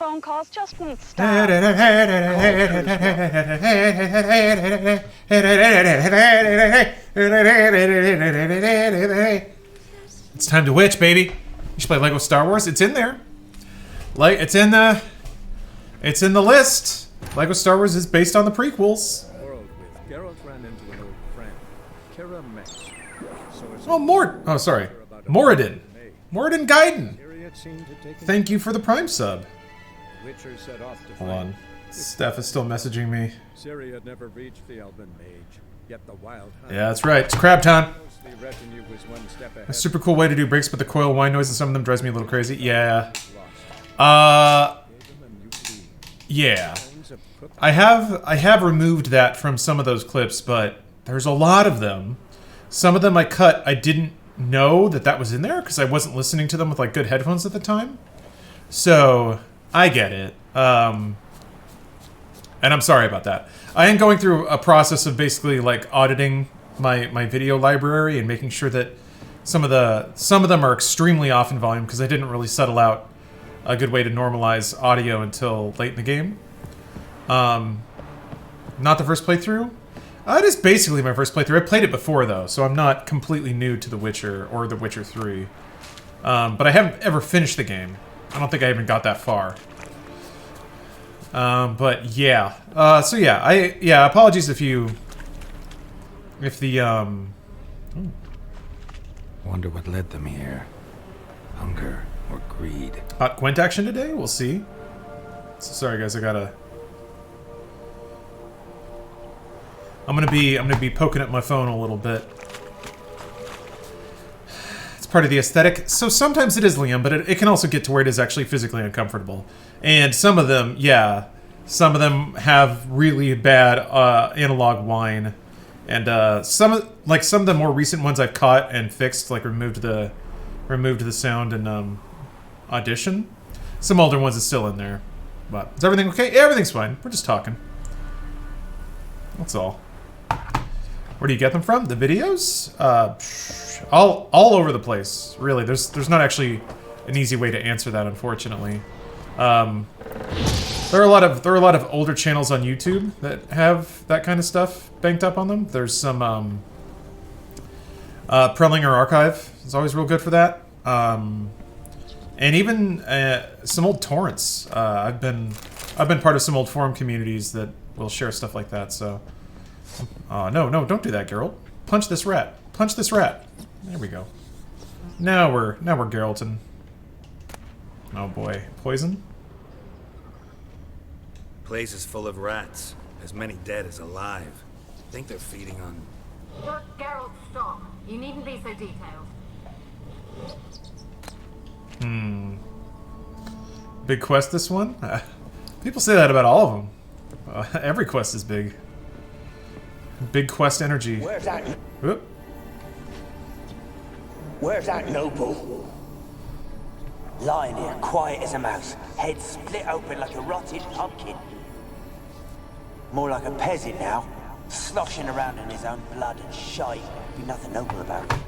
phone calls just won't stop. It's time to witch, baby. You should play Lego Star Wars. It's in there. Like it's in the list. Lego Star Wars is based on the prequels. Geralt ran into an old friend, Keira. Oh, sorry. Moradin. Moradin Gaiden. Thank you for the Prime sub. Hold on. Steph is still messaging me. Ciri had never reached the elven mage, yet the wild hunt. Yeah, that's right. It's crab time. The retinue was one step ahead. A super cool way to do breaks, but the coil whine noise and some of them drives me a little crazy. Yeah. Yeah. I have removed that from some of those clips, but there's a lot of them. Some of them I cut. I didn't know that was in there because I wasn't listening to them with like good headphones at the time. So I get it. And I'm sorry about that. I am going through a process of basically like auditing my video library and making sure that some of them are extremely off in volume because I didn't really settle out a good way to normalize audio until late in the game. Not the first playthrough. It is basically my first playthrough. I played it before though, so I'm not completely new to The Witcher or The Witcher 3. But I haven't ever finished the game. I don't think I even got that far. But yeah. So yeah, apologies if the Wonder what led them here. Hunger or greed. hot gwent action today? We'll see. So sorry guys, I'm gonna be poking at my phone a little bit. It's part of the aesthetic. So sometimes it is Liam, but it can also get to where it is actually physically uncomfortable. And some of them, yeah, some of them have really bad analog whine. And some of the more recent ones I've caught and fixed, like removed the sound and Audition. Some older ones is still in there. But is everything okay? Yeah, everything's fine. We're just talking. That's all. Where do you get them from? The videos? All over the place. Really, there's not actually an easy way to answer that, unfortunately. There are a lot of older channels on YouTube that have that kind of stuff banked up on them. There's some Prelinger Archive is always real good for that. And even some old torrents. I've been part of some old forum communities that will share stuff like that. So, no, don't do that, Geralt. Punch this rat. Punch this rat. There we go. Now we're Geralting. Oh boy, poison. Place is full of rats. As many dead as alive. Think they're feeding on. Look, Geralt, stop. You needn't be so detailed. Big quest, this one? People say that about all of them. Every quest is big. Big quest energy. Where's that? Whoop. Where's that noble? Lying here, quiet as a mouse, head split open like a rotted pumpkin. More like a peasant now, sloshing around in his own blood and shite. Be nothing noble about it.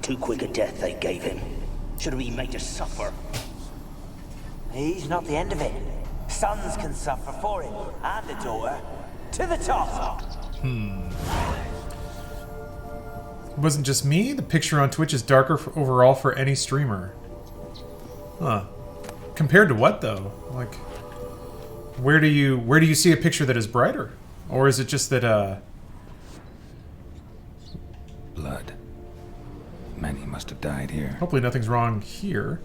Too quick a death they gave him. Should have been made to suffer. He's not the end of it. Sons can suffer for him, and a daughter. To the top! It wasn't just me. The picture on Twitch is darker overall for any streamer. Huh. Compared to what, though? Like, where do you see a picture that is brighter? Or is it just that, Blood. Many must have died here. hopefully nothing's wrong here.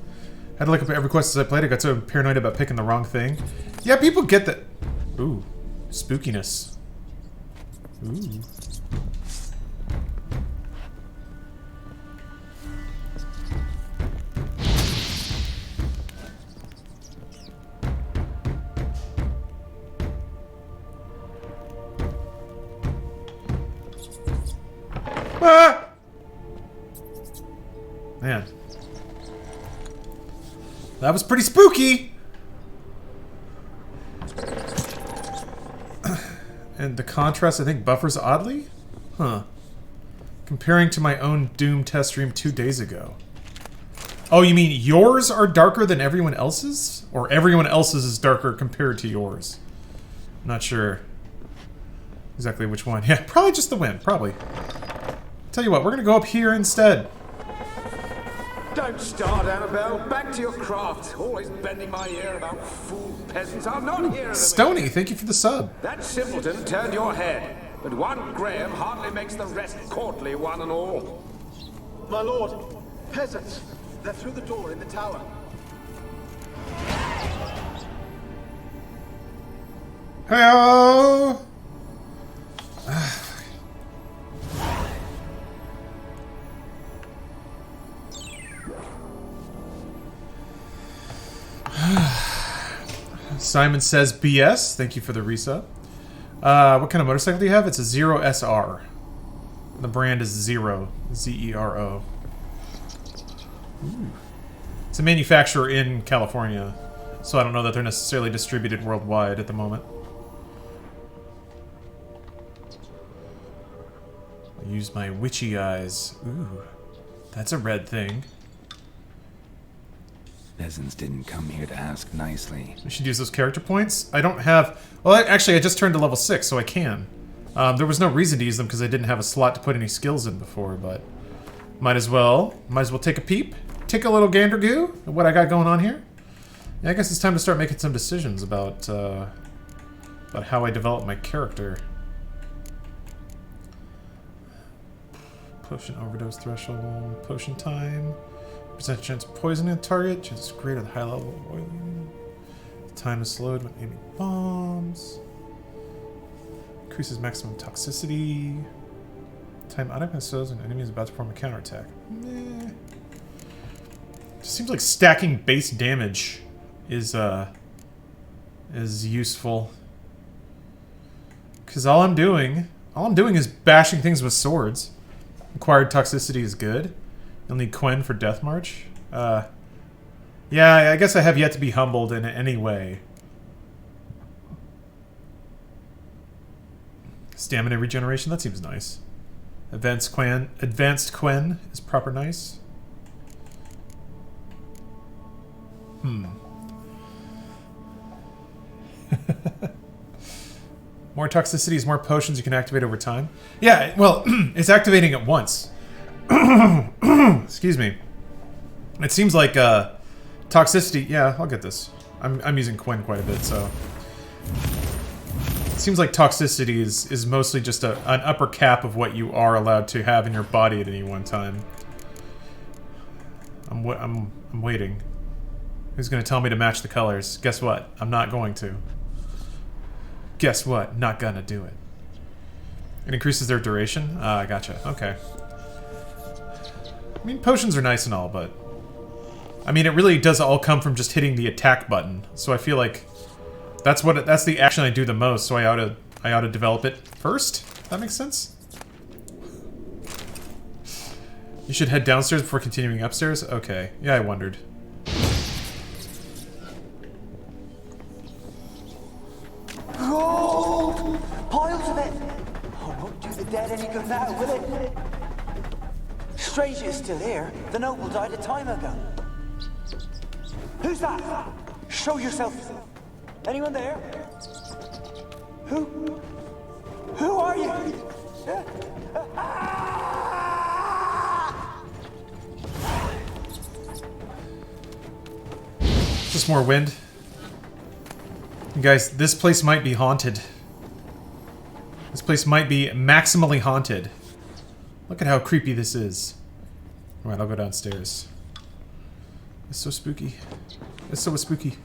Had to look up every quest as I played. I got so paranoid about picking the wrong thing. Yeah, people get that. Ooh. Spookiness. Ooh. Ah! Man. That was pretty spooky! And the contrast, I think, buffers oddly? Huh. Comparing to my own Doom test stream 2 days ago. Oh, you mean yours are darker than everyone else's? Or everyone else's is darker compared to yours? I'm not sure exactly which one. Yeah, probably just the wind, probably. Tell you what, we're gonna go up here instead. Don't start, Annabelle. Back to your craft. Always bending my ear about fool peasants. I'm not here. Stony, thank you for the sub. That simpleton turned your head, but one Graham hardly makes the rest courtly, one and all. My lord, peasants. They're through the door in the tower. Hello. Simon says BS. Thank you for the resub. What kind of motorcycle do you have? It's a Zero SR. The brand is Zero. Z-E-R-O. Ooh. It's a manufacturer in California, so I don't know that they're necessarily distributed worldwide at the moment. I use my witchy eyes. Ooh, that's a red thing. Peasants didn't come here to ask nicely. We should use those character points. I don't have... Well, actually, I just turned to level 6, so I can. There was no reason to use them because I didn't have a slot to put any skills in before, but... Might as well take a peep. Take a little gander goo at what I got going on here. Yeah, I guess it's time to start making some decisions about how I develop my character. Potion overdose threshold, potion time. Percent chance of poisoning a target, chances greater than high level of oiling. Time is slowed when aiming bombs. Increases maximum toxicity. Time automatically slows when an enemy is about to perform a counterattack. Meh. Just seems like stacking base damage is useful. Cause all I'm doing is bashing things with swords. Acquired toxicity is good. You'll need Quen for Death March. Yeah, I guess I have yet to be humbled in any way. Stamina regeneration, that seems nice. Advanced Quen is proper nice. More toxicities, more potions you can activate over time. Yeah, well, it's activating at once. Excuse me. It seems like toxicity. Yeah, I'll get this. I'm using Quen quite a bit, so it seems like toxicity is mostly just an upper cap of what you are allowed to have in your body at any one time. I'm waiting. Who's gonna tell me to match the colors? Guess what? I'm not going to. Guess what? Not gonna do it. It increases their duration? I gotcha. Okay. I mean, potions are nice and all, but... I mean, it really does all come from just hitting the attack button. So I feel like that's the action I do the most, so I ought to develop it first? If that makes sense? You should head downstairs before continuing upstairs? Okay. Yeah, I wondered. Gold! Piles of it! Oh, won't do the dead any good now, will it? Strange it's still here. The noble died a time ago. Who's that? Show yourself. Anyone there? Who are you? Just more wind. You guys, this place might be haunted. This place might be maximally haunted. Look at how creepy this is. Alright, I'll go downstairs. It's so spooky. It's so spooky.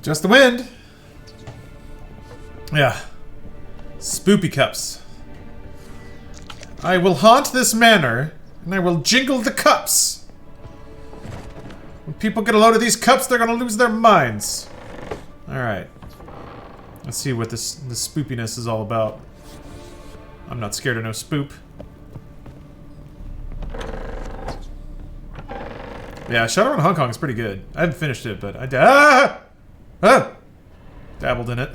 Just the wind. Yeah. Spoopy cups. I will haunt this manor, and I will jingle the cups. When people get a load of these cups, they're gonna lose their minds. Alright. Let's see what this spoopiness is all about. I'm not scared of no spoop. Yeah, Shadowrun Hong Kong is pretty good. I haven't finished it, but I dabbled in it.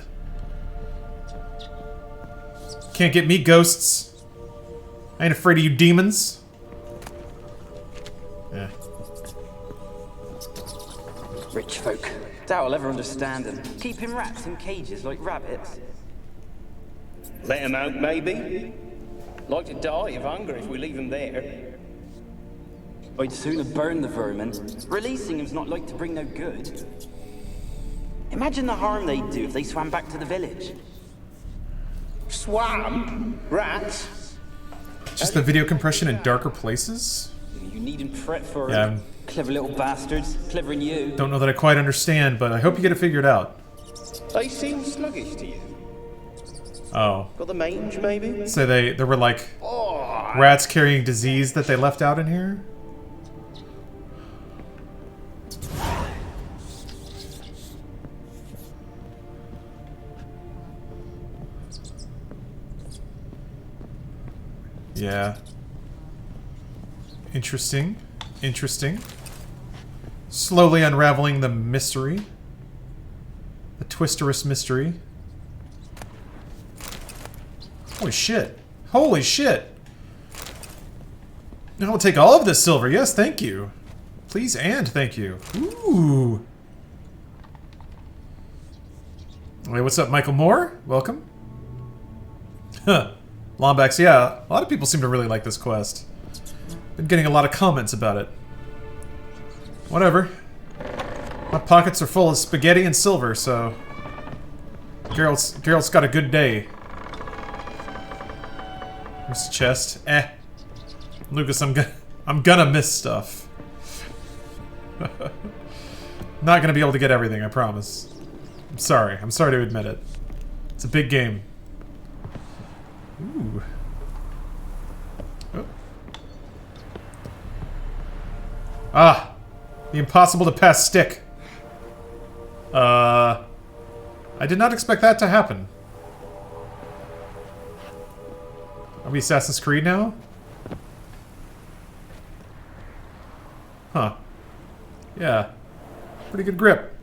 Can't get me, ghosts. I ain't afraid of you demons. Yeah. Rich folk. Doubt I'll ever understand them. Keeping rats in cages like rabbits. Let them out, maybe? Like to die of hunger if we leave them there. I'd sooner burn the vermin. Releasing them's not like to bring no good. Imagine the harm they'd do if they swam back to the village. Swam? Rats? Just the video compression in darker places? You needn't fret for Yeah. it. Clever little bastards. Clever than you. Don't know that I quite understand, but I hope you get it figured out. They seem sluggish to you. Oh. Got the mange, maybe? So there were like rats carrying disease that they left out in here? Yeah. Interesting. Interesting. Slowly unraveling the mystery. The twisterous mystery. Holy shit. Holy shit! I'll take all of this silver. Yes, thank you. Please and thank you. Ooh. Wait, what's up, Michael Moore? Welcome. Huh. Lombax, yeah. A lot of people seem to really like this quest. Been getting a lot of comments about it. Whatever. My pockets are full of spaghetti and silver, so... Geralt's got a good day. Here's the chest. Lucas, I'm gonna miss stuff. Not gonna be able to get everything, I promise. I'm sorry to admit it. It's a big game. Ooh. Oh. Ah! The impossible to pass stick. I did not expect that to happen. Are we Assassin's Creed now? Huh. Yeah. Pretty good grip.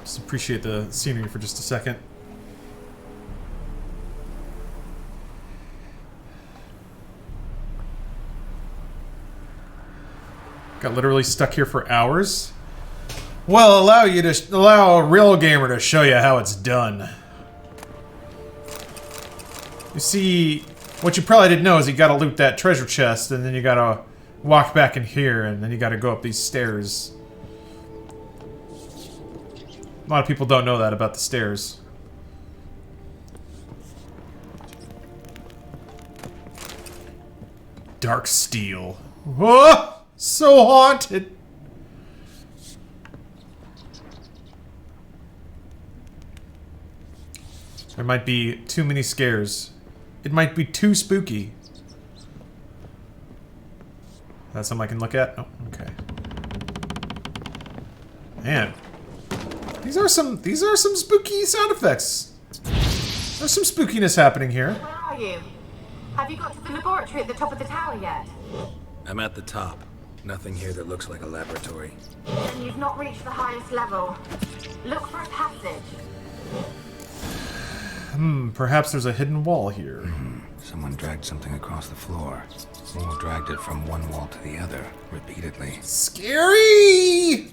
Just appreciate the scenery for just a second. Got literally stuck here for hours. Well, allow a real gamer to show you how it's done. You see, what you probably didn't know is you gotta loot that treasure chest, and then you gotta walk back in here, and then you gotta go up these stairs. A lot of people don't know that about the stairs. Dark steel. Whoa! So haunted! There might be too many scares. It might be too spooky. That's something I can look at? Oh, okay. Man. These are some spooky sound effects. There's some spookiness happening here. Where are you? Have you got to the laboratory at the top of the tower yet? I'm at the top. Nothing here that looks like a laboratory. Then you've not reached the highest level. Look for a passage. Perhaps there's a hidden wall here. Someone dragged something across the floor. Or dragged it from one wall to the other, repeatedly. Scary!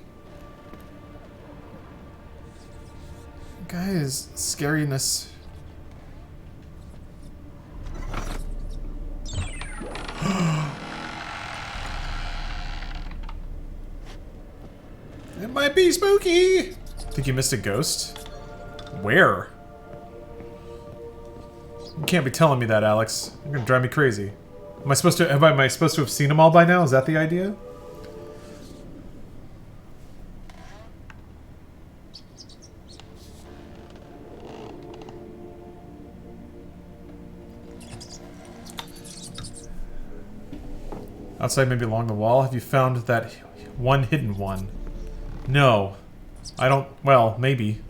Guys, scariness. It might be spooky! Think you missed a ghost? Where? You can't be telling me that, Alex. You're gonna drive me crazy. Am I supposed to have seen them all by now? Is that the idea? Outside, maybe along the wall. Have you found that One hidden one. No. I don't... Well, maybe.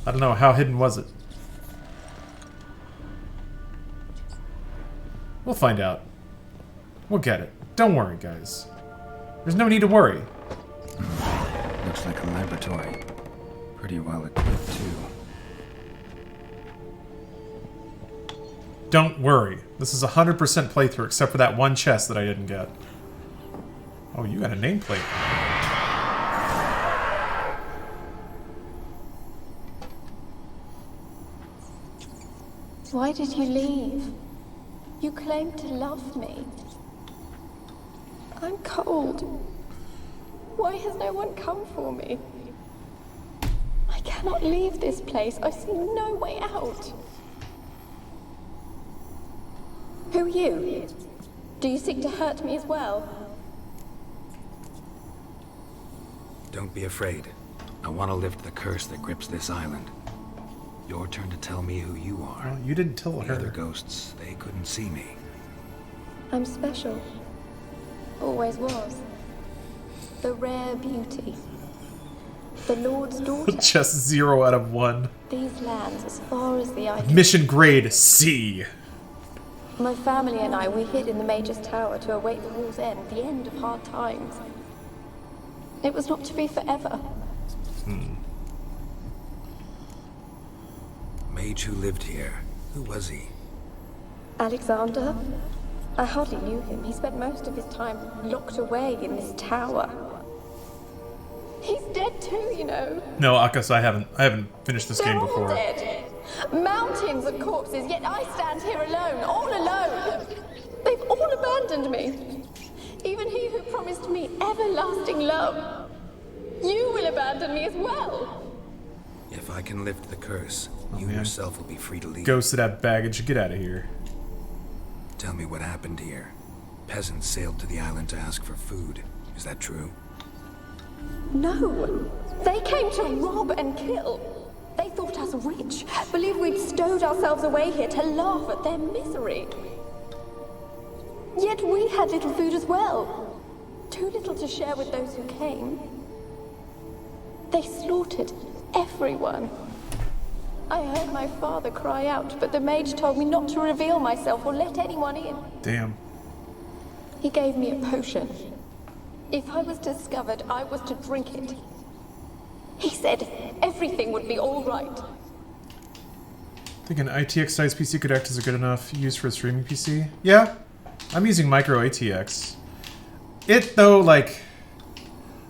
I don't know. How hidden was it? We'll find out. We'll get it. Don't worry, guys. There's no need to worry. Looks like a laboratory. Pretty well equipped, too. Don't worry. This is 100% playthrough, except for that one chest that I didn't get. Oh, you got a nameplate. Why did you leave? You claimed to love me. I'm cold. Why has no one come for me? I cannot leave this place. I see no way out. Who are you? Do you seek to hurt me as well? Don't be afraid. I want to lift the curse that grips this island. Your turn to tell me who you are. Well, you didn't tell The her. other ghosts, they couldn't see me. I'm special. Always was. The rare beauty. The Lord's daughter. Just 0 out of 1. These lands, as far as the eye can Mission grade C. My family and I, we hid in the Mage's tower to await the war's end, the end of hard times. It was not to be forever. Mage who lived here. Who was he? Alexander? I hardly knew him. He spent most of his time locked away in this tower. He's dead too, you know. No, Akos, I haven't finished this game They're all before. dead. Mountains of corpses, yet I stand here alone, all alone. They've all abandoned me. Even he who promised me everlasting love. You will abandon me as well. If I can lift the curse, you yourself will be free to leave. Ghost of that baggage, get out of here. Tell me what happened here. Peasants sailed to the island to ask for food. Is that true? No. They came to rob and kill. They thought us rich, believed we'd stowed ourselves away here to laugh at their misery. Yet we had little food as well. Too little to share with those who came. They slaughtered everyone. I heard my father cry out, but the mage told me not to reveal myself or let anyone in. Damn. He gave me a potion. If I was discovered, I was to drink it. He said everything would be all right. I think an ITX size PC could act as a good enough use for a streaming PC. Yeah, I'm using micro ATX. It, though, like,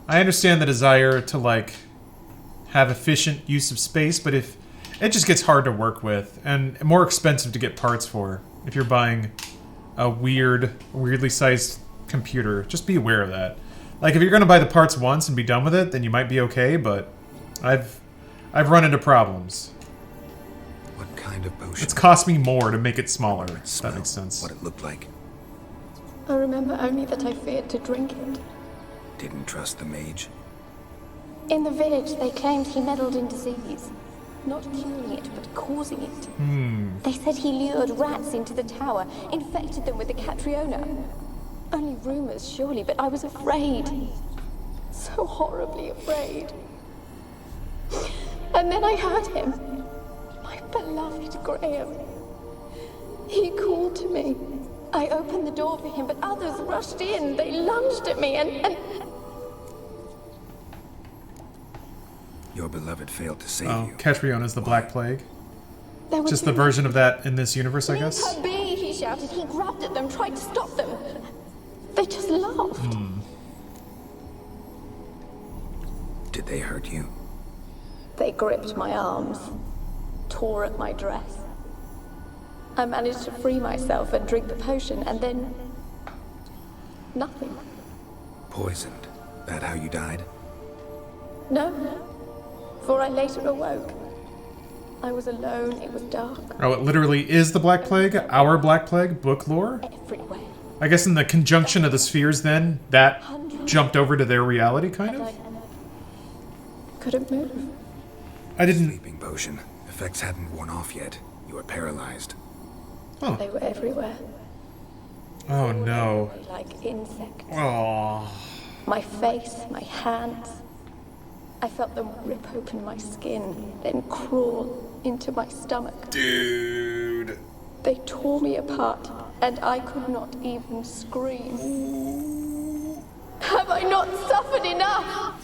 I understand the desire to, like, have efficient use of space, but if it just gets hard to work with and more expensive to get parts for if you're buying a weirdly sized computer. Just be aware of that. Like, if you're going to buy the parts once and be done with it, then you might be okay, but I've run into problems. What kind of potion? It's cost me more to make it smaller, if that makes sense. What it looked like. I remember only that I feared to drink it. Didn't trust the mage. In the village, they claimed he meddled in disease. Not curing it, but causing it. They said he lured rats into the tower, infected them with the Catriona. Only rumors, surely, but I was afraid. So horribly afraid. And then I heard him. My beloved Graham. He called to me. I opened the door for him, but others rushed in. They lunged at me and... Your beloved failed to save you. Catriona's the Black Plague. There were Just the two version of that in this universe, I guess? Leave her be, he shouted. He grabbed at them, tried to stop them. They just laughed. Did they hurt you? They gripped my arms, tore at my dress. I managed to free myself and drink the potion, and then... nothing. Poisoned. That how you died? No, for I later awoke. I was alone, it was dark. Oh, it literally is the Black Plague? Our Black Plague? Book lore? Everywhere. I guess in the conjunction of the spheres then, that jumped over to their reality, kind of? I couldn't move. I didn't... Sleeping potion. Effects hadn't worn off yet. You were paralyzed. Oh. They were everywhere. Oh, no. Like insects. Oh. My face, my hands. I felt them rip open my skin, then crawl into my stomach. Dude. They tore me apart, and I could not even scream. Have I not suffered enough?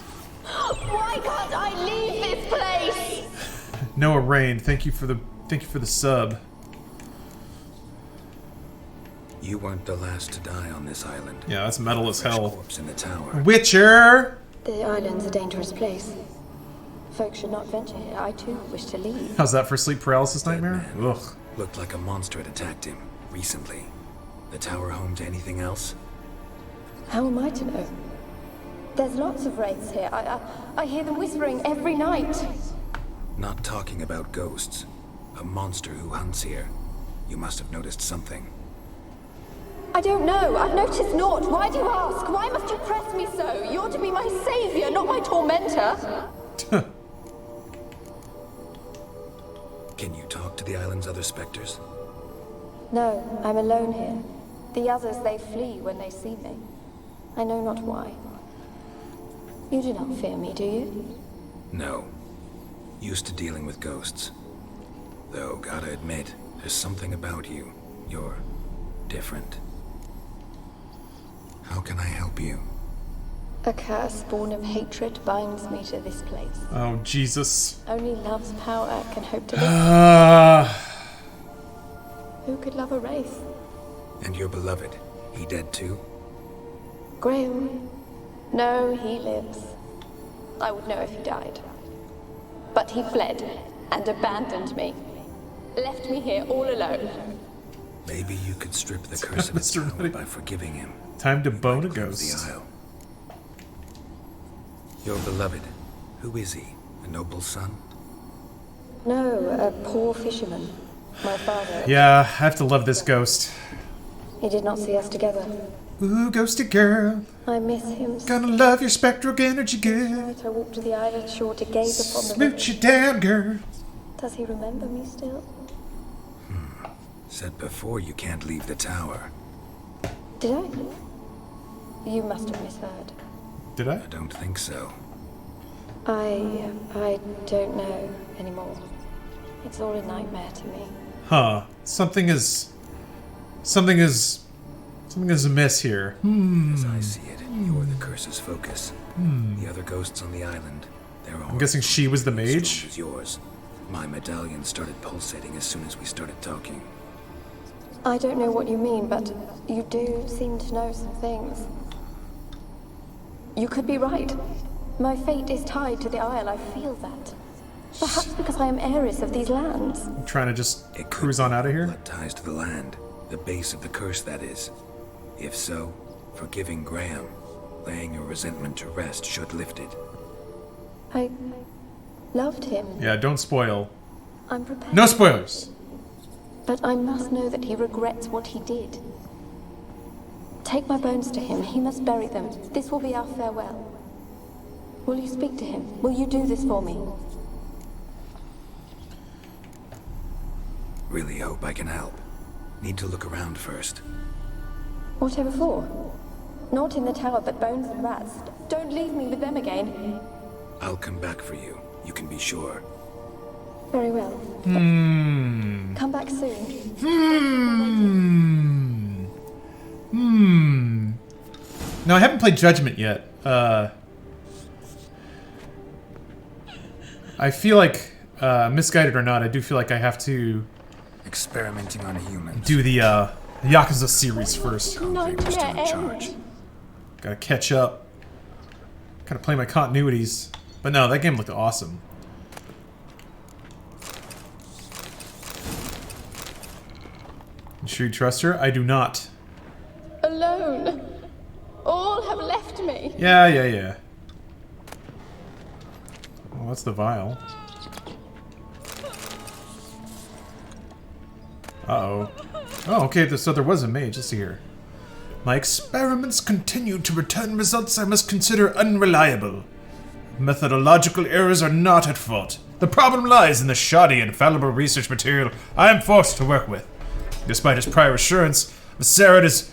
Why can't I leave this place? Noah Rain, thank you for the sub. You weren't the last to die on this island. Yeah, that's metal as hell. Corpse in the tower. Witcher! The island's a dangerous place. Folks should not venture here. I too wish to leave. How's that for sleep paralysis nightmare? Ugh. Looked like a monster had attacked him recently. The tower home to anything else? How am I to know? There's lots of wraiths here. I hear them whispering every night. Not talking about ghosts. A monster who hunts here. You must have noticed something. I don't know. I've noticed naught. Why do you ask? Why must you press me so? You're to be my savior, not my tormentor. Can you talk to the island's other specters? No, I'm alone here. The others, they flee when they see me. I know not why. You do not fear me, do you? No. Used to dealing with ghosts. Though, gotta admit, there's something about you. You're different. How can I help you? A curse born of hatred binds me to this place. Oh, Jesus. Only love's power can hope to live. Who could love a wraith? And your beloved, he dead too? Graham? No, he lives. I would know if he died. But he fled and abandoned me. Left me here all alone. Maybe you could strip the curse of its power by forgiving him. Time to bone a Close ghost. the aisle. Your beloved, who is he? A noble son? No, a poor fisherman. My father. Yeah, I have to love this ghost. He did not see us together. Ooh, ghosty girl. I miss him. Gonna love your spectral energy, girl. I walked to the island shore to gaze upon the Smooch you down, girl. Does he remember me still? Said before you can't leave the tower. Did I? You must have misheard. Did I? I don't think so. I don't know anymore. It's all a nightmare to me. Huh. Something is amiss here. As I see it, you're the curse's focus. The other ghosts on the island, they're all. I'm guessing she was the mage? As yours. My medallion started pulsating as soon as we started talking. I don't know what you mean, but you do seem to know some things. You could be right. My fate is tied to the Isle, I feel that. Perhaps because I am heiress of these lands. I'm trying to just cruise on out of here. Blood ties to the land, the base of the curse, that is. If so, forgiving Graham, laying your resentment to rest should lift it. I loved him. Yeah, don't spoil. I'm prepared. No spoilers! But I must know that he regrets what he did. Take my bones to him. He must bury them. This will be our farewell. Will you speak to him? Will you do this for me? Really hope I can help. Need to look around first. Whatever for? Not in the tower, but bones and rats. Don't leave me with them again. I'll come back for you. You can be sure. Very well. Come back soon. No, I haven't played Judgment yet. I feel like, misguided or not, I do feel like I have to experimenting on humans. Do the Yakuza series first. Charge. Gotta catch up. Gotta play my continuities. But no, that game looked awesome. You sure you trust her? I do not. Alone. All have left me. Yeah. Well, that's the vial. Uh-oh. Oh, okay, so there was a mage. Let's see here. My experiments continue to return results I must consider unreliable. Methodological errors are not at fault. The problem lies in the shoddy and fallible research material I am forced to work with. Despite his prior assurance, Viscerid is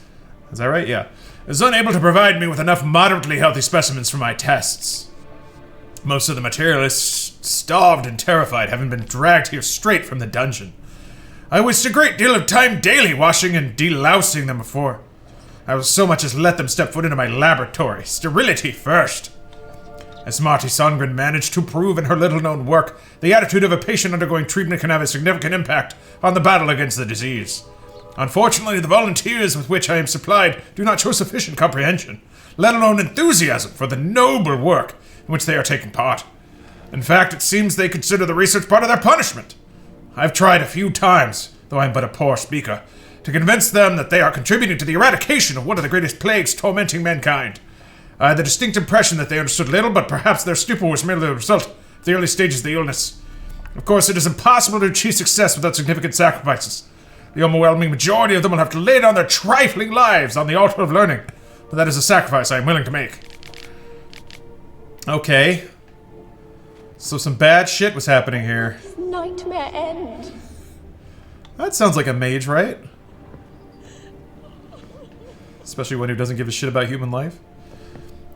that right? Yeah. is unable to provide me with enough moderately healthy specimens for my tests. Most of the material is starved and terrified, having been dragged here straight from the dungeon. I wasted a great deal of time daily washing and delousing them before I was so much as let them step foot into my laboratory. Sterility first. As Marty Songren managed to prove in her little-known work, the attitude of a patient undergoing treatment can have a significant impact on the battle against the disease. Unfortunately, the volunteers with which I am supplied do not show sufficient comprehension, let alone enthusiasm for the noble work in which they are taking part. In fact, it seems they consider the research part of their punishment. I've tried a few times, though I am but a poor speaker, to convince them that they are contributing to the eradication of one of the greatest plagues tormenting mankind. I had the distinct impression that they understood little, but perhaps their stupor was merely the result of the early stages of the illness. Of course, it is impossible to achieve success without significant sacrifices. The overwhelming majority of them will have to lay down their trifling lives on the altar of learning, but that is a sacrifice I am willing to make. Okay. So some bad shit was happening here. Nightmare end. That sounds like a mage, right? Especially one who doesn't give a shit about human life.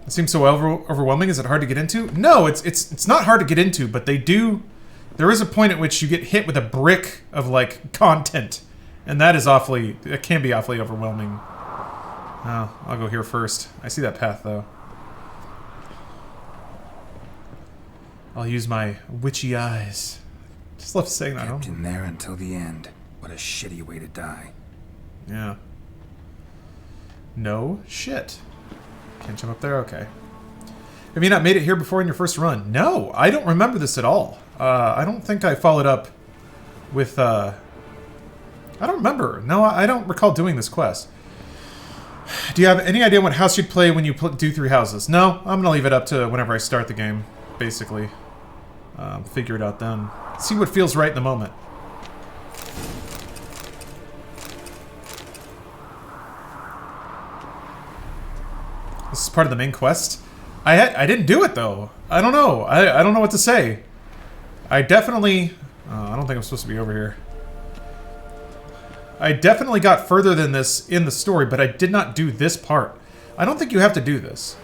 It seems so overwhelming. Is it hard to get into? No, it's not hard to get into, but they do... There is a point at which you get hit with a brick of, like, content. And that is awfully... It can be awfully overwhelming. Oh, I'll go here first. I see that path, though. I'll use my witchy eyes. Just love saying that. Kept in there until the end. What a shitty way to die. Yeah. No shit. Can't jump up there? Okay. Have you not made it here before in your first run? No, I don't remember this at all. I don't think I followed up with, I don't remember. No, I don't recall doing this quest. Do you have any idea what house you'd play when you do 3 houses? No, I'm gonna leave it up to whenever I start the game, basically. Figure it out then. See what feels right in the moment. This is part of the main quest. I didn't do it though. I don't know. I don't know what to say. I definitely... I don't think I'm supposed to be over here. I definitely got further than this in the story, but I did not do this part. I don't think you have to do this.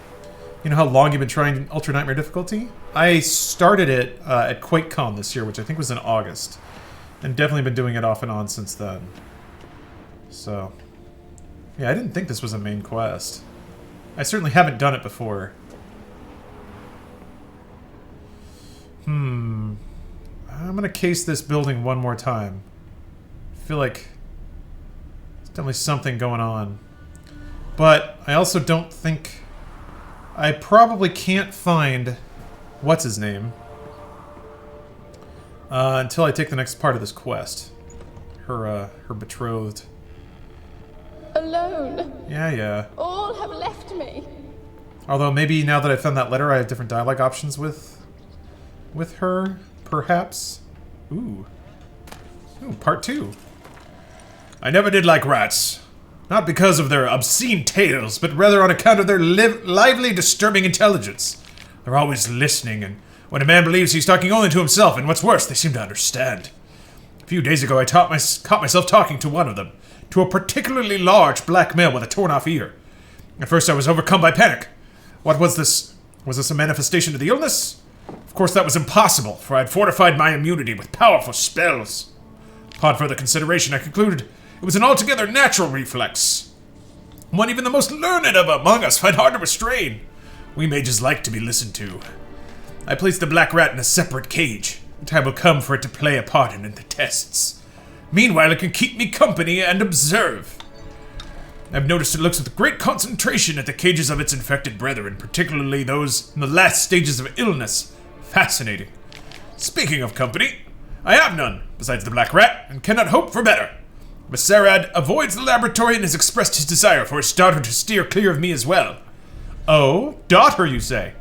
You know how long you've been trying Ultra Nightmare difficulty? I started it at QuakeCon this year, which I think was in August. And definitely been doing it off and on since then. So... yeah, I didn't think this was a main quest. I certainly haven't done it before. I'm gonna case this building one more time. I feel like there's definitely something going on. But I also don't think... I probably can't find... what's his name? Until I take the next part of this quest. Her betrothed. Alone. Yeah. All have left me. Although maybe now that I found that letter, I have different dialogue options with her, perhaps. Ooh, part 2. I never did like rats. Not because of their obscene tales, but rather on account of their lively, disturbing intelligence. They're always listening, and when a man believes he's talking only to himself, and what's worse, they seem to understand. A few days ago, I caught myself talking to one of them, to a particularly large black male with a torn-off ear. At first, I was overcome by panic. What was this? Was this a manifestation of the illness? Of course, that was impossible, for I had fortified my immunity with powerful spells. Upon further consideration, I concluded it was an altogether natural reflex. One even the most learned of among us find hard to restrain. We mages like to be listened to. I placed the black rat in a separate cage. The time will come for it to play a part in the tests. Meanwhile, it can keep me company and observe. I've noticed it looks with great concentration at the cages of its infected brethren, particularly those in the last stages of illness. Fascinating. Speaking of company, I have none, besides the black rat, and cannot hope for better. Masarad avoids the laboratory and has expressed his desire for his daughter to steer clear of me as well. Oh, daughter, you say?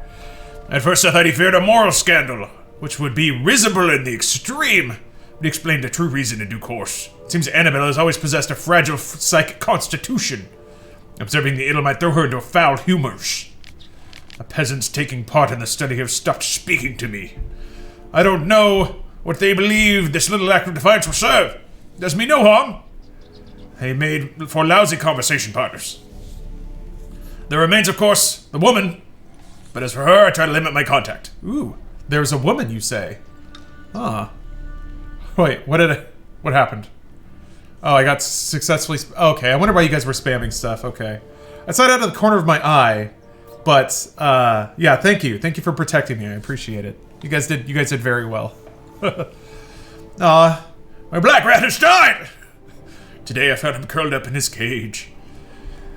At first I thought he feared a moral scandal, which would be risible in the extreme, but he explained the true reason in due course. It seems Annabelle has always possessed a fragile psychic constitution. Observing the ill might throw her into foul humors. The peasants taking part in the study have stopped speaking to me. I don't know what they believe this little act of defiance will serve. It does me no harm. They made for lousy conversation partners. There remains, of course, the woman. But as for her, I try to limit my contact. Ooh, there's a woman, you say? Ah. Wait, what happened? Oh, I got successfully... Okay, I wonder why you guys were spamming stuff. Okay. I saw it out of the corner of my eye. But, yeah, thank you. Thank you for protecting me. I appreciate it. You guys did very well. Aw, my black rat has died! Today I found him curled up in his cage.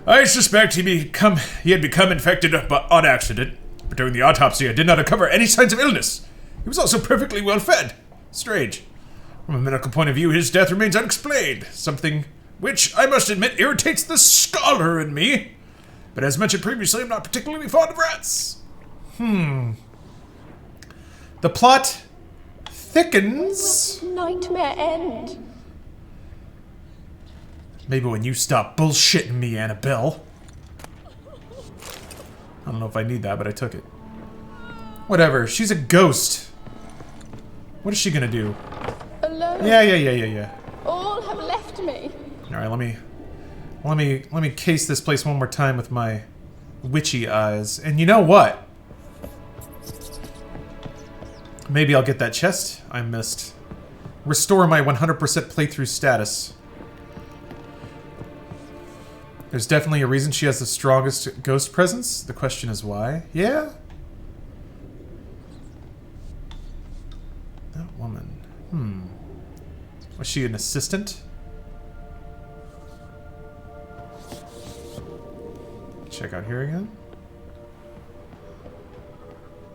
I suspect he had become infected on accident, but during the autopsy I did not uncover any signs of illness. He was also perfectly well fed. Strange. From a medical point of view, his death remains unexplained, something which, I must admit, irritates the scholar in me. But as mentioned previously, I'm not particularly fond of rats. The plot thickens. Nightmare end. Maybe when you stop bullshitting me, Annabelle. I don't know if I need that, but I took it. Whatever, she's a ghost. What is she gonna do? Alone. Yeah. All have left me. Alright, let me case this place one more time with my witchy eyes. And you know what? Maybe I'll get that chest I missed. Restore my 100% playthrough status. There's definitely a reason she has the strongest ghost presence. The question is why? Yeah? That woman. Was she an assistant? Check out here again.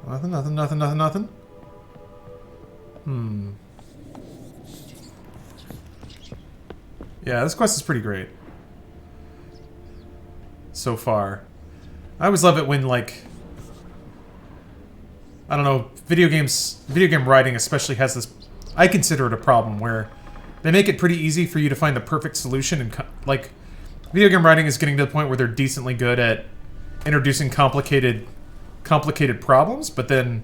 Nothing. Yeah, this quest is pretty great. So far. I always love it when, like... I don't know, video game writing especially has this... I consider it a problem where they make it pretty easy for you to find the perfect solution and, like... Video game writing is getting to the point where they're decently good at introducing complicated problems, but then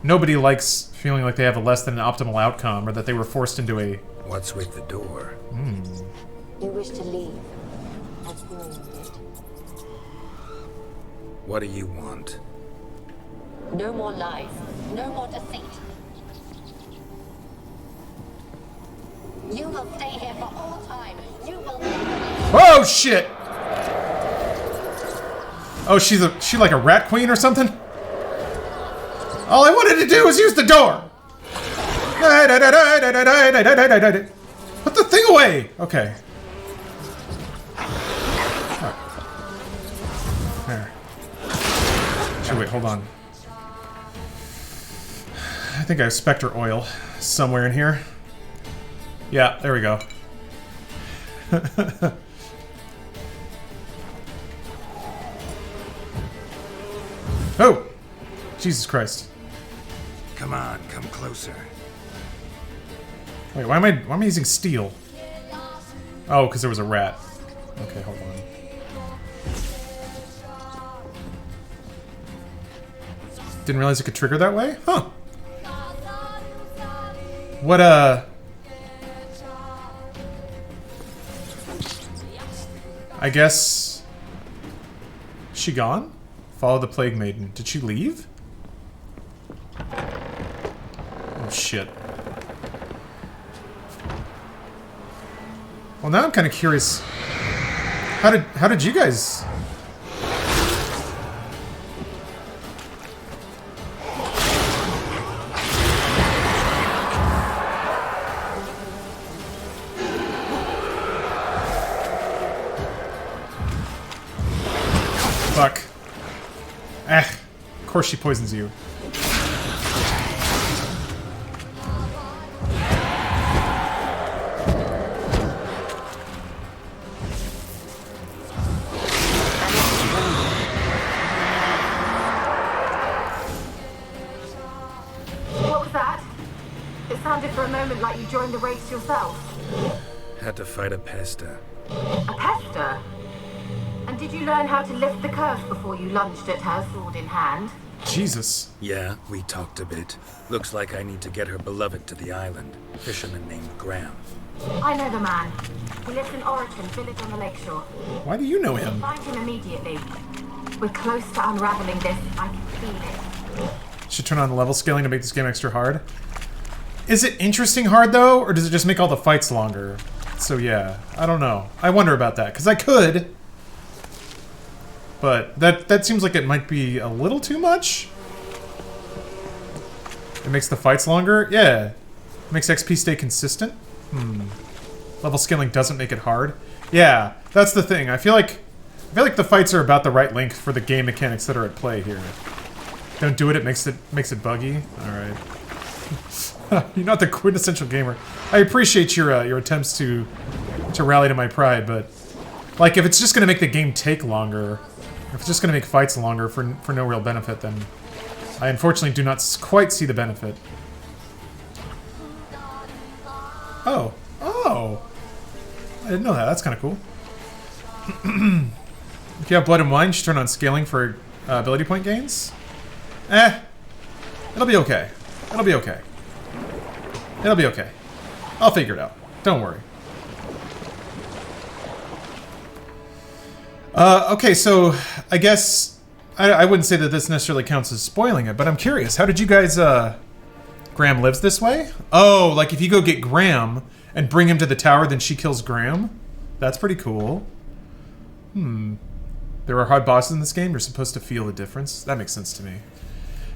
nobody likes feeling like they have a less than an optimal outcome or that they were forced into a... What's with the door? You wish to leave, as William did. What do you want? No more lies. No more deceit. You will stay here for all time. You will never... Oh, shit! Oh, she like a rat queen or something? All I wanted to do was use the door! Put the thing away! Okay. There. Actually, wait, hold on. I think I have Spectre oil somewhere in here. Yeah, there we go. Oh! Jesus Christ. Come on, come closer. Wait, why am I using steel? Oh, because there was a rat. Okay, hold on. Didn't realize it could trigger that way? Huh. What, I guess... Is she gone? Follow the Plague Maiden. Did she leave? Oh, shit. Well, now I'm kind of curious. How did you guys... Fuck. Of course she poisons you. What was that? It sounded for a moment like you joined the race yourself. Had to fight a pester. A pester? And did you learn how to lift the curse before you lunged at her, sword in hand? Jesus. Yeah, we talked a bit. Looks like I need to get her beloved to the island. Fisherman named Graham. I know the man. He lives in Origin, village on the lakeshore. Why do you know him? Find him immediately. We're close to unraveling this. I can feel it. Should turn on the level scaling to make this game extra hard. Is it interesting hard, though, or does it just make all the fights longer? So, yeah. I don't know. I wonder about that, because I could. But that seems like it might be a little too much. It makes the fights longer? Yeah. It makes XP stay consistent? Level scaling doesn't make it hard? Yeah, that's the thing. I feel like the fights are about the right length for the game mechanics that are at play here. Don't do it, it makes it buggy. Alright. You're not the quintessential gamer. I appreciate your attempts to rally to my pride, but like if it's just gonna make the game take longer, if it's just gonna make fights longer for no real benefit, then I unfortunately do not quite see the benefit. Oh. Oh! I didn't know that. That's kind of cool. If you have Blood and Wine, you should turn on scaling for ability point gains. It'll be okay. It'll be okay. It'll be okay. I'll figure it out. Don't worry. Okay, so I guess I wouldn't say that this necessarily counts as spoiling it, but I'm curious. How did you guys... Graham lives this way? Oh, like if you go get Graham and bring him to the tower, then she kills Graham? That's pretty cool. There are hard bosses in this game. You're supposed to feel the difference. That makes sense to me.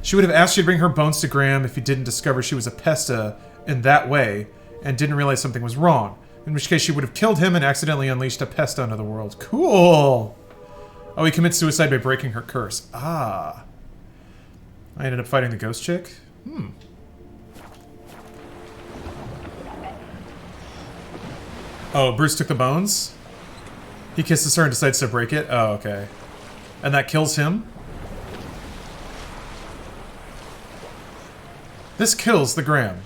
She would have asked you to bring her bones to Graham if you didn't discover she was a pesta in that way and didn't realize something was wrong. In which case she would have killed him and accidentally unleashed a pesta onto the world. Cool! Oh, he commits suicide by breaking her curse. Ah. I ended up fighting the ghost chick? Oh, Bruce took the bones? He kisses her and decides to break it? Oh, okay. And that kills him? This kills the Graham.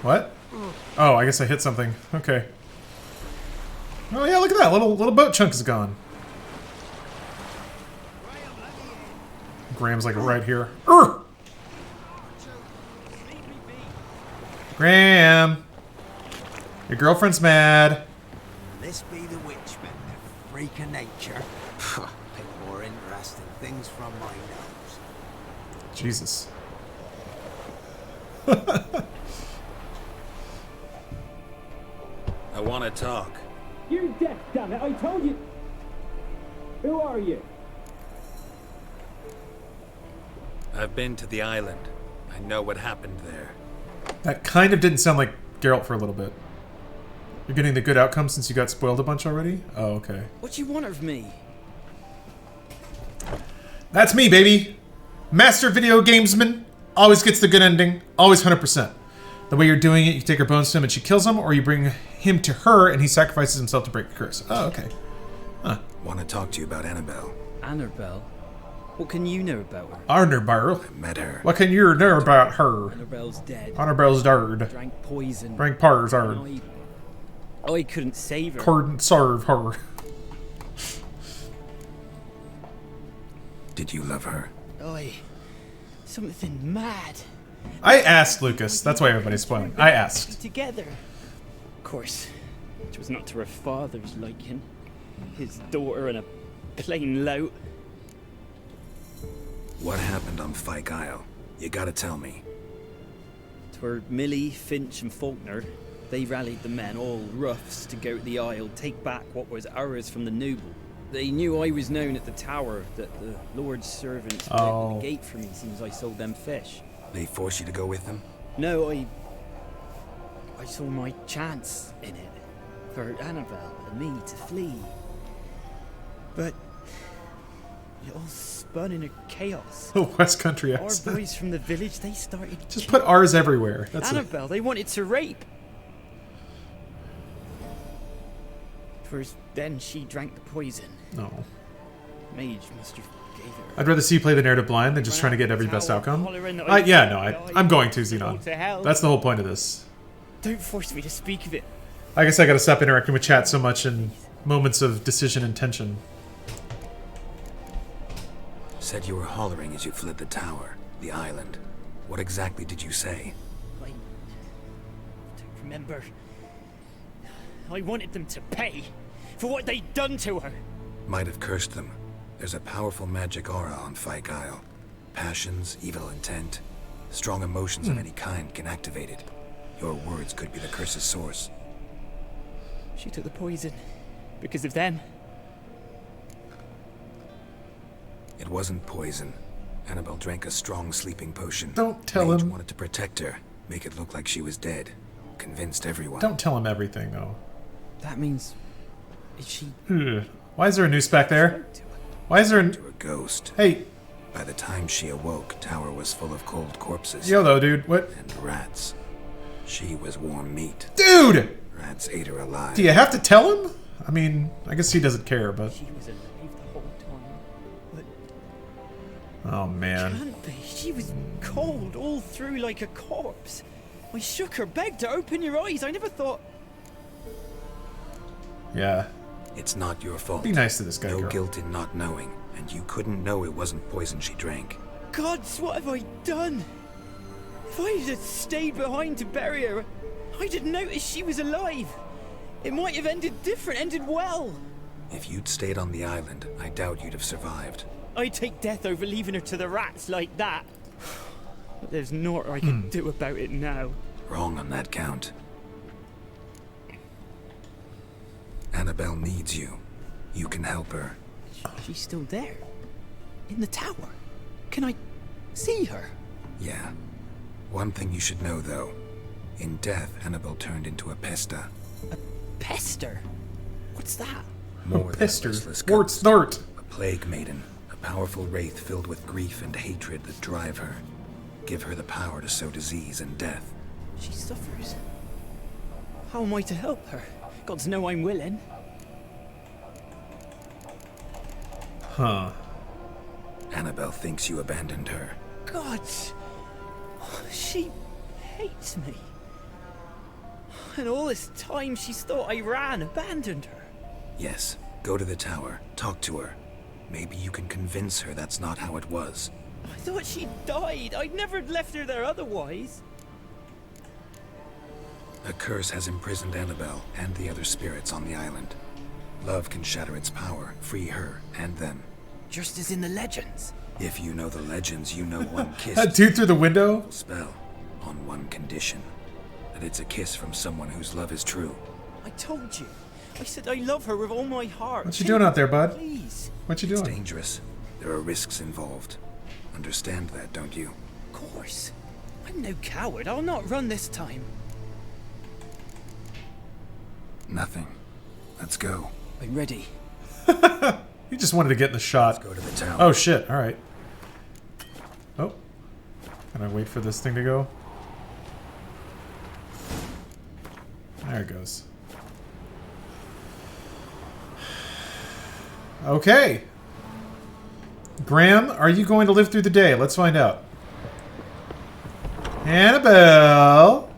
What? Oh, I guess I hit something. Okay. Oh yeah, look at that. Little boat chunk is gone. Graham's like right here. Urgh! Graham! Your girlfriend's mad. This be the witchman, the freak of nature. Pick more interesting things from my nose. Jesus. I want to talk. You're deaf, damn it! I told you. Who are you? I've been to the island. I know what happened there. That kind of didn't sound like Geralt for a little bit. You're getting the good outcome since you got spoiled a bunch already? Oh, okay. What do you want of me? That's me, baby! Master video gamesman always gets the good ending, always 100%. The way you're doing it, you take her bones to him and she kills him, or you bring him to her and he sacrifices himself to break the curse. Oh, okay. Huh. Want to talk to you about Annabelle. Annabelle? What can you know about her? Annabelle? I met her. What can you know about her? Annabelle's dead. Annabelle's dead. Drank poison. Drank pars hard. I couldn't save her. Couldn't serve her. Did you love her? Something mad. I asked, Lucas. That's why everybody's spoiling. I asked. Together. Of course, it was not to her father's liking. His daughter and a plain lout. What happened on Fyke Isle? You gotta tell me. 'Twere Millie, Finch and Faulkner. They rallied the men, all roughs, to go to the Isle, take back what was ours from the noble. They knew I was known at the tower, that the Lord's servants opened the gate for me since I sold them fish. They forced you to go with them? No, I saw my chance in it. For Annabelle and me to flee. But it all spun in a chaos. Oh, West Country Our accent. boys from the village, they started... Just put R's everywhere. That's Annabelle, they wanted to rape. First, then she drank the poison. No. Mage must have gave her. I'd rather see you play the narrative blind than just trying to get every best outcome. I'm going to, Xenon. That's the whole point of this. Don't force me to speak of it. I guess I gotta stop interacting with chat so much in moments of decision and tension. Said you were hollering as you fled the tower, the island. What exactly did you say? I don't remember. I wanted them to pay For what they'd done to her. Might have cursed them. There's a powerful magic aura on Fyke Isle. Passions, evil intent, strong emotions of any kind can activate it. Your words could be the curse's source. She took the poison. Because of them. It wasn't poison. Annabelle drank a strong sleeping potion. Don't tell Mage him. wanted to protect her, make it look like she was dead. Convinced everyone. Don't tell him everything, though. That means... Is she... Ugh. Why is there a noose back there? Why is there To a ghost. Hey. By the time she awoke, Tower was full of cold corpses. Yo, though, dude. What? And rats. She was warm meat. Dude! Rats ate her alive. Do you have to tell him? I mean, I guess he doesn't care, but... She was alive the whole time. But... Oh, man. Can't be. She was cold all through like a corpse. I shook her, begged her, open your eyes. I never thought... Yeah. It's not your fault. Be nice to this guy, No girl. guilt in not knowing, and you couldn't know it wasn't poison she drank. Gods, what have I done? If I had stayed behind to bury her, I'd have noticed she was alive. It might have ended different, ended well. If you'd stayed on the island, I doubt you'd have survived. I'd take death over leaving her to the rats like that. But there's naught I can do about it now. Wrong on that count. Annabelle needs you. You can help her. She's still there. In the tower. Can I see her? Yeah. One thing you should know, though. In death, Annabelle turned into a pesta. A pester? What's that? More than Pester. restless Wart ghost. snort. A plague maiden. A powerful wraith filled with grief and hatred that drive her. Give her the power to sow disease and death. She suffers. How am I to help her? Gods know I'm willing. Huh. Annabelle thinks you abandoned her. Gods! She hates me. And all this time she's thought I ran, abandoned her. Yes, go to the tower, talk to her. Maybe you can convince her that's not how it was. I thought she died. I'd never left her there otherwise. A curse has imprisoned Annabelle and the other spirits on the island. Love can shatter its power, free her and them. Just as in the legends. If you know the legends, you know one kiss. That dude through the window? Spell on one condition. That it's a kiss from someone whose love is true. I told you. I said I love her with all my heart. What you doing out there, bud? Please. What you It's doing? dangerous. There are risks involved. Understand that, don't you? Of course. I'm no coward. I'll not run this time. Nothing. Let's go. I'm ready. He just wanted to get in the shot. Let's go to the tower. Oh, shit. All right. Oh. Can I wait for this thing to go? There it goes. Okay. Graham, are you going to live through the day? Let's find out. Annabelle.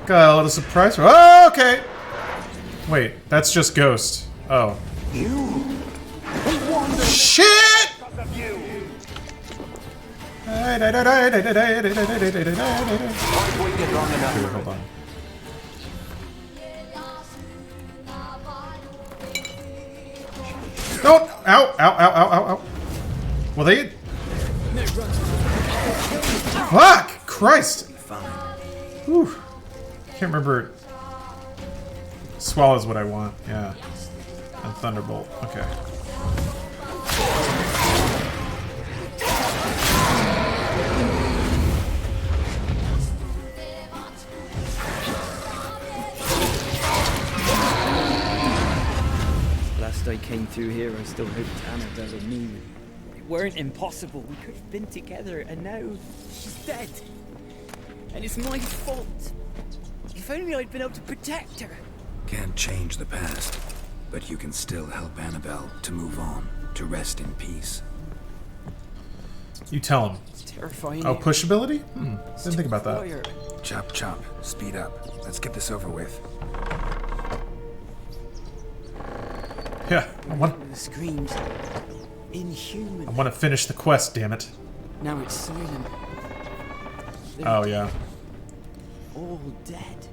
Got a little surprise. Oh, okay. Wait, that's just Ghost. Oh. Shit! Hold on. Don't! Ow! Ow! Ow! Ow! Ow! Ow! Well, they. Fuck! Christ! Whew. Can't remember. Swallow's what I want. Yeah. And Thunderbolt. Okay. Last I came through here, I still hoped Annabelle and me weren't impossible. We could have been together, and now she's dead. And it's my fault. If only I'd been able to protect her. Can't change the past, but you can still help Annabelle to move on, to rest in peace. You tell him. It's terrifying. Oh, push ability? Didn't think about that. Fire. Chop, chop. Speed up. Let's get this over with. Yeah, I want. The screams. Inhuman. I want to finish the quest. Damn it. Now it's silent. They're Oh yeah. all dead.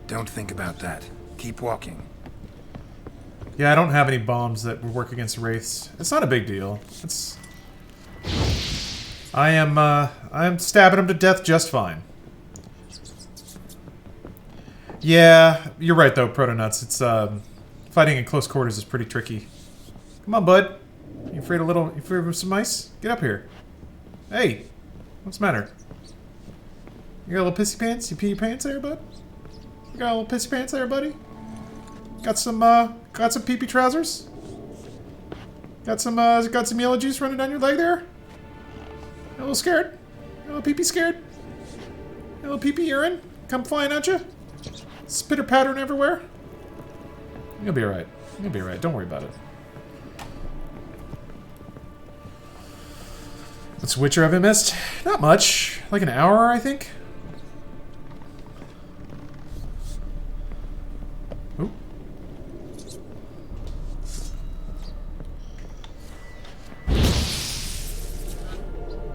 Don't think about that. Keep walking. Yeah, I don't have any bombs that would work against wraiths. It's not a big deal. It's... I'm stabbing them to death just fine. Yeah, you're right though, Protonuts. It's, fighting in close quarters is pretty tricky. Come on, bud. You afraid of some mice? Get up here. Hey, what's the matter? You got a little pissy pants? You pee your pants there, bud? You got a little pissy pants there, buddy? Got some pee-pee trousers? Got some yellow juice running down your leg there? A little scared? A little pee-pee scared? A little pee-pee urine? Come flying at you? Spitter pattern everywhere? You'll be alright. You'll be alright. Don't worry about it. What's Witcher have I missed? Not much. Like an hour, I think. Ooh.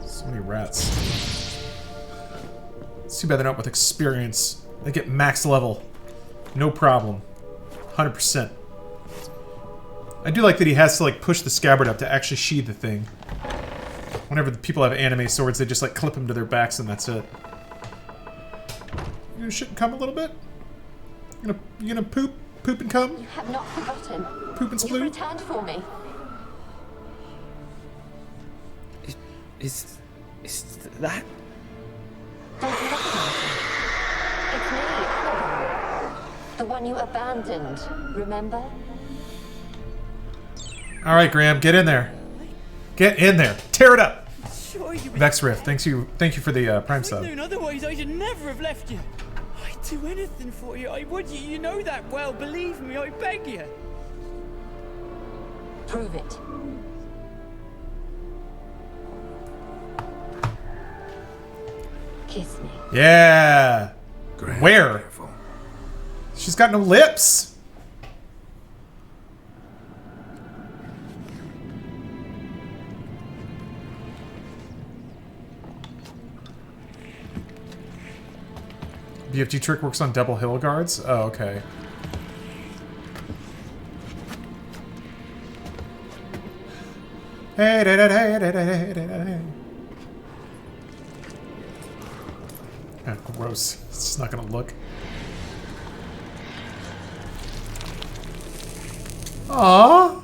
So many rats. It's too bad they're not with experience. They get max level. No problem. 100%. I do like that he has to like push the scabbard up to actually sheathe the thing. Whenever the people have anime swords, they just like clip them to their backs and that's it. You gonna shit and cum a little bit? You gonna poop and cum? You have not forgotten. Poop and You've splooge? returned for me. Is that? Don't forget about it. It's me, Annabelle. The one you abandoned, remember? Alright, Graham, get in there. Get in there. Tear it up. Sure you Vex Rift, thank you for the Prime sub. Otherwise, I should never have left you. I'd do anything for you. I would. You know that well. Believe me, I beg you. Prove it. Kiss me. Yeah. Graham, Where? Careful. She's got no lips. BFG trick works on double hill guards? Oh, okay. Hey, da, da, da, da, da, da, da. Ah, gross. It's just not gonna look. Aww.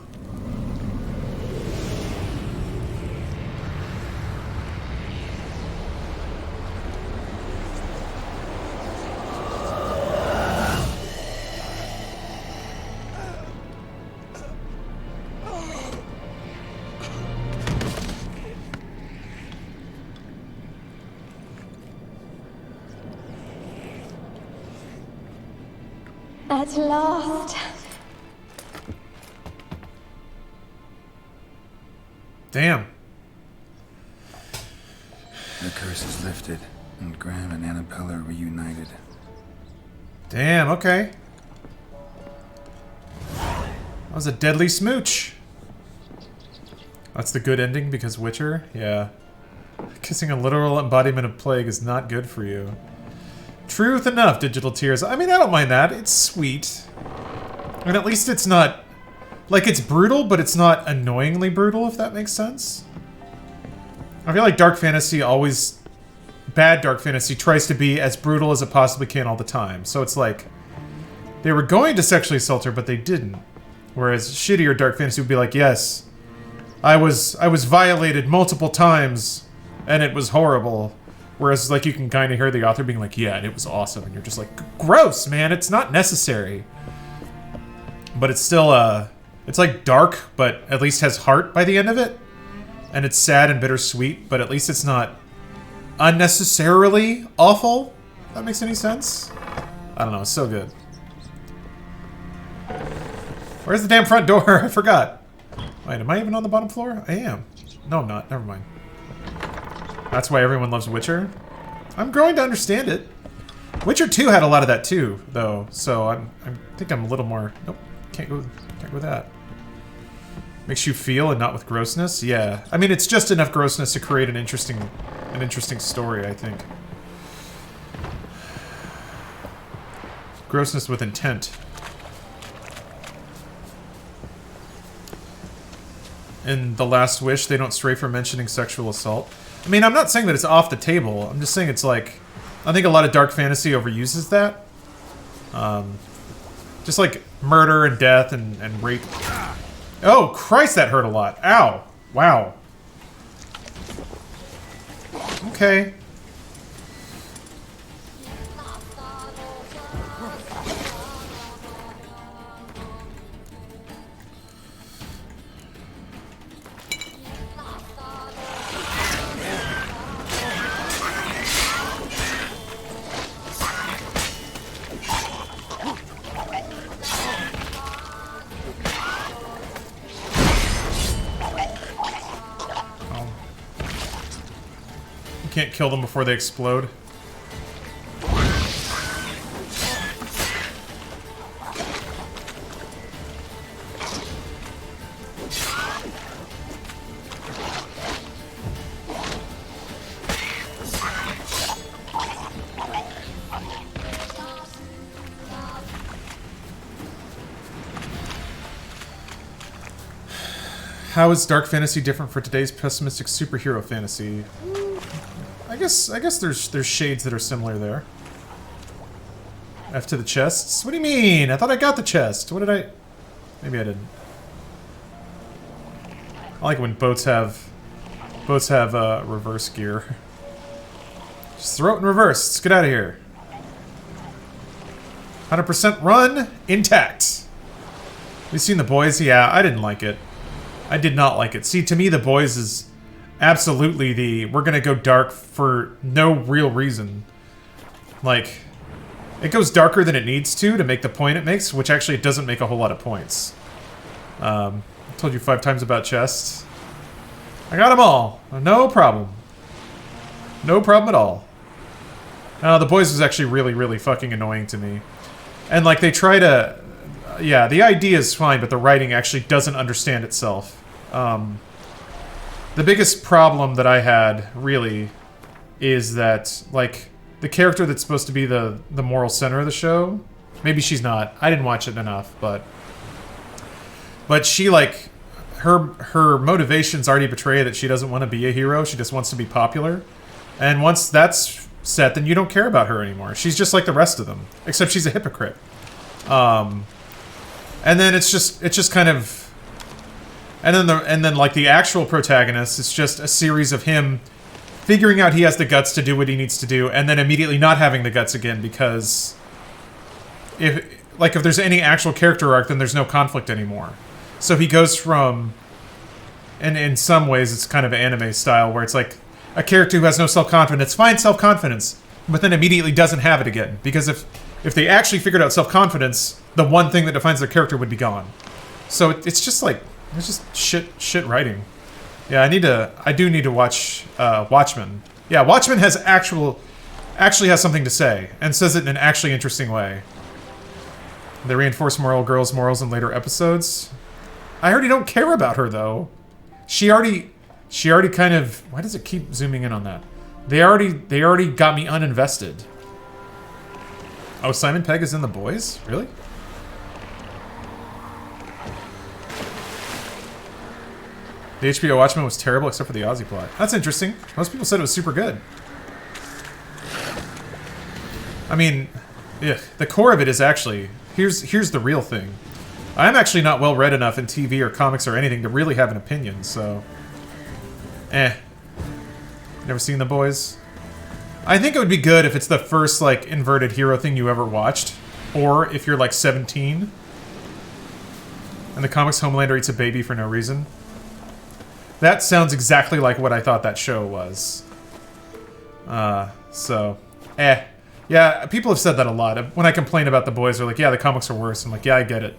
At last. Damn. The curse is lifted, and Graham and Annabelle are reunited. Damn, okay. That was a deadly smooch. That's the good ending because Witcher? Yeah. Kissing a literal embodiment of plague is not good for you. Truth enough, Digital Tears. I mean, I don't mind that. It's sweet. And at least it's not... Like, it's brutal, but it's not annoyingly brutal, if that makes sense. I feel like Dark Fantasy always... Bad Dark Fantasy tries to be as brutal as it possibly can all the time. So it's like... They were going to sexually assault her, but they didn't. Whereas shittier Dark Fantasy would be like, yes, I was violated multiple times, and it was horrible. Whereas, like, you can kind of hear the author being like, yeah, and it was awesome. And you're just like, gross, man. It's not necessary. But it's still, it's like dark, but at least has heart by the end of it. And it's sad and bittersweet, but at least it's not unnecessarily awful. If that makes any sense? I don't know. It's so good. Where's the damn front door? I forgot. Wait, am I even on the bottom floor? I am. No, I'm not. Never mind. That's why everyone loves Witcher. I'm growing to understand it. Witcher 2 had a lot of that too, though. So I think I'm a little more. Nope, can't go with that. Makes you feel and not with grossness. Yeah, I mean it's just enough grossness to create an interesting story. I think. Grossness with intent. in The Last Wish, they don't stray from mentioning sexual assault. I mean, I'm not saying that it's off the table. I'm just saying it's like, I think a lot of dark fantasy overuses that. Just like murder and death and rape. Oh, Christ, that hurt a lot. Ow. Wow. Okay. Can't kill them before they explode. How is dark fantasy different for today's pessimistic superhero fantasy? I guess there's shades that are similar there. F to the chests? What do you mean? I thought I got the chest. What did I... Maybe I didn't. I like when boats have reverse gear. Just throw it in reverse. Let's get out of here. 100% run intact. You seen The Boys? Yeah, I didn't like it. I did not like it. See, to me, The Boys is absolutely the we're gonna go dark for no real reason. Like, it goes darker than it needs to make the point it makes, which actually it doesn't make a whole lot of points. I told you 5 times about chests. I got them all. No problem. No problem at all. The Boys was actually really, really fucking annoying to me. And like, they try to... yeah, the idea is fine, but the writing actually doesn't understand itself. The biggest problem that I had, really, is that, like, the character that's supposed to be the moral center of the show, maybe she's not. I didn't watch it enough, but she, like, her motivations already betray that she doesn't want to be a hero. She just wants to be popular. And once that's set, then you don't care about her anymore. She's just like the rest of them, except she's a hypocrite. And then it's just kind of... And then like the actual protagonist, it's just a series of him figuring out he has the guts to do what he needs to do, and then immediately not having the guts again, because if there's any actual character arc, then there's no conflict anymore. So he goes from, and in some ways it's kind of anime style, where it's like a character who has no self-confidence, finds self-confidence, but then immediately doesn't have it again, because if they actually figured out self-confidence, the one thing that defines their character would be gone. So it's just like, it's just shit writing. Yeah, I do need to watch Watchmen. Yeah, Watchmen has actually has something to say, and says it in an actually interesting way. They reinforce girls' morals in later episodes. I already don't care about her, though. She already kind of... Why does it keep zooming in on that? They already got me uninvested. Oh, Simon Pegg is in The Boys? Really? The HBO Watchmen was terrible except for the Aussie plot. That's interesting. Most people said it was super good. I mean, the core of it is actually... Here's the real thing. I'm actually not well read enough in TV or comics or anything to really have an opinion, so... Never seen The Boys? I think it would be good if it's the first, like, inverted hero thing you ever watched. Or if you're, like, 17. And the comics Homelander eats a baby for no reason. That sounds exactly like what I thought that show was. Yeah, people have said that a lot. When I complain about The Boys, they're like, yeah, the comics are worse. I'm like, yeah, I get it.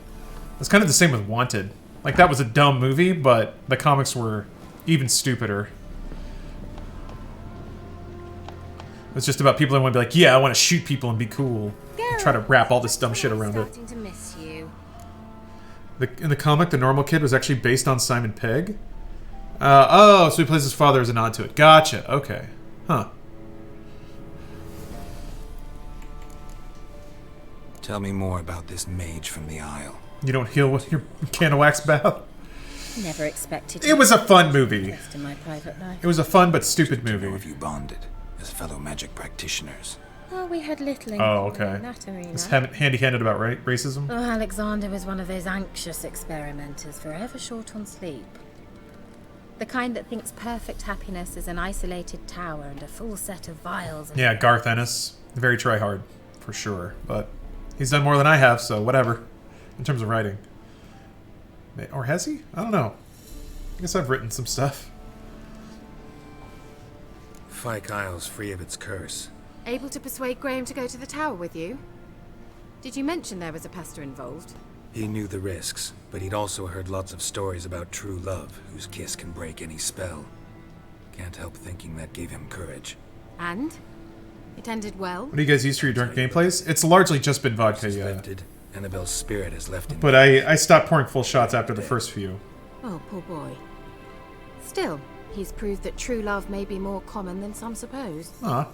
It's kind of the same with Wanted. Like, that was a dumb movie, but the comics were even stupider. It's just about people that want to be like, yeah, I want to shoot people and be cool. And try to wrap all this dumb shit around it. To miss you. In the comic, the normal kid was actually based on Simon Pegg. Oh, so he plays his father as a nod to it. Gotcha, okay. Huh. Tell me more about this mage from the Isle. You don't heal with your can of wax bath? Never expected. It was a fun movie. In my private life. It was a fun but stupid movie. Know if you bonded as fellow magic practitioners. Well, we had little in Oh, common okay. in that arena. It's handy-handed about racism. Oh, Alexander was one of those anxious experimenters, forever short on sleep. The kind that thinks perfect happiness is an isolated tower and a full set of vials. Yeah, Garth Ennis. Very try-hard, for sure. But he's done more than I have, so whatever. In terms of writing. Or has he? I don't know. I guess I've written some stuff. Fyke Isle's free of its curse. Able to persuade Graham to go to the tower with you? Did you mention there was a pester involved? He knew the risks, but he'd also heard lots of stories about true love, whose kiss can break any spell. Can't help thinking that gave him courage. And? It ended well? What do you guys use for your drunk gameplays? It's largely just been vodka, yeah. Annabelle's spirit has left him. But I stopped pouring full shots after the first few. Oh, poor boy. Still, he's proved that true love may be more common than some suppose. Ah.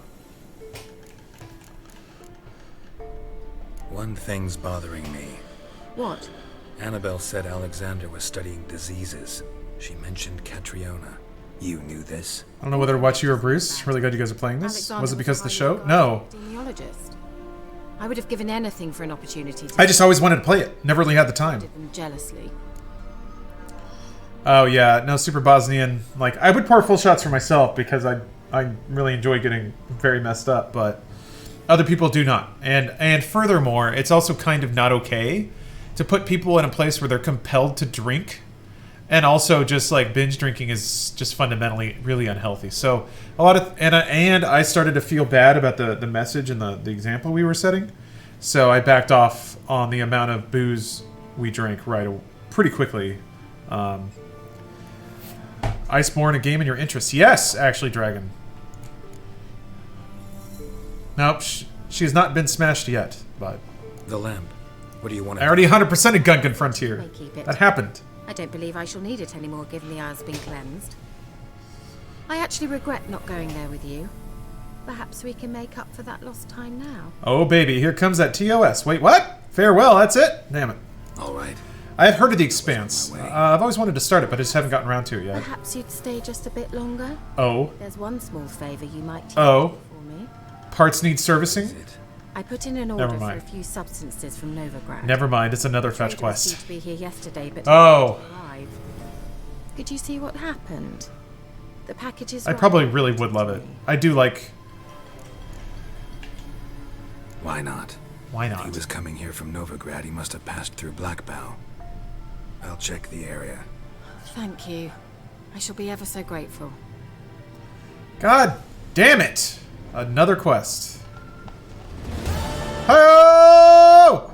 One thing's bothering me. What? Annabelle said Alexander was studying diseases. She mentioned Catriona. You knew this? I don't know whether to watch you or Bruce. Really glad you guys are playing this. Alexander Was it because of the a show? highly No. regarded epidemiologist. I would have given anything for an opportunity to I just always wanted to play it. Never really had the time. them jealously. Oh yeah, no, Super Bosnian. Like, I would pour full shots for myself because I really enjoy getting very messed up, but other people do not. And furthermore, it's also kind of not okay to put people in a place where they're compelled to drink. And also just like binge drinking is just fundamentally really unhealthy. So a lot of and I started to feel bad about the message and the example we were setting. So I backed off on the amount of booze we drank pretty quickly. Iceborne, a game in your interest. Yes, actually, Dragon. Nope, she has not been smashed yet, but... The lamp. What do you want I already 100%ed Gungan Frontier. I keep it. That happened. I don't believe I shall need it anymore, given the hour's been cleansed. I actually regret not going there with you. Perhaps we can make up for that lost time now. Oh, baby, here comes that TOS. Wait, what? Farewell, that's it? Damn it. All right. I have heard of The Expanse. I've always wanted to start it, but I just haven't gotten around to it yet. Perhaps you'd stay just a bit longer? Oh. There's one small favor you might do for me. Parts need servicing? I put in an order for a few substances from Novigrad. Never mind, it's another fetch Trader was due quest. to be here yesterday, but Oh. didn't arrive. Could you see what happened? The packages. I probably really would love it. I do like... Why not? Why not? If he was coming here from Novigrad, he must have passed through Blackbow. I'll check the area. Thank you. I shall be ever so grateful. God damn it! Another quest. Oh!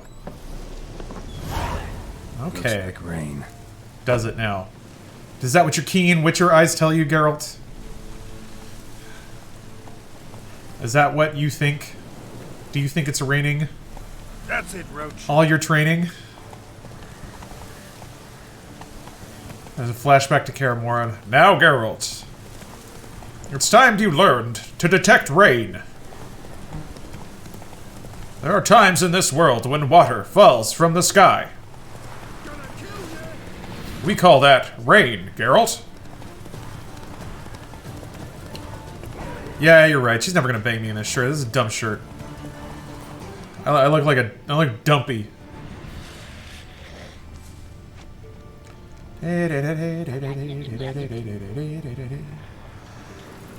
Okay. Looks like rain. Does it now? Is that what your keen Witcher eyes tell you, Geralt? Is that what you think? Do you think it's raining? That's it, Roach. All your training? There's a flashback to Kaer Morhen. Now, Geralt. It's time you learned to detect rain. There are times in this world when water falls from the sky. We call that rain, Geralt. Yeah, you're right. She's never gonna bang me in this shirt. This is a dumb shirt. I look dumpy.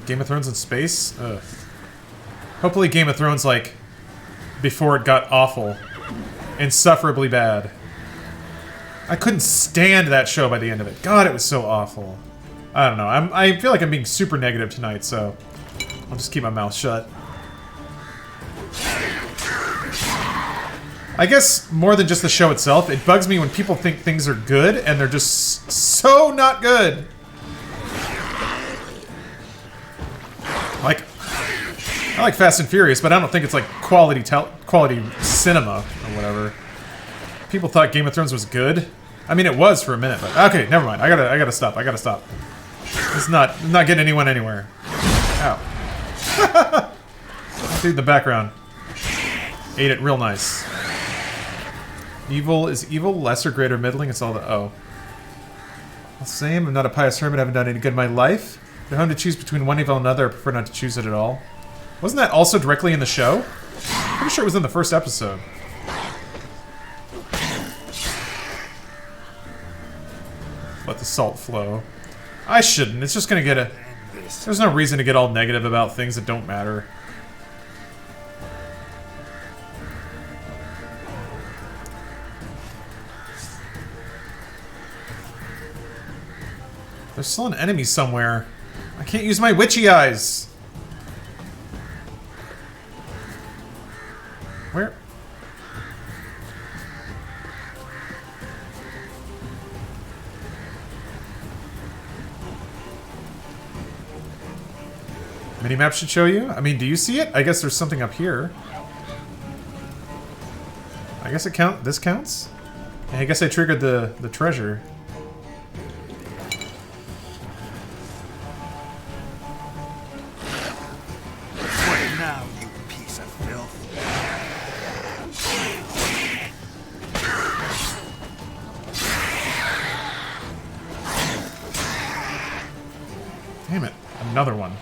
Game of Thrones in space? Ugh. Hopefully Game of Thrones, like, before it got awful. Insufferably bad. I couldn't stand that show by the end of it. God, it was so awful. I don't know. I feel like I'm being super negative tonight, so I'll just keep my mouth shut. I guess more than just the show itself, it bugs me when people think things are good and they're just so not good. Like, I like Fast and Furious, but I don't think it's like quality cinema or whatever. People thought Game of Thrones was good. I mean, it was for a minute, but okay, never mind. I gotta stop. It's not getting anyone anywhere. Ow. Dude in the background ate it real nice. Evil is evil, lesser, greater, middling. It's all the The same. I'm not a pious hermit. I haven't done any good in my life. If I'm to choose between one evil and another, I prefer not to choose it at all. Wasn't that also directly in the show? I'm pretty sure it was in the first episode. Let the salt flow. I shouldn't. It's just gonna get a... There's no reason to get all negative about things that don't matter. There's still an enemy somewhere. I can't use my witchy eyes. Where? Minimap should show you? I mean, do you see it? I guess there's something up here. I guess it count. This counts? Yeah, I guess I triggered the treasure. What now, you piece of filth? Damn it. Another one.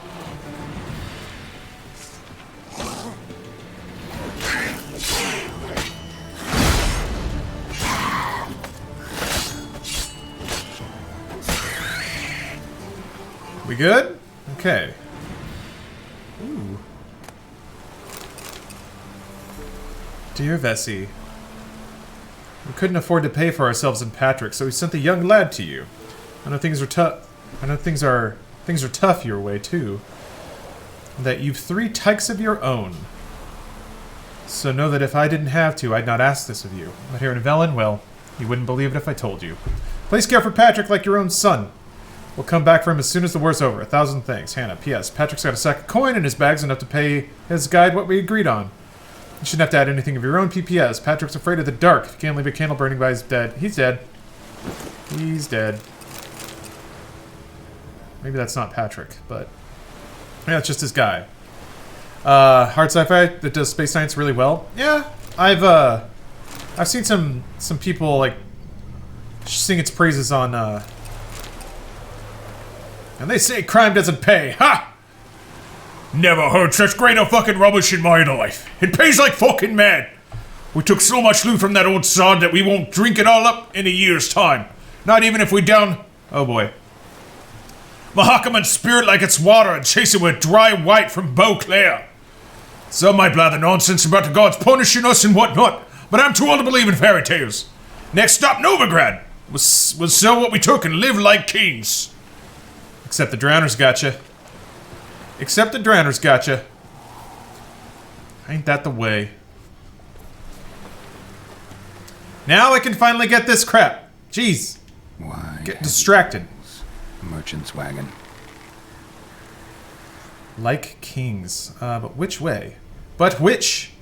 We good? Okay. Ooh. Dear Vesey, we couldn't afford to pay for ourselves and Patrick, so we sent the young lad to you. I know things are tough. I know things are tough your way too. That you've 3 tykes of your own. So know that if I didn't have to, I'd not ask this of you. But here in Velen, well, you wouldn't believe it if I told you. Please care for Patrick like your own son. We'll come back for him as soon as the war's over. 1,000 thanks. Hannah. P.S. Patrick's got a sack of coin in his bags enough to pay his guide what we agreed on. You shouldn't have to add anything of your own. P.P.S. Patrick's afraid of the dark. If you can't leave a candle burning by his dead. He's dead. He's dead. Maybe that's not Patrick, but... yeah, it's just his guy. Hard sci-fi that does space science really well. Yeah, I've seen some people, like, sing its praises on, and they say crime doesn't pay. Ha! Never heard such great a fucking rubbish in my life. It pays like fucking mad. We took so much loot from that old sod that we won't drink it all up in a year's time. Not even if we down... oh boy. Mahakaman's spirit like it's water and chase it with dry white from Beauclair. Some might blather nonsense about the gods punishing us and whatnot, but I'm too old to believe in fairy tales. Next stop, Novigrad. We'll sell what we took and live like kings. Except the drowners gotcha. Except the drowners gotcha. Ain't that the way? Now I can finally get this crap. Jeez. Why? Get distracted. Merchant's wagon. Like kings. But which way? But which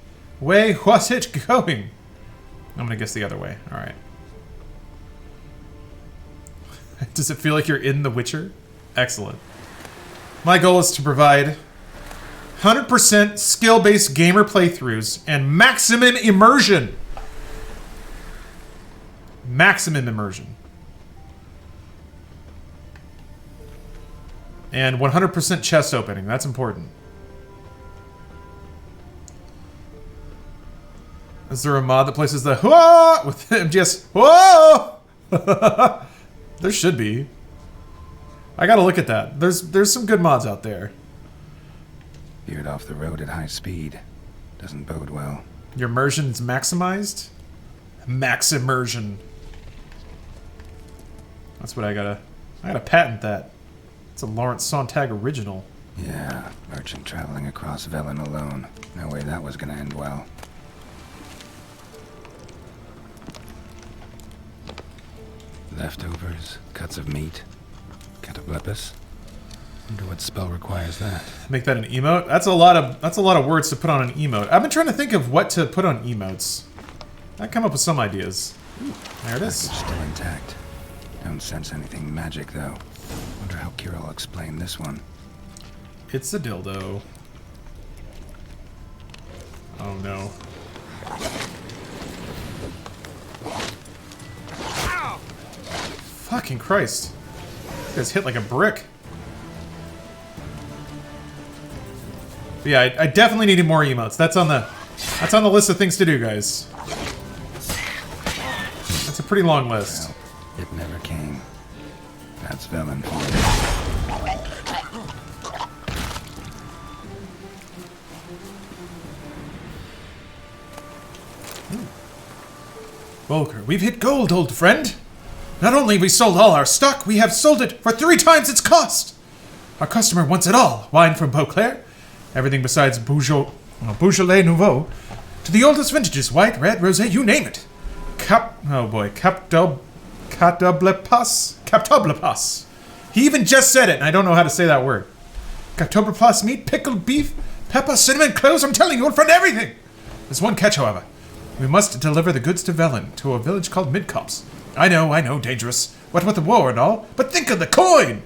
way was it going? I'm gonna guess the other way. Alright. Does it feel like you're in The Witcher? Excellent. My goal is to provide 100% skill-based gamer playthroughs and maximum immersion. Maximum immersion. And 100% chest opening. That's important. Is there a mod that places the whoa with MGS? Whoa! There should be. I gotta look at that. There's some good mods out there. Veered off the road at high speed. Doesn't bode well. Your immersion's maximized? Max immersion. That's what I gotta patent that. It's a Lawrence Sonntag original. Yeah, merchant traveling across Velen alone. No way that was gonna end well. Leftovers, cuts of meat, cataplepis. Wonder what spell requires that. Make that an emote? That's a lot of words to put on an emote. I've been trying to think of what to put on emotes. I come up with some ideas. Ooh, there it is. Still intact. Don't sense anything magic though. Wonder how Keira will explain this one. It's a dildo. Oh no. Fucking Christ. You guys hit like a brick. But yeah, I definitely needed more emotes. That's on the list of things to do, guys. That's a pretty long list. Well, it never came. That's villain. Volker, we've hit gold, old friend. Not only have we sold all our stock, we have sold it for 3 times its cost. Our customer wants it all. Wine from Beauclair, everything besides Beaujolais Nouveau, to the oldest vintages, white, red, rosé, you name it. Captoblepas. He even just said it, and I don't know how to say that word. Captoblepas meat, pickled beef, pepper, cinnamon, cloves, I'm telling you, old friend, everything. There's one catch, however. We must deliver the goods to Velen, to a village called Midcops. I know, dangerous. What with the war and all, but think of the coin!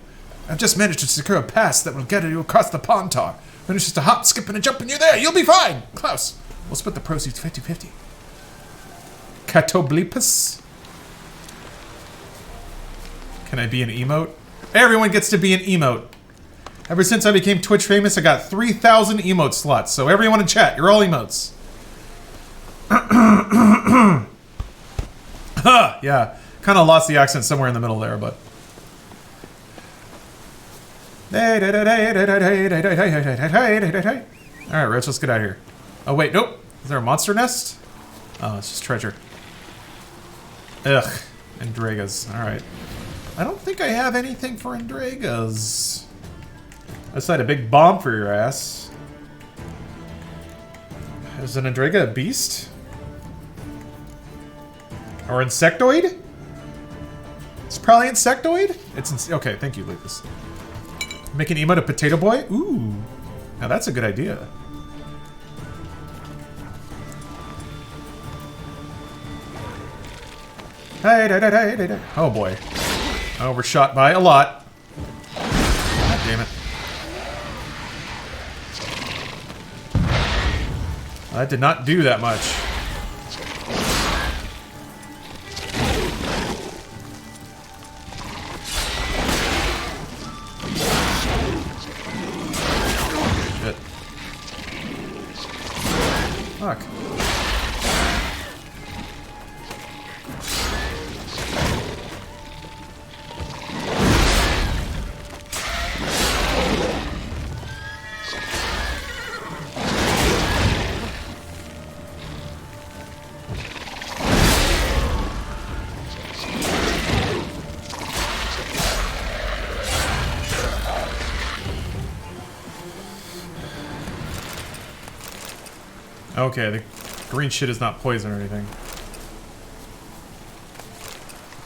I've just managed to secure a pass that will get you across the Pontar. Then it's just a hop, skip, and a jump, and you're there. You'll be fine. Klaus, we'll split the proceeds 50-50. Catoblepus? Can I be an emote? Everyone gets to be an emote. Ever since I became Twitch famous, I got 3,000 emote slots. So everyone in chat, you're all emotes. Yeah, kind of lost the accent somewhere in the middle there, but... Alright, Rich, let's get out of here. Oh, wait, nope. Is there a monster nest? Oh, it's just treasure. Ugh. Andregas. Alright. I don't think I have anything for Andregas. Aside a big bomb for your ass. Is an Andrega a beast? Or insectoid? It's probably insectoid? It's okay, thank you, Lucas. Make an emote a potato boy? Ooh. Now that's a good idea. Oh boy. Oh, we're shot by a lot. God damn it. That did not do that much. Shit. Fuck. Okay, the green shit is not poison or anything.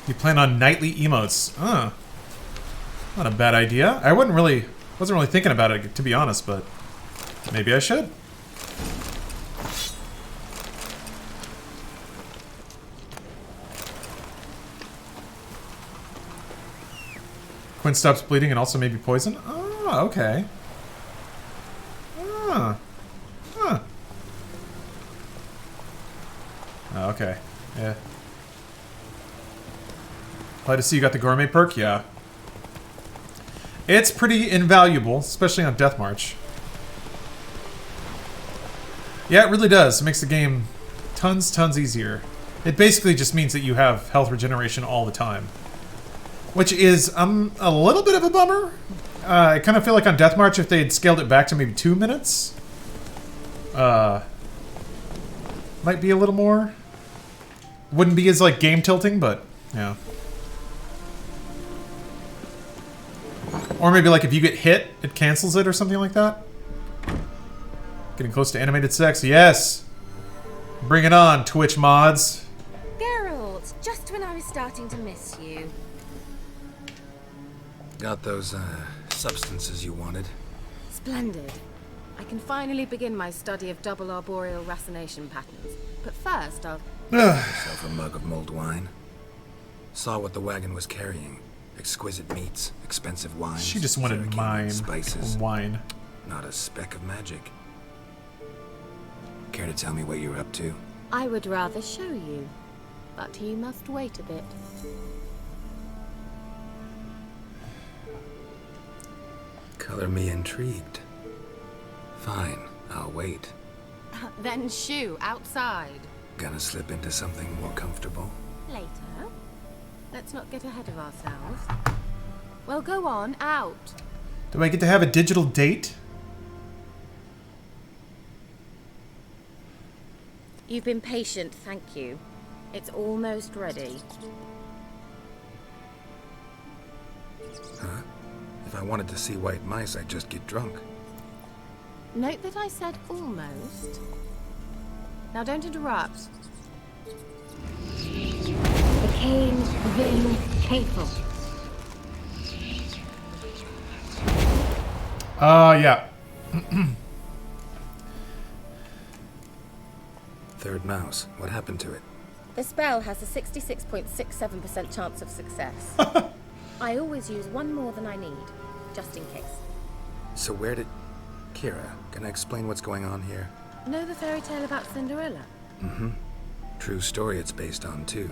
You plan on nightly emotes. Not a bad idea. I wasn't really thinking about it, to be honest, but maybe I should. Quinn stops bleeding and also maybe poison? Oh, okay. Oh, okay. Yeah. Glad to see you got the gourmet perk, yeah. It's pretty invaluable, especially on Death March. Yeah, it really does. It makes the game tons easier. It basically just means that you have health regeneration all the time. Which is a little bit of a bummer. I kind of feel like on Death March, if they had scaled it back to maybe 2 minutes, might be a little more. Wouldn't be as, like, game tilting, but, yeah. Or maybe, like, if you get hit, it cancels it or something like that. Getting close to animated sex, yes! Bring it on, Twitch mods. Geralt, just when I was starting to miss you. Got those, substances you wanted? Splendid. I can finally begin my study of double arboreal racination patterns. But first, I'll... Yourself a mug of mulled wine. Saw what the wagon was carrying. Exquisite meats, expensive wines. She just wanted mine. Spices. Wine. Not a speck of magic. Care to tell me what you're up to? I would rather show you, but you must wait a bit. Color me intrigued. Fine, I'll wait. Then shoo, outside. Gonna slip into something more comfortable? Later. Let's not get ahead of ourselves. Well, go on, out. Do I get to have a digital date? You've been patient, thank you. It's almost ready. Huh? If I wanted to see white mice, I'd just get drunk. Note that I said almost. Now don't interrupt. The Cain Vin Faithful. Yeah. Third mouse. What happened to it? The spell has a 66.67% chance of success. I always use one more than I need, just in case. So where did... Keira, can I explain what's going on here? Know the fairy tale about Cinderella? Mm-hmm. True story it's based on, too.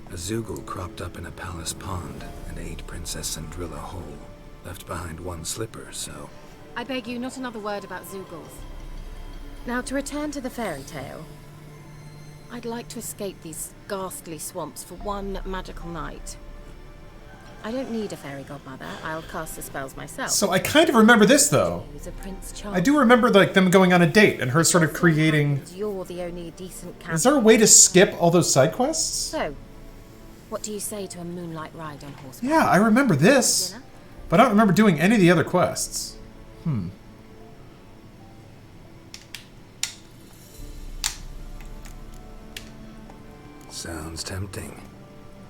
A Zoogle cropped up in a palace pond and ate Princess Cinderella whole. Left behind one slipper, so... I beg you, not another word about Zoogles. Now, to return to the fairy tale, I'd like to escape these ghastly swamps for one magical night. I don't need a fairy godmother. I'll cast the spells myself. So I kind of remember this, though. Use a Prince I do remember like them going on a date and her sort of creating... You're the only decent cat. Is there a way to skip all those side quests? So, what do you say to a moonlight ride on horseback? Yeah, I remember this. Dinner? But I don't remember doing any of the other quests. Sounds tempting.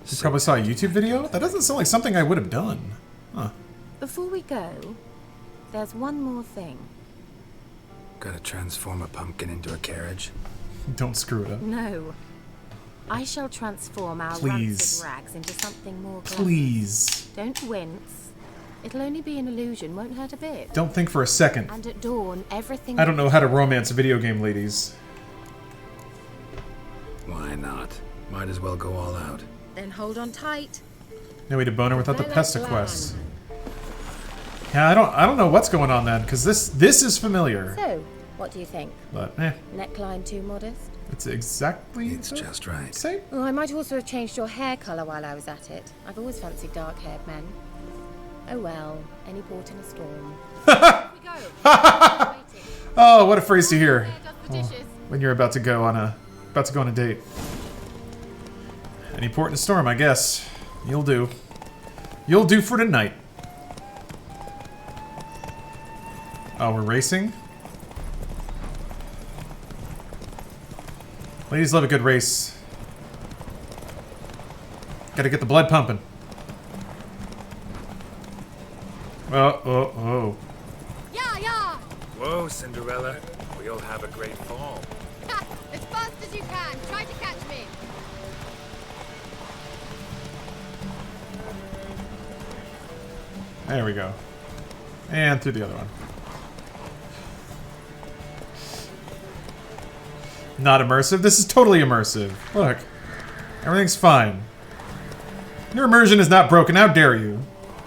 You probably saw a YouTube video? That doesn't sound like something I would have done. Huh. Before we go, there's one more thing. Gotta transform a pumpkin into a carriage? Don't screw it up. No. I shall transform our rancid rags into something more glamorous. Please. Don't wince. It'll only be an illusion, won't hurt a bit. Don't think for a second. And at dawn, everything... I don't know how to romance video game ladies. Why not? Might as well go all out. Then hold on tight. No way to boner without the Pesta quest. Yeah, I don't know what's going on then, because this is familiar. So, what do you think? But Neckline too modest? It's exactly... It's just right. Same. Oh, I might also have changed your hair colour while I was at it. I've always fancied dark-haired men. Oh well, any port in a storm. Here we go. Oh, what a phrase to hear. When you're about to go on a date. Any port in a storm, I guess. You'll do. You'll do for tonight. Oh, we're racing? Ladies love a good race. Gotta get the blood pumping. Oh. Yeah, yeah! Whoa, Cinderella. We'll have a great fall. As fast as you can. Try to catch me. There we go. And through the other one. Not immersive? This is totally immersive. Look. Everything's fine. Your immersion is not broken. How dare you?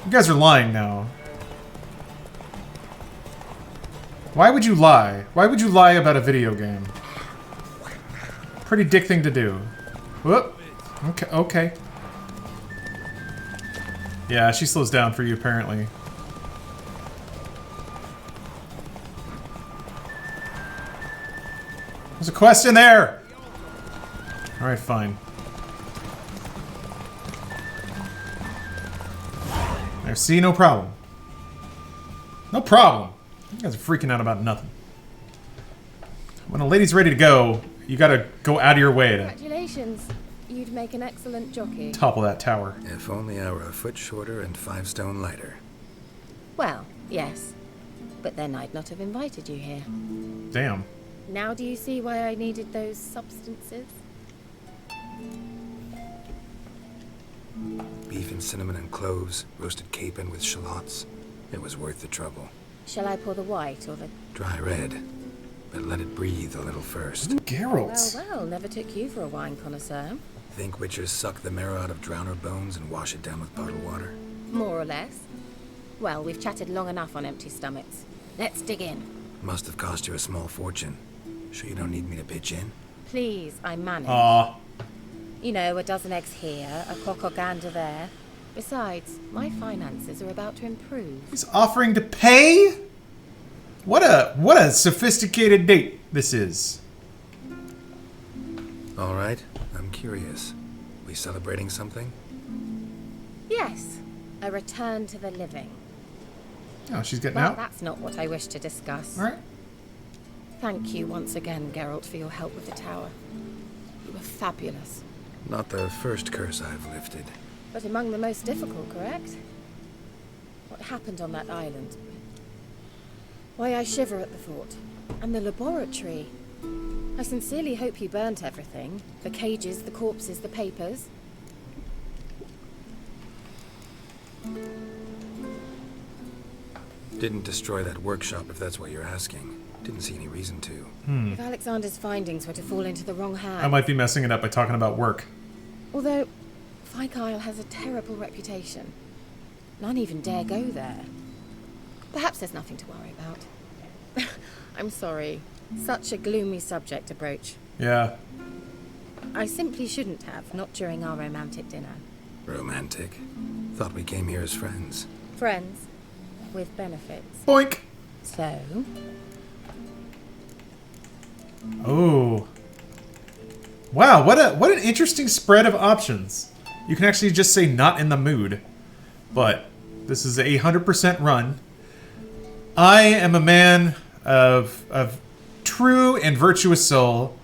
You guys are lying now. Why would you lie? Why would you lie about a video game? Pretty dick thing to do. Whoop. Okay. Yeah, she slows down for you, apparently. There's a quest in there! Alright, fine. There, see, no problem. No problem. You guys are freaking out about nothing. When a lady's ready to go, you gotta go out of your way to Congratulations. You'd make an excellent jockey. topple that tower. If only I were a foot shorter and 5 stone lighter. Well, yes. But then I'd not have invited you here. Damn. Now do you see why I needed those substances? Beef and cinnamon and cloves, roasted capon with shallots. It was worth the trouble. Shall I pour the white or the... Dry red, but let it breathe a little first. Geralt. Well, never took you for a wine connoisseur. Think witches suck the marrow out of drowner bones and wash it down with bottled water? More or less. Well, we've chatted long enough on empty stomachs. Let's dig in. Must have cost you a small fortune. Sure you don't need me to pitch in? Please, I manage. Aw. You know, a dozen eggs here, a cock or gander there. Besides, my finances are about to improve. He's offering to pay? What a sophisticated date this is. All right, I'm curious. We celebrating something? Yes, a return to the living. Oh, she's getting Well, out? that's not what I wish to discuss. All right. Thank you once again, Geralt, for your help with the tower. You were fabulous. Not the first curse I've lifted. But among the most difficult, correct? What happened on that island? Why, I shiver at the thought. And the laboratory. I sincerely hope you burnt everything. The cages, the corpses, the papers. Didn't destroy that workshop, if that's what you're asking. Didn't see any reason to. If Alexander's findings were to fall into the wrong hands... I might be messing it up by talking about work. Although, Fyke Isle has a terrible reputation. None even dare go there. Perhaps there's nothing to worry about. I'm sorry. Such a gloomy subject to broach. Yeah. I simply shouldn't have, not during our romantic dinner. Romantic? Thought we came here as friends. Friends, with benefits. Boink! So? Oh. Wow, what an interesting spread of options. You can actually just say not in the mood. But this is a 100% run. I am a man of true and virtuous soul,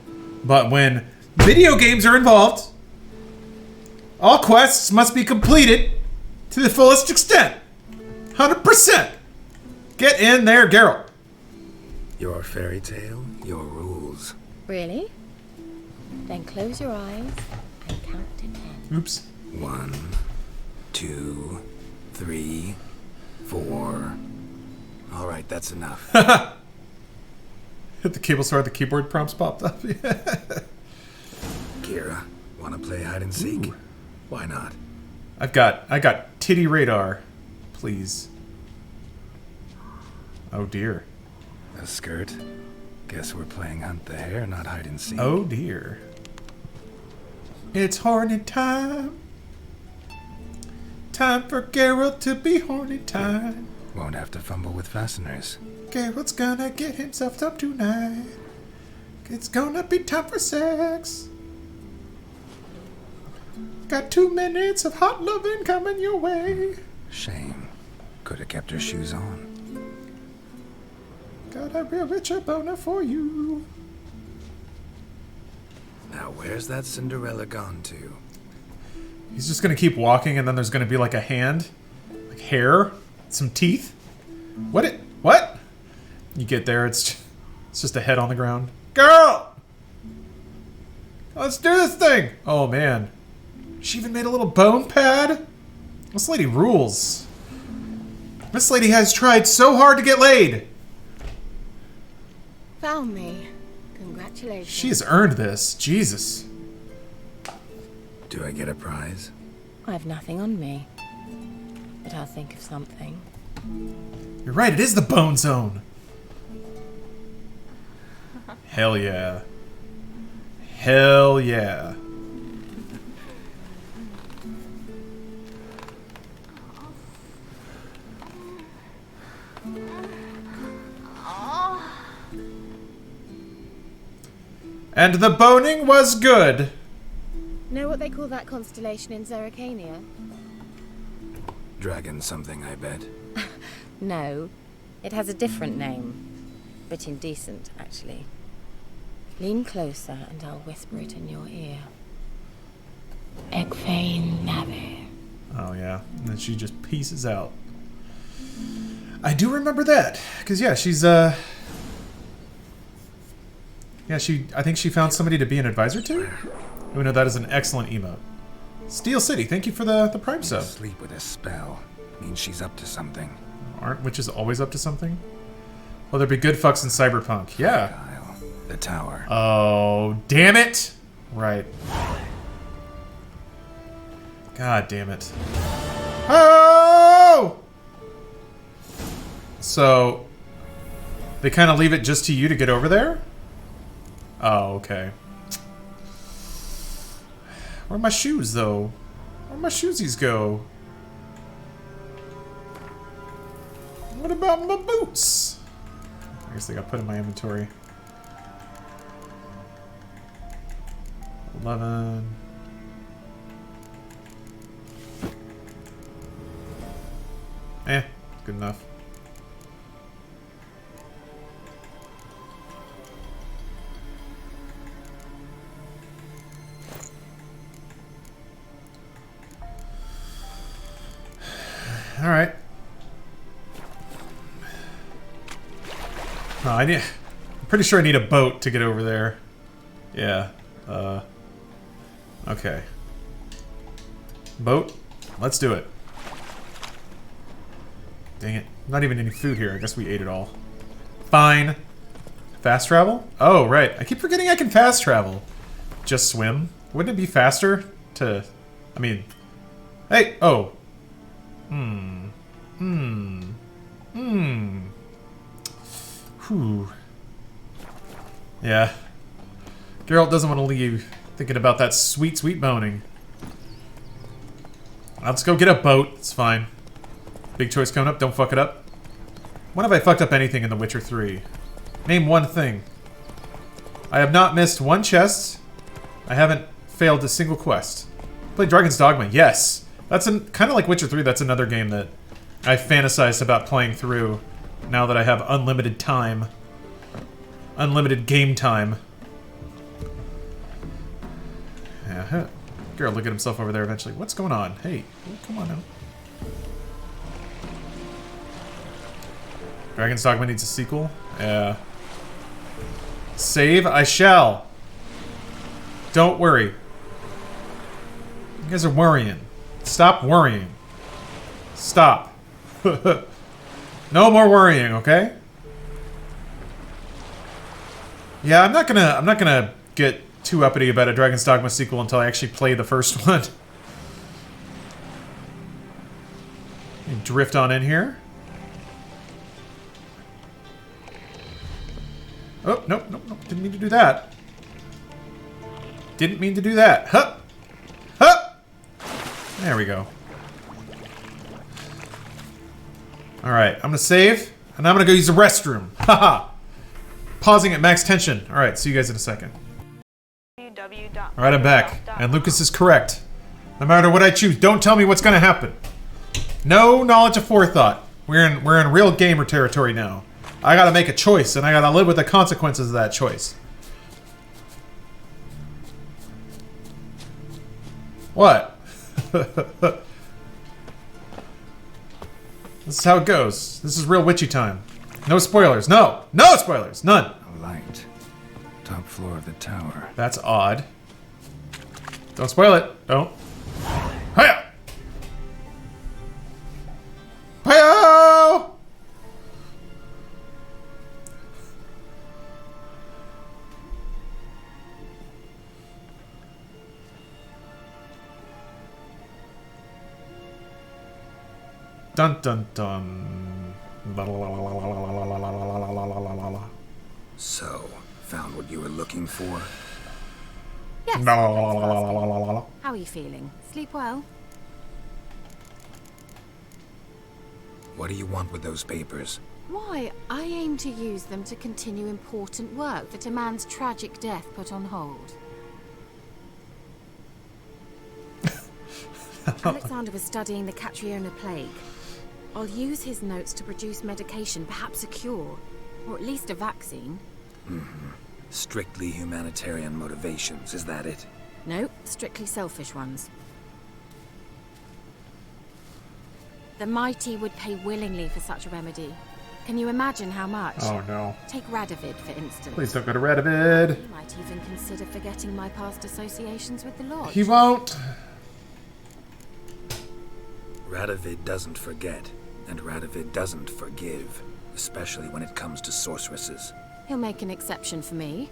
but when video games are involved, all quests must be completed to the fullest extent. 100%. Get in there, Geralt. Your fairy tale, your rules. Really? Then close your eyes and count to 10. Oops. 1, 2, 3, 4. All right, that's enough. Hit the cable sword, the keyboard prompts popped up. Keira, wanna play hide and seek? Ooh. Why not? I got titty radar. Please. Oh dear. A skirt? Guess we're playing hunt the hare, not hide and seek. Oh dear. It's horny time. Time for Geralt to be horny time. Won't have to fumble with fasteners. Geralt's gonna get himself up tonight. It's gonna be time for sex. Got 2 minutes of hot loving coming your way. Shame. Could have kept her shoes on. Got a real richer boner for you. Now where's that Cinderella gone to? He's just gonna keep walking and then there's gonna be like a hand. Like hair. Some teeth. What? You get there, it's just a head on the ground. Girl! Let's do this thing! Oh man. She even made a little bone pad? This lady rules. This lady has tried so hard to get laid. Found me. Congratulations. She has earned this. Jesus. Do I get a prize? I have nothing on me. But I'll think of something. You're right, it is the bone zone. Hell yeah. Hell yeah. And the boning was good. Know what they call that constellation in Zerrikania? Dragon something, I bet. No. It has a different name. Bit indecent, actually. Lean closer and I'll whisper it in your ear. Egfain Nave. Oh yeah, and then she just pieces out. I do remember that, because yeah, she's yeah, I think she found somebody to be an advisor to. We know that is an excellent emote. Steel City, thank you for the prime sub. Sleep with a spell means she's up to something. Aren't witches always up to something? Well, there'd be good fucks in Cyberpunk. Yeah. The tower. Oh, damn it! Right. God damn it. Oh! So they kind of leave it just to you to get over there? Oh, okay. Where are my shoes, though? Where my shoesies go? What about my boots? I guess they got put in my inventory. 11. Good enough. All right. Oh, I'm pretty sure I need a boat to get over there. Yeah. Okay. Boat. Let's do it. Dang it. Not even any food here. I guess we ate it all. Fine. Fast travel? Oh, right. I keep forgetting I can fast travel. Just swim. Wouldn't it be faster to... I mean... Hey! Oh. Whew. Yeah. Geralt doesn't want to leave thinking about that sweet, sweet boning. Let's go get a boat. It's fine. Big choice coming up. Don't fuck it up. When have I fucked up anything in The Witcher 3? Name one thing. I have not missed one chest. I haven't failed a single quest. Played Dragon's Dogma. Yes. That's kind of like Witcher 3. That's another game that I fantasized about playing through now that I have unlimited time. Unlimited game time. Yeah. Geralt look at himself over there eventually. What's going on? Hey, come on now. Dragon's Dogma needs a sequel? Yeah. Save? I shall. Don't worry. You guys are worrying. Stop worrying. Stop. No more worrying, okay? Yeah, I'm not gonna get too uppity about a Dragon's Dogma sequel until I actually play the first one. Drift on in here. Oh, nope, nope, nope. Didn't mean to do that. Didn't mean to do that. Huh! Huh! There we go. Alright, I'm gonna save, and I'm gonna go use the restroom. Haha! Pausing at max tension. Alright, see you guys in a second. Alright, I'm back. And Lucas is correct. No matter what I choose, don't tell me what's gonna happen. No knowledge of forethought. We're in real gamer territory now. I gotta make a choice, and I gotta live with the consequences of that choice. What? This is how it goes. This is real witchy time. No spoilers. No! No spoilers! None! A light. Top floor of the tower. That's odd. Don't spoil it. Don't. Hiya! Hiya! Dun dun dun. La, la, la, la, la, la, la, la, la, la, la, la. So, found what you were looking for? Yes. La, la, la, la, la, la, la, la, la. How are you feeling? Sleep well? What do you want with those papers? Why, I aim to use them to continue important work that a man's tragic death put on hold. Alexander was studying the Catriona plague. I'll use his notes to produce medication, perhaps a cure, or at least a vaccine. Mm-hmm. Strictly humanitarian motivations, is that it? No, strictly selfish ones. The mighty would pay willingly for such a remedy. Can you imagine how much? Oh no. Take Radovid, for instance. Please don't go to Radovid. He might even consider forgetting my past associations with the Lodge. He won't. Radovid doesn't forget, and Radovid doesn't forgive, especially when it comes to sorceresses. He'll make an exception for me.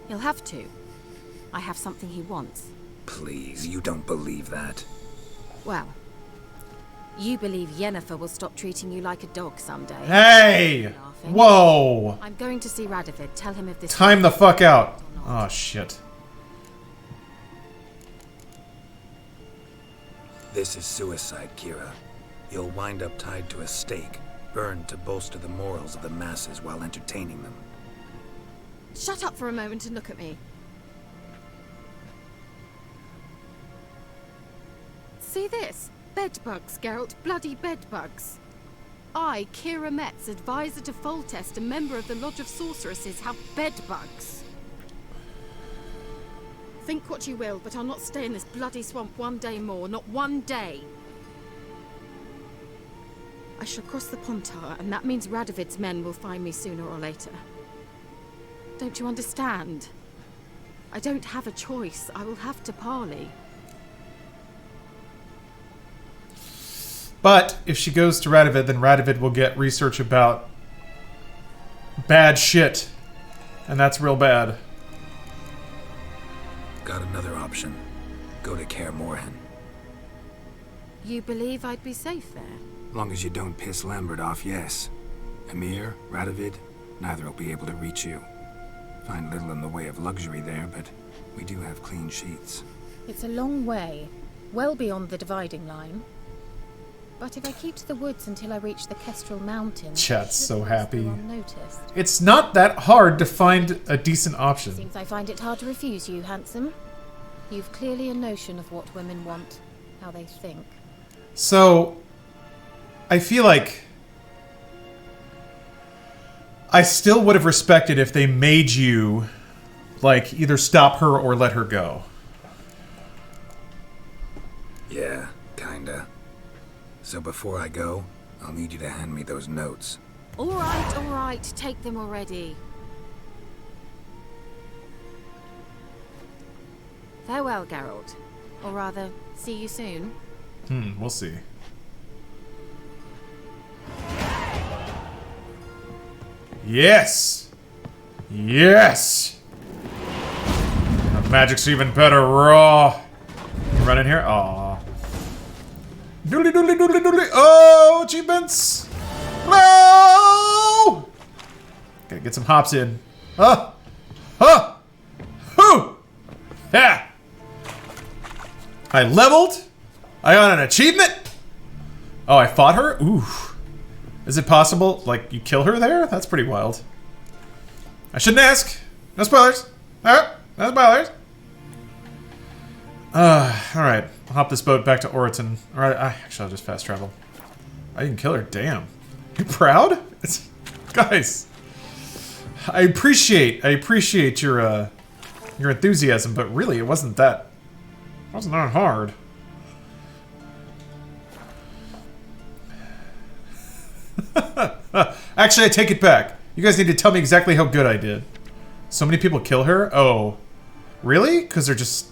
He'll have to. I have something he wants. Please, you don't believe that. Well, You believe Yennefer will stop treating you like a dog someday. Hey! Whoa! I'm going to see Radovid. Tell him if this... Time the fuck out. Oh, shit. This is suicide, Keira. You'll wind up tied to a stake, burned to bolster the morals of the masses while entertaining them. Shut up for a moment and look at me. See this? Bedbugs, Geralt. Bloody bedbugs. I, Keira Metz, advisor to Foltest, a member of the Lodge of Sorceresses, have bedbugs. Think what you will, but I'll not stay in this bloody swamp one day more. Not one day. I shall cross the Pontar, and that means Radovid's men will find me sooner or later. Don't you understand? I don't have a choice. I will have to parley. But if she goes to Radovid, then Radovid will get research about bad shit. And that's real bad. Got another option. Go to Kaer Morhen. You believe I'd be safe there? Long as you don't piss Lambert off, yes. Emir, Radovid, neither will be able to reach you. Find little in the way of luxury there, but we do have clean sheets. It's a long way, well beyond the dividing line. But if I keep to the woods until I reach the Kestrel Mountains... Chat's so happy. Unnoticed. It's not that hard to find a decent option. Seems I find it hard to refuse you, handsome. You've clearly a notion of what women want, how they think. So, I feel like I still would have respected if they made you, like, either stop her or let her go. Yeah, kinda. So before I go, I'll need you to hand me those notes. All right, take them already. Farewell, Geralt. Or rather, see you soon. We'll see. Yes! Yes! The magic's even better raw. You run in here? Aw. Doodly doodly doodly doodly. Oh, achievements! No! Gotta get some hops in. Huh! Huh! Hoo! Yeah! I leveled. I got an achievement. Oh, I fought her? Ooh. Is it possible, like, you kill her there? That's pretty wild. I shouldn't ask. No spoilers. Alright, no spoilers. Alright. I'll hop this boat back to Oriton. Alright, actually, I'll just fast travel. I didn't kill her. Damn. You proud? Guys. I appreciate your enthusiasm, but really, it wasn't that hard. Actually, I take it back. You guys need to tell me exactly how good I did. So many people kill her? Oh. Really? Because they're just...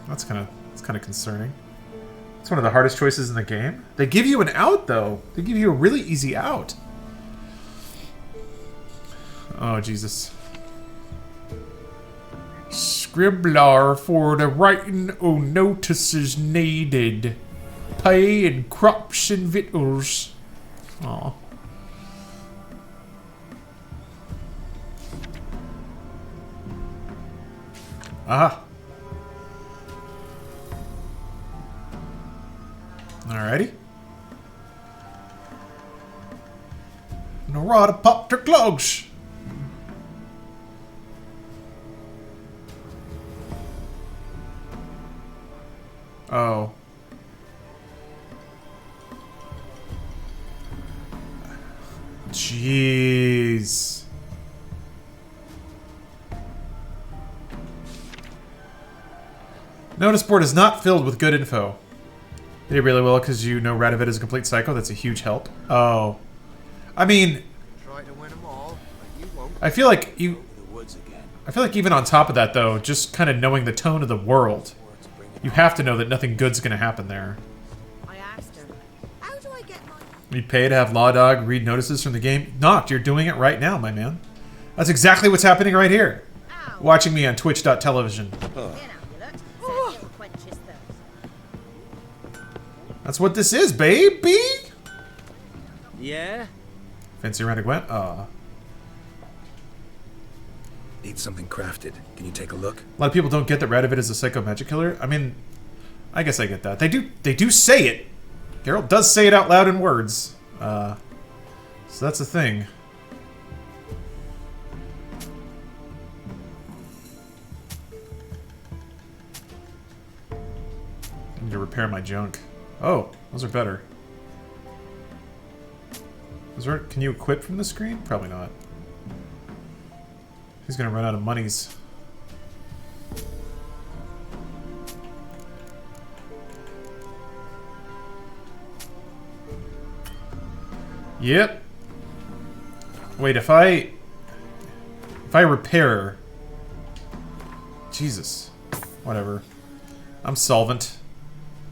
that's kind of concerning. It's one of the hardest choices in the game. They give you an out, though. They give you a really easy out. Oh, Jesus. Scribbler for the writing o' notices needed. Pay and crops and victuals. Aw. Aha. Alrighty. Narada popped her clogs. Oh. Jeez. Notice board is not filled with good info. They really will because you know Radovid is a complete psycho. That's a huge help. Oh. I mean, I feel like even on top of that though, just kind of knowing the tone of the world, you have to know that nothing good's gonna happen there. I asked him, how do I get my... You pay to have Law Dog read notices from the game? Noct, you're doing it right now, my man. That's exactly what's happening right here. Ow. Watching me on twitch.television. That's what this is, baby! Yeah? Fancy around a gwent? Aw. Need something crafted. Can you take a look? A lot of people don't get that Radovid is a psycho magic killer. I mean, I guess I get that. They do say it. Geralt does say it out loud in words. So that's a thing. I need to repair my junk. Oh, those are better. Can you equip from the screen? Probably not. He's gonna run out of monies. Yep. Wait, if I repair... Jesus. Whatever. I'm solvent.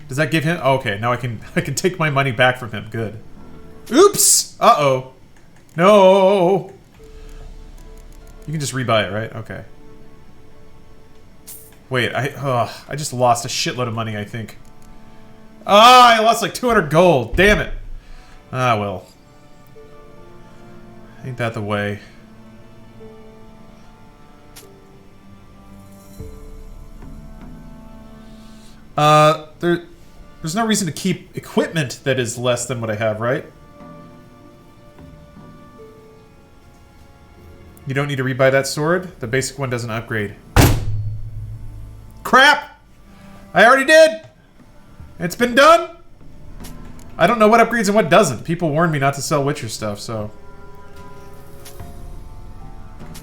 Does that give him... Oh, okay, now I can take my money back from him. Good. Oops! Uh-oh. No! You can just rebuy it, right? Okay. Wait, I just lost a shitload of money, I think. Ah, I lost like 200 gold. Damn it. Ah, well. Ain't that the way. There's no reason to keep equipment that is less than what I have, right? You don't need to rebuy that sword. The basic one doesn't upgrade. Crap! I already did! It's been done! I don't know what upgrades and what doesn't. People warned me not to sell Witcher stuff, so...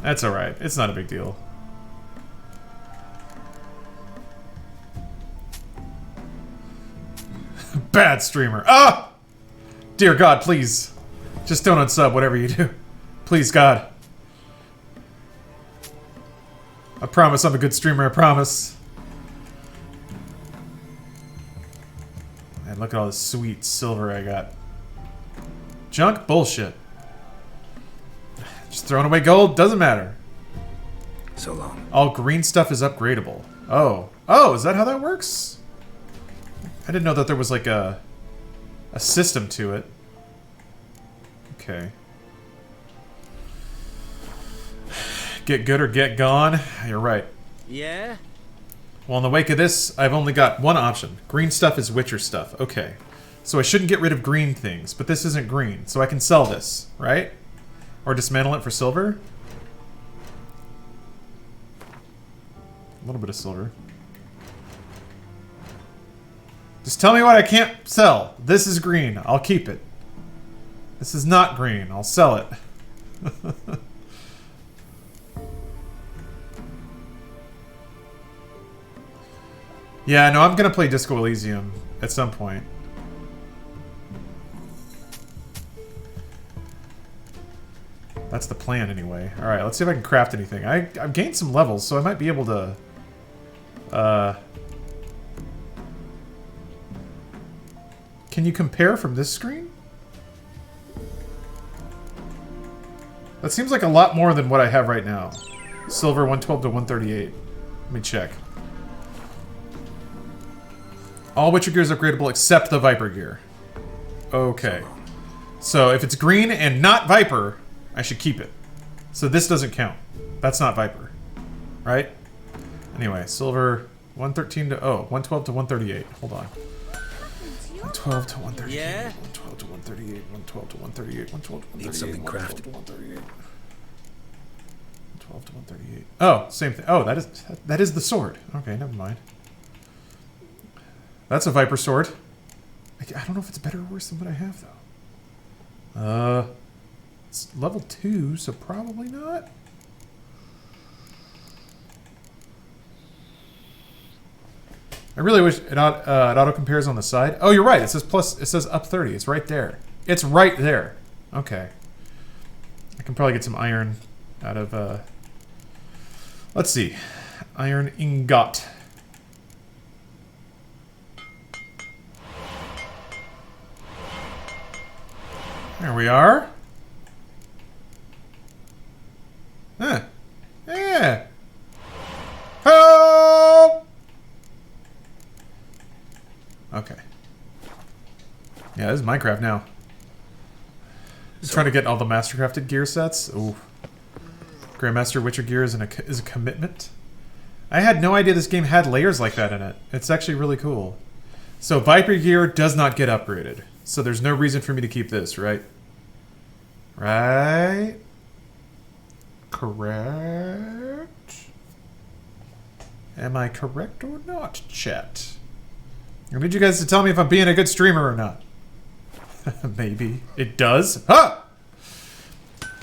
That's alright. It's not a big deal. Bad streamer. Ah! Dear God, please. Just don't unsub whatever you do. Please, God. I promise I'm a good streamer, I promise. Man, look at all this sweet silver I got. Junk? Bullshit. Just throwing away gold? Doesn't matter. So long. All green stuff is upgradable. Oh. Oh, is that how that works? I didn't know that there was like a system to it. Okay. Get good or get gone? You're right. Yeah? Well, in the wake of this, I've only got one option. Green stuff is Witcher stuff. Okay. So I shouldn't get rid of green things, but this isn't green, so I can sell this, right? Or dismantle it for silver? A little bit of silver. Just tell me what I can't sell. This is green. I'll keep it. This is not green. I'll sell it. Yeah, no, I'm gonna play Disco Elysium at some point. That's the plan, anyway. Alright, let's see if I can craft anything. I've gained some levels, so I might be able to... Can you compare from this screen? That seems like a lot more than what I have right now. Silver 112 to 138. Let me check. All Witcher gear is upgradable except the Viper gear. Okay. So if it's green and not Viper, I should keep it. So this doesn't count. That's not Viper. Right? Anyway, silver 113 to... Oh, 112 to 138. Hold on. 112 to 138. Yeah? 112 to 138. 112 to 138. 112 to 138. Need something crafted. 138. 112 to 138. Oh, same thing. Oh, that is the sword. Okay, never mind. That's a Viper sword. I don't know if it's better or worse than what I have, though. It's level 2, so probably not. I really wish it auto compares on the side. Oh, you're right. It says plus. It says up 30. It's right there. It's right there. Okay. I can probably get some iron out of. Let's see, iron ingot. There we are. Huh. Yeah. Help! Okay. Yeah, this is Minecraft now. Just trying to get all the mastercrafted gear sets. Ooh. Grandmaster Witcher gear is a commitment. I had no idea this game had layers like that in it. It's actually really cool. So Viper gear does not get upgraded. So there's no reason for me to keep this, right? Right? Correct? Am I correct or not, chat? I need you guys to tell me if I'm being a good streamer or not. Maybe. It does? Huh!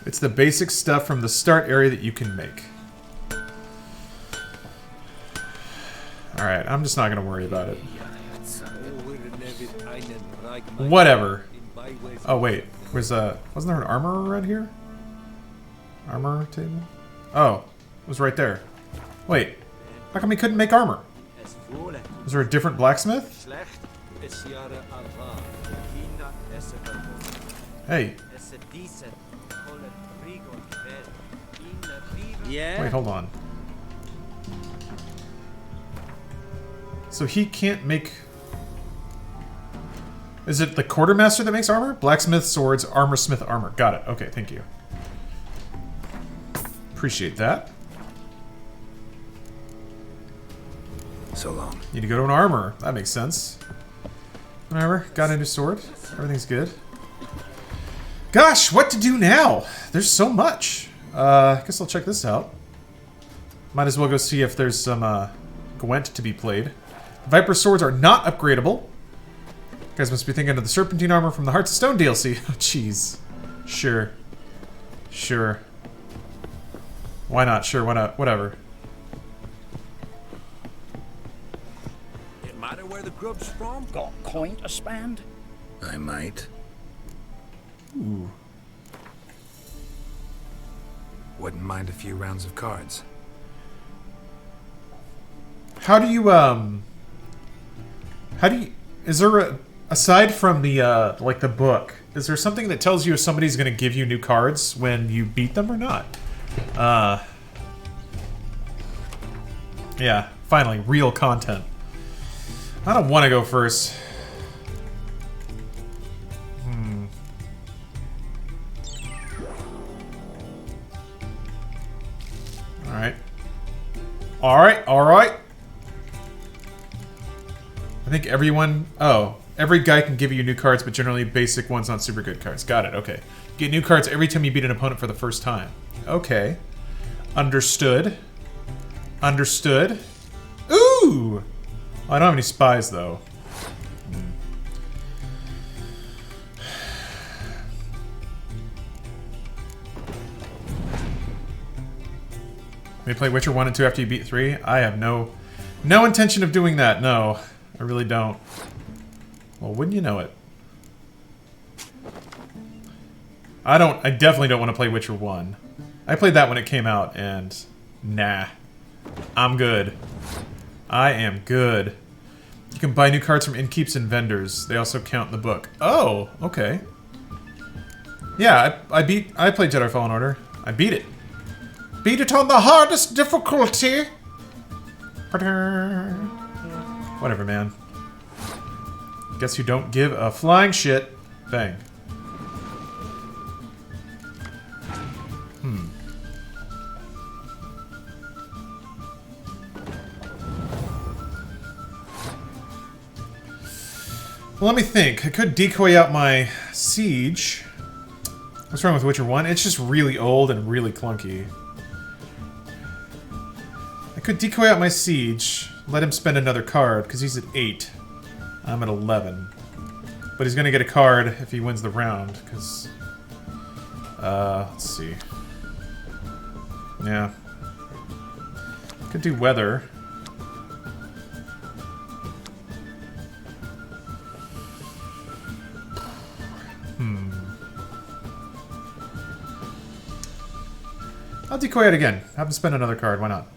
It's the basic stuff from the start area that you can make. Alright, I'm just not going to worry about it. Whatever. Oh, wait. Wasn't there an armor around here? Armor table? Oh, it was right there. Wait. How come he couldn't make armor? Was there a different blacksmith? Hey. Yeah. Wait, hold on. So he can't make... Is it the quartermaster that makes armor? Blacksmith, swords, armorsmith, armor. Got it. Okay, thank you. Appreciate that. So long. Need to go to an armor. That makes sense. Whatever. Got a new sword. Everything's good. Gosh, what to do now? There's so much. I guess I'll check this out. Might as well go see if there's some gwent to be played. Viper swords are not upgradable. You guys must be thinking of the serpentine armor from the Hearts of Stone DLC. Oh, jeez. Sure. Sure. Why not? Sure, why not? Whatever. It matter where the grub's from? Got coin to spend? I might. Ooh. Wouldn't mind a few rounds of cards. How do you, is there a, aside from the, like the book, is there something that tells you if somebody's gonna give you new cards when you beat them or not? Yeah, finally, real content. I don't want to go first. Alright. Alright, alright. I think everyone... Oh, every guy can give you new cards, but generally basic ones, not super good cards. Got it, okay. Get new cards every time you beat an opponent for the first time. Okay. Understood. Understood. Ooh! I don't have any spies, though. May play Witcher 1 and 2 after you beat 3? I have no intention of doing that, no. I really don't. Well, wouldn't you know it? I definitely don't want to play Witcher 1. I played that when it came out, and... Nah. I'm good. I am good. You can buy new cards from innkeeps and vendors. They also count in the book. Oh, okay. Yeah, I played Jedi Fallen Order. I beat it. Beat it on the hardest difficulty! Whatever, man. Guess you don't give a flying shit. Bang. Well, let me think. I could decoy out my siege. What's wrong with Witcher 1? It's just really old and really clunky. I could decoy out my siege, let him spend another card, because he's at 8. I'm at 11. But he's going to get a card if he wins the round, because... let's see. Yeah. Could do weather. I'll decoy it again. Have him spend another card. Why not?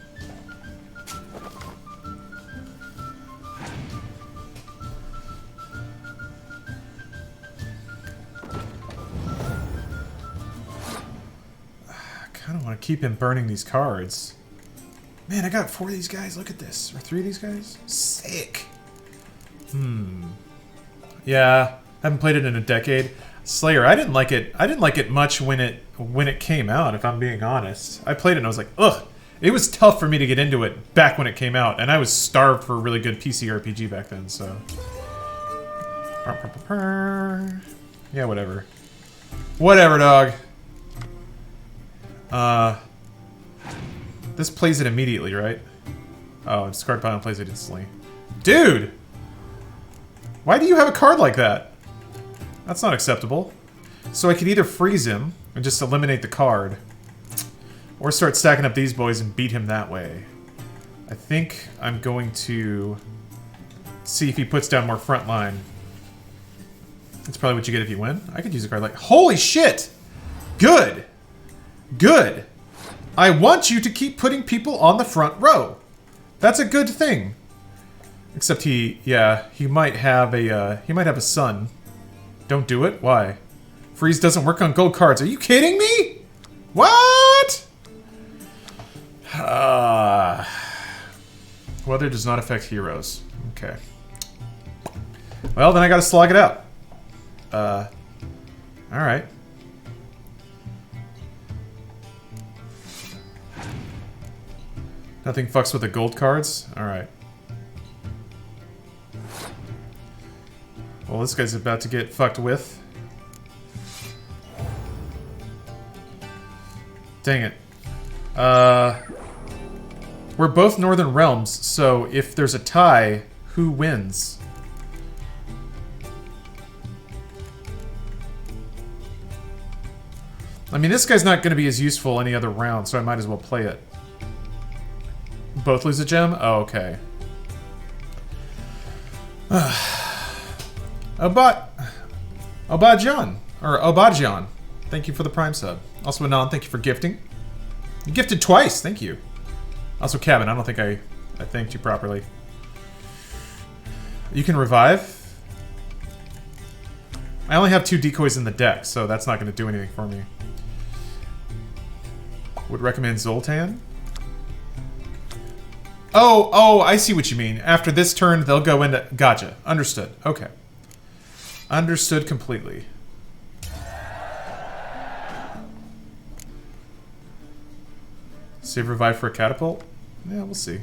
I kind of want to keep him burning these cards. Man, I got 4 of these guys. Look at this. Or 3 of these guys. Sick. Yeah. Haven't played it in a decade. Slayer, I didn't like it. I didn't like it much when it came out, if I'm being honest. I played it and I was like, ugh. It was tough for me to get into it back when it came out, and I was starved for a really good PC RPG back then, so. Yeah, whatever. Whatever, dog. This plays it immediately, right? Oh, discard pile and plays it instantly. Dude! Why do you have a card like that? That's not acceptable. So I could either freeze him and just eliminate the card, or start stacking up these boys and beat him that way. I think I'm going to see if he puts down more front line. That's probably what you get if you win. I could use a card like... Holy shit! Good! Good! I want you to keep putting people on the front row. That's a good thing. Except he might have a son. Don't do it? Why? Freeze doesn't work on gold cards. Are you kidding me? What? Weather does not affect heroes. Okay. Well, then I gotta slog it out. Alright. Nothing fucks with the gold cards? Alright. Well, this guy's about to get fucked with. Dang it. We're both Northern Realms, so if there's a tie, who wins? I mean, this guy's not going to be as useful any other round, so I might as well play it. Both lose a gem? Oh, okay. Obadjan. Or Obadjan. Thank you for the Prime sub. Also, Anon, thank you for gifting. You gifted twice, thank you. Also, Cabin, I don't think I thanked you properly. You can revive? I only have 2 decoys in the deck, so that's not going to do anything for me. Would recommend Zoltan. Oh, I see what you mean. After this turn, they'll go into... Gotcha. Understood. Okay. Understood completely. Save revive for a catapult? Yeah, we'll see.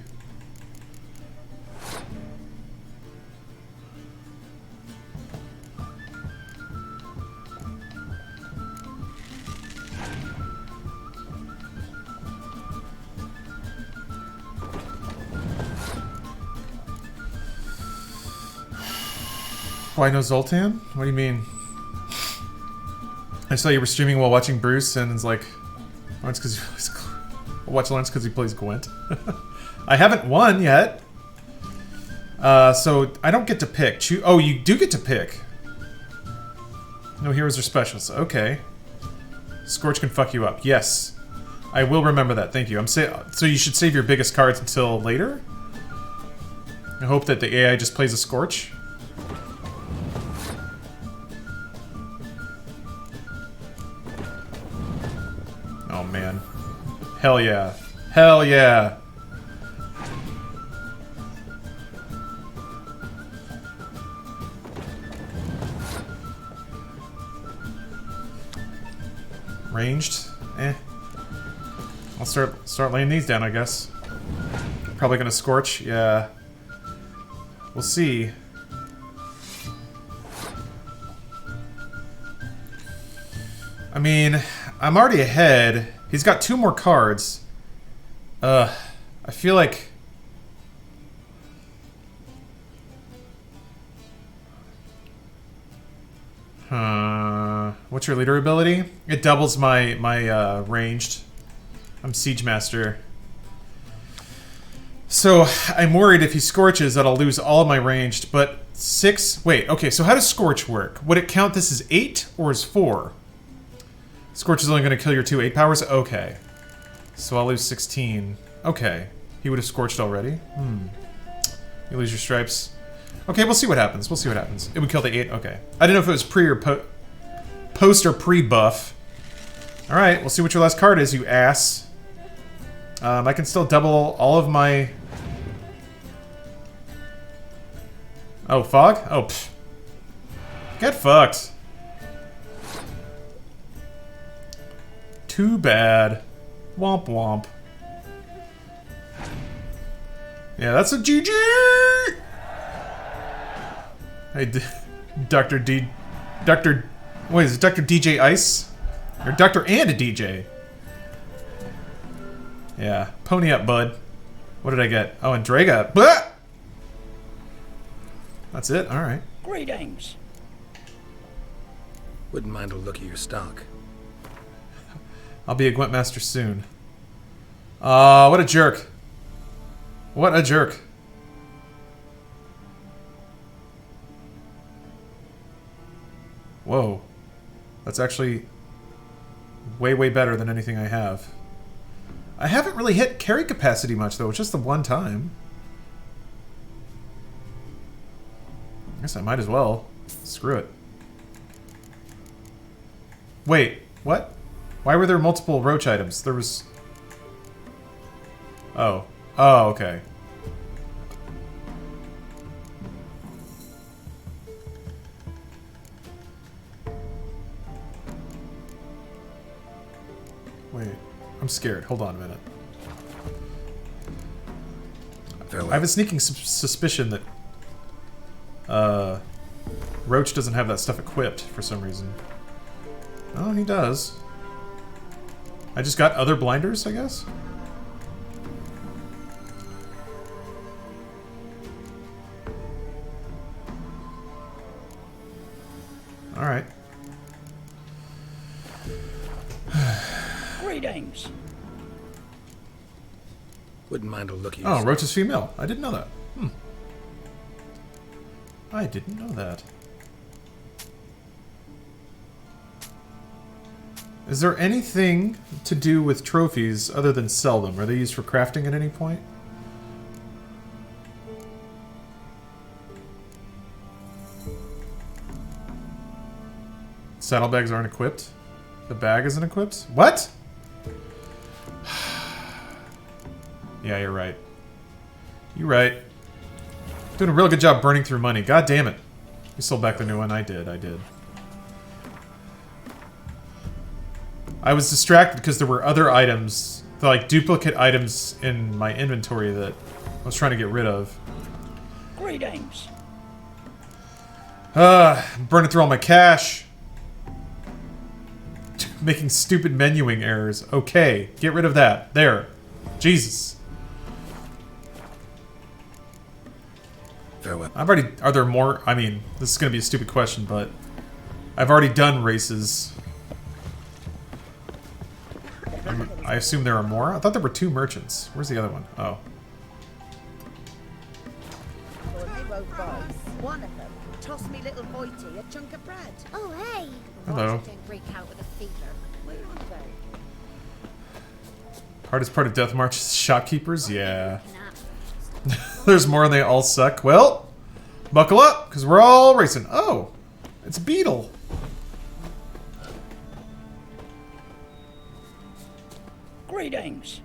Why no Zoltan? What do you mean? I saw you were streaming while watching Bruce, and it's like... Oh, it's because watch Lawrence because he plays Gwent. I haven't won yet. So I don't get to pick. Oh, you do get to pick. No heroes or specials. Okay. Scorch can fuck you up. Yes. I will remember that. Thank you. So you should save your biggest cards until later? I hope that the AI just plays a Scorch. Oh, man. Hell yeah. Hell yeah. Ranged? Eh. I'll start laying these down, I guess. Probably gonna Scorch? Yeah. We'll see. I mean, I'm already ahead. He's got 2 more cards. I feel like... What's your leader ability? It doubles my ranged. I'm Siege Master. So, I'm worried if he Scorches that I'll lose all of my ranged, but 6... Wait, okay, so how does Scorch work? Would it count this as 8 or as 4? Scorch is only going to kill your 2 8 powers? Okay. So I'll lose 16. Okay. He would have Scorched already? You lose your stripes. Okay, we'll see what happens. We'll see what happens. It would kill the 8? Okay. I didn't know if it was pre or post or pre-buff. Alright, we'll see what your last card is, you ass. I can still double all of my... Oh, fog? Oh, pfft. Get fucked. Too bad. Womp womp. Yeah, that's a GG! Hey, Dr. D... Dr... Wait, is it Dr. DJ Ice? Or Dr. and a DJ? Yeah. Pony up, bud. What did I get? Oh, and Draga. Blah! That's it? Alright. Greetings. Wouldn't mind a look at your stock. I'll be a Gwent master soon. What a jerk. What a jerk. Whoa. That's actually way, way better than anything I have. I haven't really hit carry capacity much, though. It's just the one time. I guess I might as well. Screw it. Wait, what? Why were there multiple roach items? There was... Oh. Oh, okay. Wait. I'm scared. Hold on a minute. I have a sneaking suspicion that Roach doesn't have that stuff equipped for some reason. Oh, he does. I just got other blinders, I guess? Alright. Greetings. Wouldn't mind a look at you. Oh, Roach is female. I didn't know that. I didn't know that. Is there anything to do with trophies other than sell them? Are they used for crafting at any point? Saddlebags aren't equipped? The bag isn't equipped? What? Yeah, you're right. You're right. Doing a real good job burning through money. God damn it. You sold back the new one. I did. I was distracted because there were other items, like duplicate items in my inventory that I was trying to get rid of. Greetings. Burning through all my cash. Making stupid menuing errors. Okay, get rid of that. There. Jesus. Farewell. I've already... Are there more? I mean, this is going to be a stupid question, but... I've already done races. I assume there are more? I thought there were 2 merchants. Where's the other one? Oh. One of them tossed me little Hoity a chunk of bread. Oh, hey. Hello. Don't break out with a fever. Where are they? Hardest part of Death March is shopkeepers? Yeah. There's more and they all suck. Well, buckle up, because we're all racing. Oh, it's Beetle. Greetings.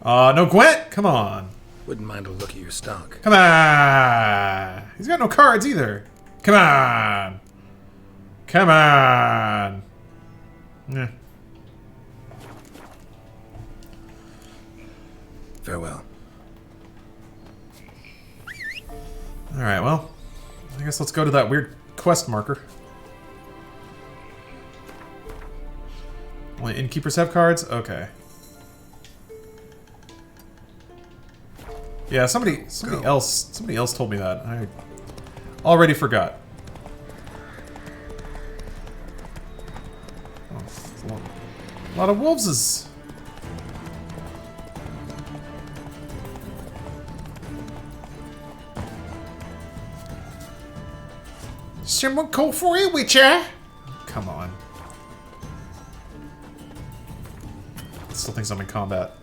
No Gwent. Come on. Wouldn't mind a look at your stock. Come on. He's got no cards either. Come on. Come on. Yeah. Farewell. Alright, well, I guess let's go to that weird quest marker. Only innkeepers have cards? Okay. Yeah, somebody else told me that. I already forgot. Oh, a lot of wolveses. Someone call for you, Witcher? Come on. Still thinks I'm in combat.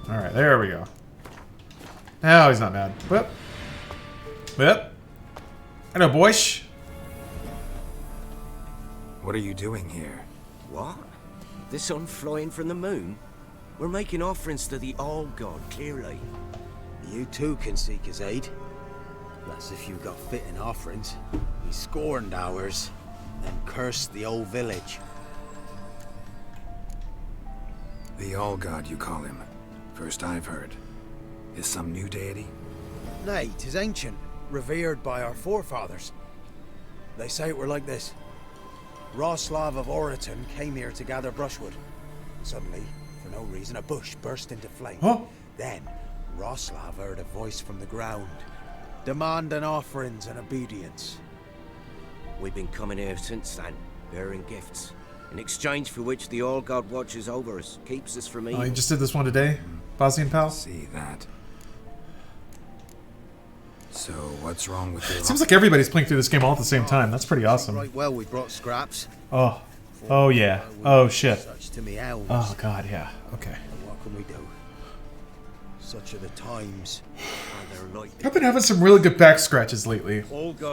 Alright, there we go. Now he's not mad. Whip. Whip. Hello, boys. What are you doing here? What? The sun flying from the moon? We're making offerings to the All-God, clearly. You too can seek his aid. Plus, if you got fitting offerings, he scorned ours, then cursed the old village. The All-God, you call him. First I've heard. Is some new deity? Nay, 'tis ancient, revered by our forefathers. They say it were like this. Roslav of Oriton came here to gather brushwood. Suddenly, for no reason, a bush burst into flame. Huh? Then, Roslav heard a voice from the ground, demanding offerings and obedience. We've been coming here since then, bearing gifts, in exchange for which the All-God watches over us, keeps us from evil. Oh, you just did this one today, Bosnian pal? See that. So, what's wrong with It seems like everybody's playing through this game all at the same time. That's pretty awesome. Right, well, we brought scraps. Oh. Oh, yeah. Oh, shit. Such to me elves. Oh, God, yeah. Okay. What can we do? Such are the times. I've been having some really good back scratches lately.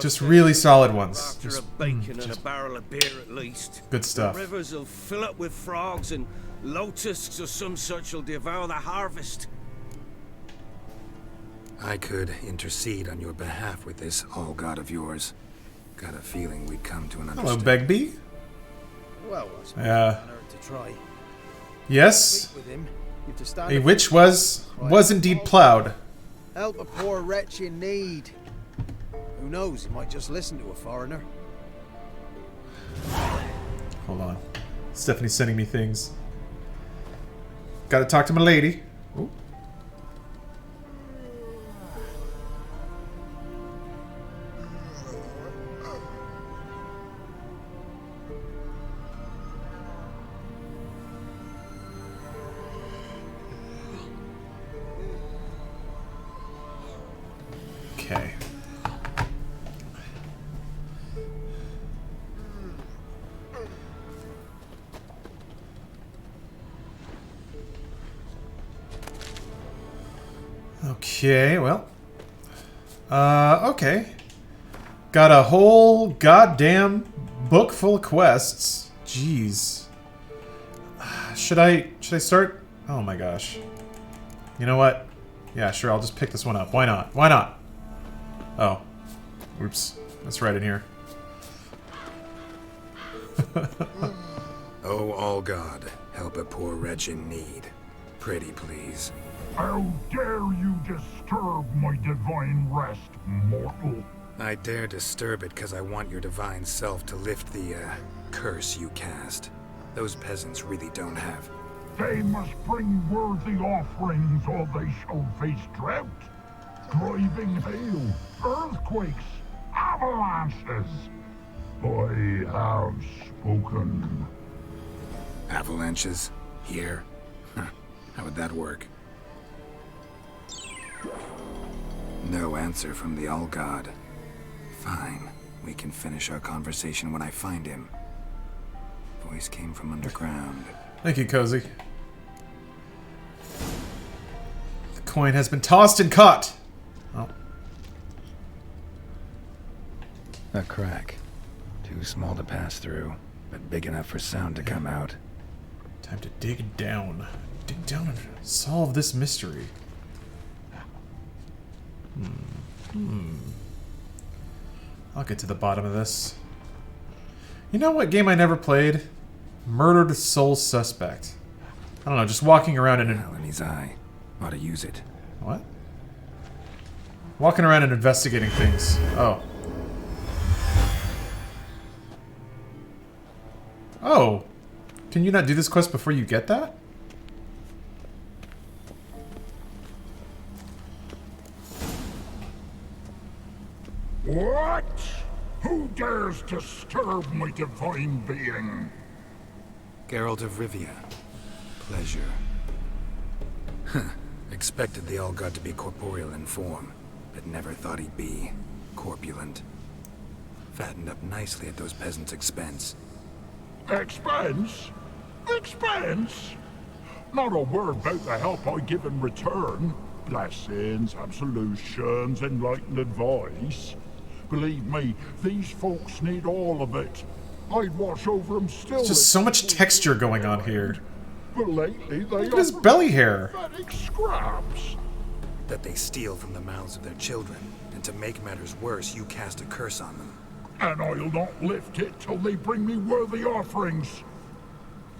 Just really solid ones. After Just, a bacon and a barrel of beer at least. Good stuff. The rivers will fill up with frogs and locusts or some such will devour the harvest. I could intercede on your behalf with this All-God of yours. Got a feeling we'd come to an Hello, understanding. Begbie. Well, Yeah. to try. Yes. With him, you have to stand A up- witch was indeed plowed. Help a poor wretch in need. Who knows, he might just listen to a foreigner. Hold on. Stephanie's sending me things. Gotta talk to my lady. Ooh. Okay. Okay, well. Okay. Got a whole goddamn book full of quests. Jeez. Should I start? Oh my gosh. You know what? Yeah, sure, I'll just pick this one up. Why not? Why not? Oh. Oops. That's right in here. Oh, All-God, help a poor wretch in need. Pretty please. How dare you disturb my divine rest, mortal? I dare disturb it because I want your divine self to lift the, curse you cast. Those peasants really don't have. They must bring worthy offerings or they shall face drought, driving hail, earthquakes, avalanches. I have spoken. Avalanches? Here? How would that work? No answer from the All-God. Fine. We can finish our conversation when I find him. Voice came from underground. Thank you, Cozy. The coin has been tossed and caught. Oh. A crack. Too small to pass through, but big enough for sound to come out. Time to dig down. Dig down and solve this mystery. I'll get to the bottom of this. You know what game I never played? Murdered Soul Suspect. I don't know, just walking around in Hell in his eye. Ought to use it. What? Walking around and investigating things. Oh. Oh. Can you not do this quest before you get that? What? Who dares disturb my divine being? Geralt of Rivia. Pleasure. Huh. Expected the All-God to be corporeal in form, but never thought he'd be corpulent. Fattened up nicely at those peasants' expense. Expense? Expense? Not a word about the help I give in return. Blessings, absolutions, enlightened advice. Believe me, these folks need all of it. I'd watch over them still. There's just so much texture going on here. But lately they Look at his belly hair. pathetic scraps. That they steal from the mouths of their children and to make matters worse, you cast a curse on them. And I'll not lift it till they bring me worthy offerings.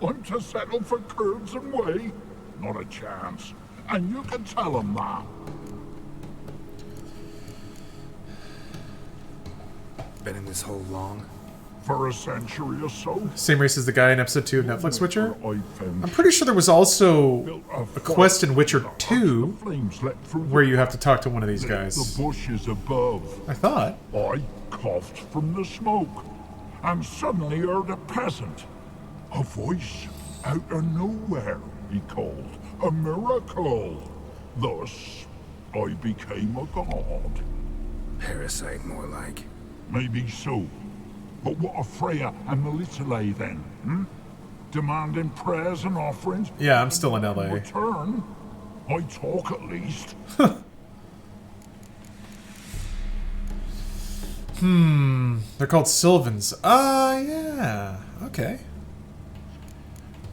I'm to settle for curds and whey? Not a chance. And you can tell them that. Been in this hole long? For a century or so. Same race as the guy in episode 2 of Netflix Witcher. I'm pretty sure there was also a quest in Witcher 2 where you have to talk to one of these guys. The bushes above. I thought. I coughed from the smoke and suddenly heard a peasant. A voice out of nowhere, he called. A miracle. Thus, I became a god. Parasite, more like. Maybe so. But what of Freya and Melitele then? Demanding prayers and offerings? Yeah, I'm still in LA. In return, I talk at least. They're called Sylvans. Ah, yeah. Okay.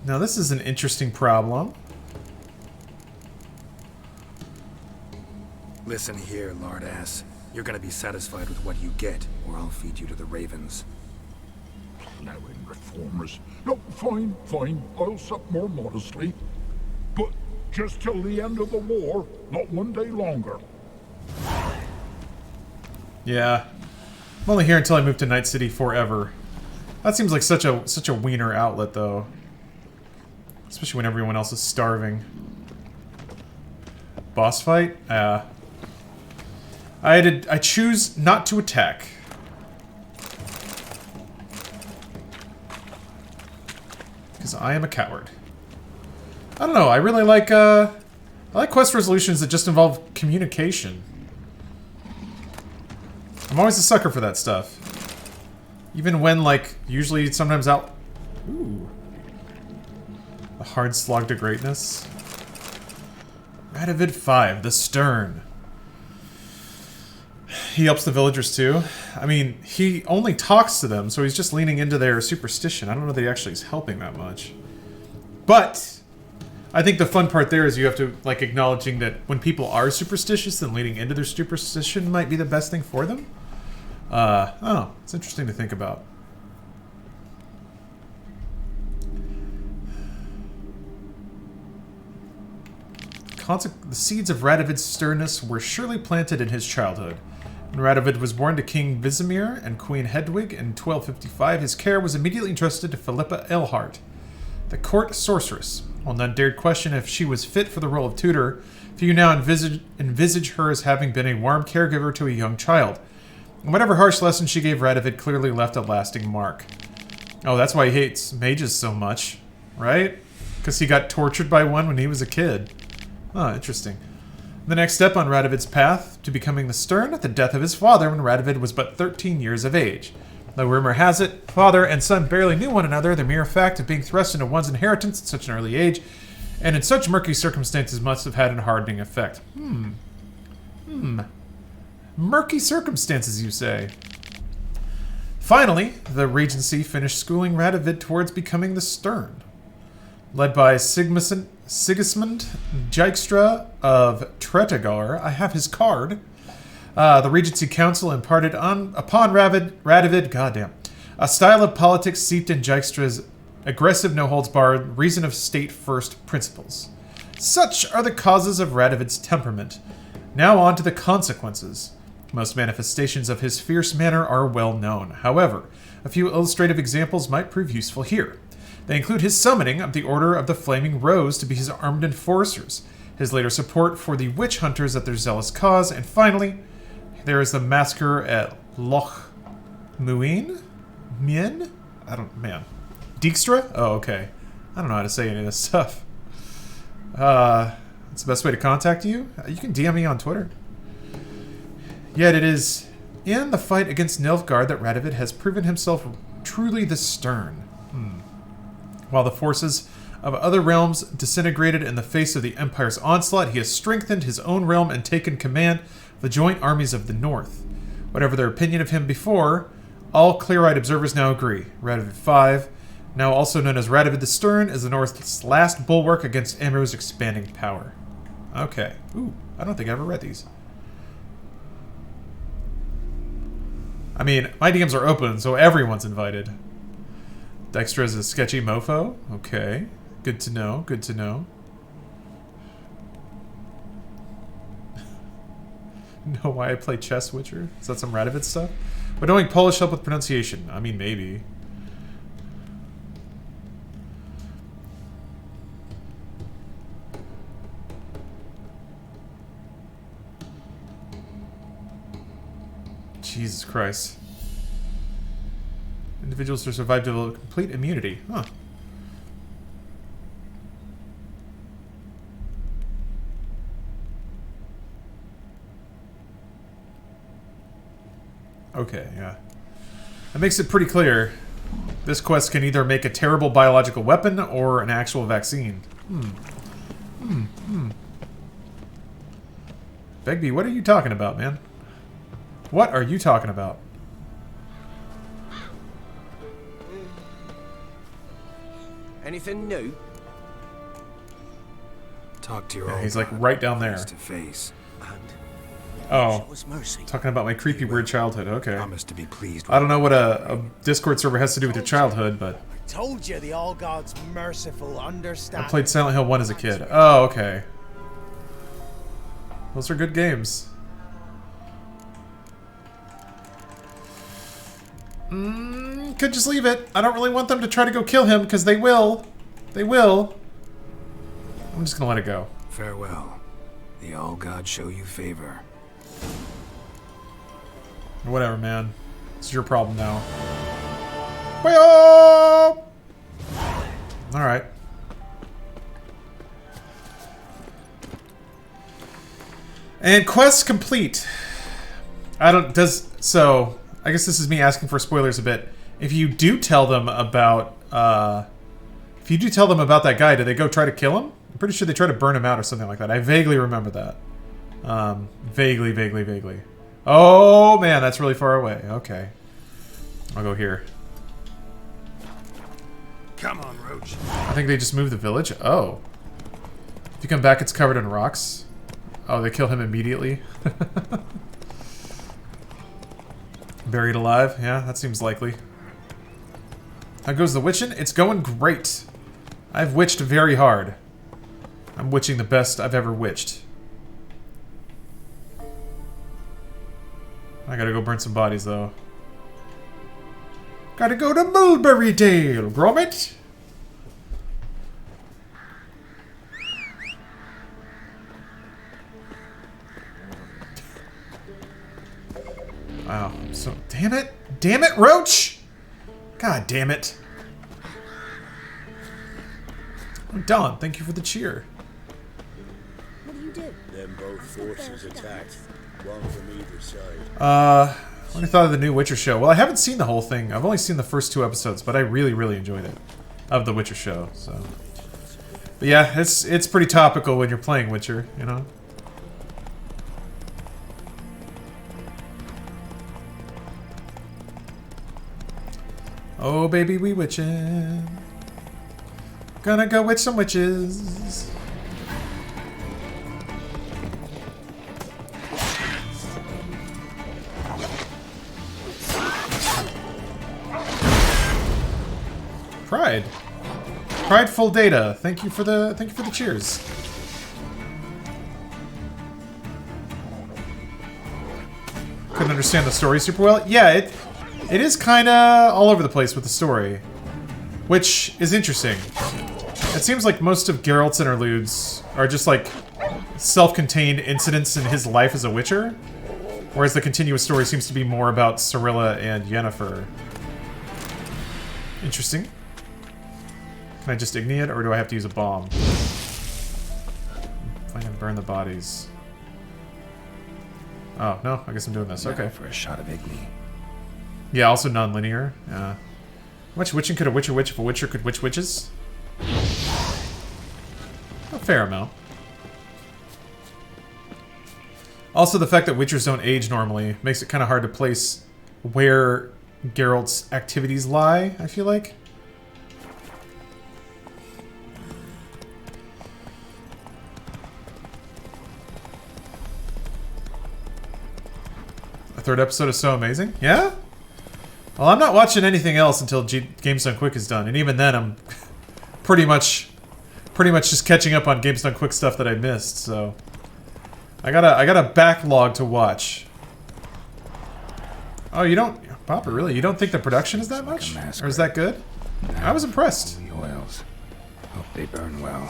Now this is an interesting problem. Listen here, lard ass. You're gonna be satisfied with what you get, or I'll feed you to the ravens. Plowing reformers. No, fine, fine. I'll sup more modestly. But just till the end of the war, not one day longer. Yeah. I'm only here until I move to Night City forever. That seems like such a wiener outlet, though. Especially when everyone else is starving. Boss fight? I choose not to attack. Because I am a coward. I don't know, I really like, I like quest resolutions that just involve communication. I'm always a sucker for that stuff. Even when, like, usually sometimes out... Ooh. A hard slog to greatness. Radovid 5, the Stern. He helps the villagers too. I mean, he only talks to them, so he's just leaning into their superstition. I don't know that he actually is helping that much. But I think the fun part there is you have to, like, acknowledging that when people are superstitious, then leaning into their superstition might be the best thing for them. I don't know. It's interesting to think about. The seeds of Radovid's sternness were surely planted in his childhood. When Radovid was born to King Vizimir and Queen Hedwig in 1255, his care was immediately entrusted to Philippa Eilhart, the court sorceress. While none dared question if she was fit for the role of tutor, few now envisage her as having been a warm caregiver to a young child. And whatever harsh lesson she gave Radovid clearly left a lasting mark. Oh, that's why he hates mages so much, right? Because he got tortured by one when he was a kid. Oh, interesting. The next step on Radovid's path to becoming the Stern at the death of his father when Radovid was but 13 years of age. Though rumor has it, father and son barely knew one another, the mere fact of being thrust into one's inheritance at such an early age, and in such murky circumstances, must have had a hardening effect. Murky circumstances, you say? Finally, the Regency finished schooling Radovid towards becoming the Stern. Led by Sigismund Dijkstra of Tretagar, I have his card. The Regency Council imparted upon Radovid, goddamn, a style of politics seeped in Dijkstra's aggressive, no-holds-barred, reason-of-state-first principles. Such are the causes of Radovid's temperament. Now on to the consequences. Most manifestations of his fierce manner are well known. However, a few illustrative examples might prove useful here. They include his summoning of the Order of the Flaming Rose to be his armed enforcers, his later support for the witch hunters at their zealous cause, and finally, there is the massacre at Loch Muin? Mien? Dijkstra? Oh, okay. I don't know how to say any of this stuff. It's the best way to contact you? You can DM me on Twitter. Yet it is in the fight against Nilfgaard that Radovid has proven himself truly the Stern. While the forces of other realms disintegrated in the face of the Empire's onslaught, he has strengthened his own realm and taken command of the joint armies of the North. Whatever their opinion of him before, all clear-eyed observers now agree. Radovid 5, now also known as Radovid the Stern, is the North's last bulwark against Amro's expanding power. Okay. Ooh, I don't think I ever read these. I mean, my DMs are open, so everyone's invited. Dexter is a sketchy mofo? Okay. Good to know, good to know. Know why I play chess, Witcher? Is that some Radovid stuff? But knowing Polish help with pronunciation? I mean, maybe. Jesus Christ. Individuals who survive develop complete immunity. Huh. Okay, yeah. That makes it pretty clear. This quest can either make a terrible biological weapon or an actual vaccine. Begbie, what are you talking about, man? What are you talking about? Anything new? Talk to your Yeah, old he's like God right down there. face to face. Oh, talking about my creepy weird childhood. Okay. Promise to be pleased. I don't know what a Discord server has to do with your childhood, but Told you the All God's merciful, I understanding. played Silent Hill 1 as a kid. Oh, okay. Those are good games. Could just leave it. I don't really want them to try to go kill him, because they will. They will. I'm just gonna let it go. Farewell. The All God show you favor. Whatever, man. It's your problem now. Well, alright. And quest complete. I don't... So, I guess this is me asking for spoilers a bit. If you do tell them about... if you do tell them about that guy, do they go try to kill him? I'm pretty sure they try to burn him out or something like that. I vaguely remember that. Vaguely. Oh, man, that's really far away. Okay. I'll go here. Come on, Roach. I think they just moved the village. Oh. If you come back, it's covered in rocks. Oh, they kill him immediately. Buried alive. Yeah, that seems likely. How goes the witching? It's going great. I've witched very hard. I'm witching the best I've ever witched. I gotta go burn some bodies, though. Gotta go to Mulberry Dale, Gromit! Wow, so... Damn it! Damn it, Roach! God damn it. Oh, Don, thank you for the cheer. What do you do? Them both forces attacked. One from either side. What do you thought of the new Witcher show? Well, I haven't seen the whole thing. I've only seen the first 2 episodes, but I really, really enjoyed it. Of the Witcher show, so... But yeah, it's pretty topical when you're playing Witcher, you know? Oh, baby, we witchin'. Gonna go witch some witches. Pride. Prideful data. Thank you for the cheers. Couldn't understand the story super well. Yeah, it is kind of all over the place with the story, which is interesting. It seems like most of Geralt's interludes are just like self-contained incidents in his life as a Witcher, whereas the continuous story seems to be more about Cirilla and Yennefer. Interesting. Can I just ignite it, or do I have to use a bomb? Plan and burn the bodies. Oh, no, I guess I'm doing this. Okay. For a shot of Igni. Yeah, also non-linear. How much witching could a Witcher witch if a Witcher could witch witches? A fair amount. Also, the fact that Witchers don't age normally makes it kind of hard to place where Geralt's activities lie, I feel like. The 3rd episode is so amazing. Yeah? Well, I'm not watching anything else until Games Done Quick is done, and even then I'm pretty much just catching up on Games Done Quick stuff that I missed, so... I got a backlog to watch. Oh, you don't... Papa, really? You don't think the production is that much? Or is that good? I was impressed. The oils. Hope they burn well.